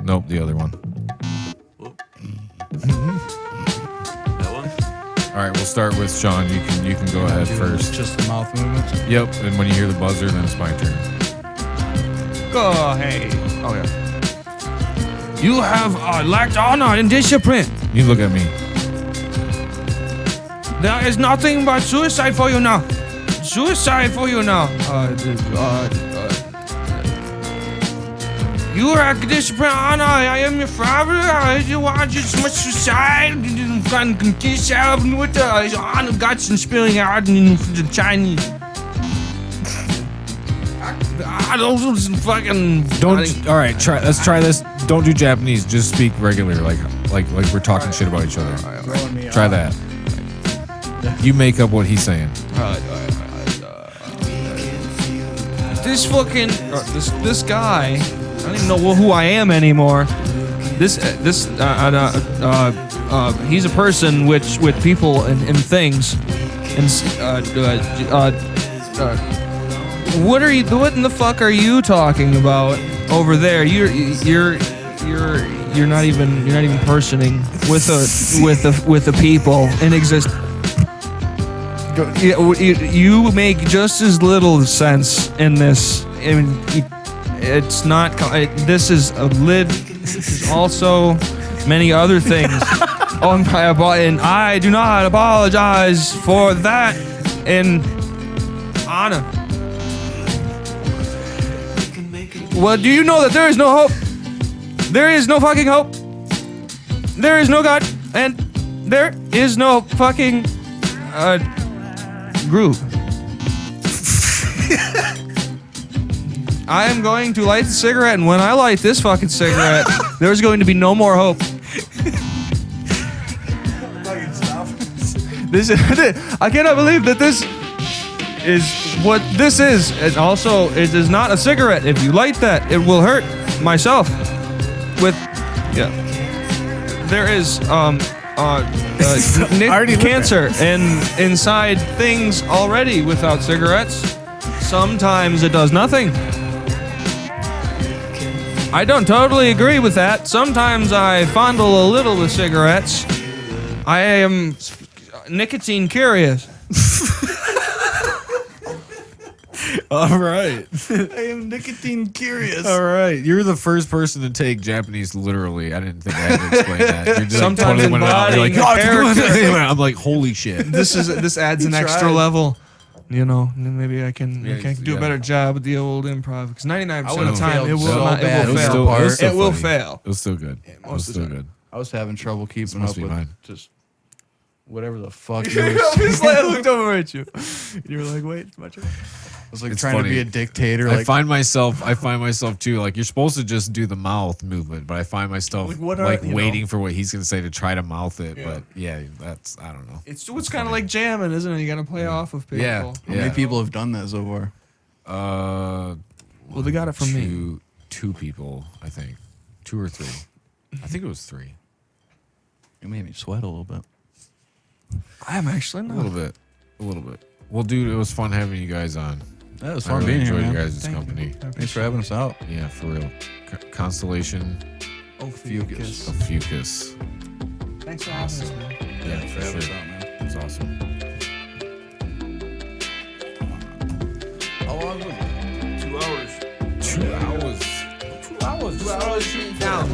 [SPEAKER 3] Nope, the other one.
[SPEAKER 5] That one?
[SPEAKER 3] All right, we'll start with Sean. You can go ahead first.
[SPEAKER 4] Just the mouth movements.
[SPEAKER 3] Yep, and when you hear the buzzer, then it's my turn.
[SPEAKER 2] Go, hey. Oh, yeah. You have lacked honor and discipline.
[SPEAKER 3] You look at me.
[SPEAKER 2] There is nothing but suicide for you now. Suicide for you now. You lack discipline, honor. I am your father. I want you so much suicide. You can kiss yourself with the honor guts and spilling out in the Chinese. Those fucking
[SPEAKER 3] Don't. All right, try. Let's try this. Don't do Japanese. Just speak regular, like we're talking shit about each other. Try that. You make up what he's saying.
[SPEAKER 2] This fucking this guy. I don't even know who I am anymore. He's a person with people and things. And what in the fuck are you talking about over there? You're not even personing with the people in existence. You make just as little sense in this. I mean, it's not. This is a lid. This is also many other things. And I do not apologize for that in honor. Well, do you know that there is no hope? There is no fucking hope. There is no God, and there is no fucking groove. I am going to light the cigarette, and when I light this fucking cigarette, there's going to be no more hope. I cannot believe that this is what this is. And also, it is not a cigarette. If you light that, it will hurt myself. There is cancer and inside things already without cigarettes. Sometimes it does nothing. I don't totally agree with that. Sometimes I fondle a little with cigarettes. I am nicotine curious.
[SPEAKER 3] All right.
[SPEAKER 4] I am nicotine curious.
[SPEAKER 3] All right. You're the first person to take Japanese literally. I didn't think I had to explain that. You're just
[SPEAKER 2] Sometimes
[SPEAKER 3] totally went out. You're like,
[SPEAKER 2] embodying character.
[SPEAKER 3] I'm like, holy shit.
[SPEAKER 2] This adds an extra level. You know, maybe I can do a better job with the old improv. Because 99% of the time, it will fail. It will fail.
[SPEAKER 3] It was still good. It was still good.
[SPEAKER 4] I was having trouble keeping
[SPEAKER 3] must
[SPEAKER 4] up
[SPEAKER 3] be
[SPEAKER 4] with
[SPEAKER 3] mine.
[SPEAKER 4] just whatever the fuck you were
[SPEAKER 2] Obviously, I looked over at you. You were like, "Wait, it's my turn."
[SPEAKER 4] I was like
[SPEAKER 3] It's
[SPEAKER 4] trying
[SPEAKER 3] funny.
[SPEAKER 4] to be a dictator.
[SPEAKER 3] I
[SPEAKER 4] Like,
[SPEAKER 3] find myself too, like you're supposed to just do the mouth movement, but I find myself waiting for what he's gonna say to try to mouth it. But yeah, that's I don't know.
[SPEAKER 2] It's kind of like jamming, isn't it? You gotta play off of people.
[SPEAKER 3] Yeah.
[SPEAKER 4] how many people have done that so far?
[SPEAKER 2] Well, they got it from me.
[SPEAKER 3] Two people, I think, 2 or 3. I think it was 3.
[SPEAKER 4] It made me sweat a little bit.
[SPEAKER 2] I am actually not.
[SPEAKER 3] A little bit. Well, dude, it was fun having you guys on.
[SPEAKER 4] That was
[SPEAKER 3] I
[SPEAKER 4] fun
[SPEAKER 3] really
[SPEAKER 4] being here,
[SPEAKER 3] enjoyed
[SPEAKER 4] man.
[SPEAKER 3] your guys' company.
[SPEAKER 4] Thanks for having us out.
[SPEAKER 3] Yeah, for real. Constellation
[SPEAKER 2] Fucus.
[SPEAKER 3] of Fucus.
[SPEAKER 2] Thanks for having us, man.
[SPEAKER 3] Yeah,
[SPEAKER 4] for
[SPEAKER 3] for
[SPEAKER 4] having us
[SPEAKER 3] sure.
[SPEAKER 4] out, man.
[SPEAKER 3] It's awesome.
[SPEAKER 4] How long was it?
[SPEAKER 5] 2 hours.
[SPEAKER 3] 2 hours.
[SPEAKER 2] 2 hours. 2 hours shooting down.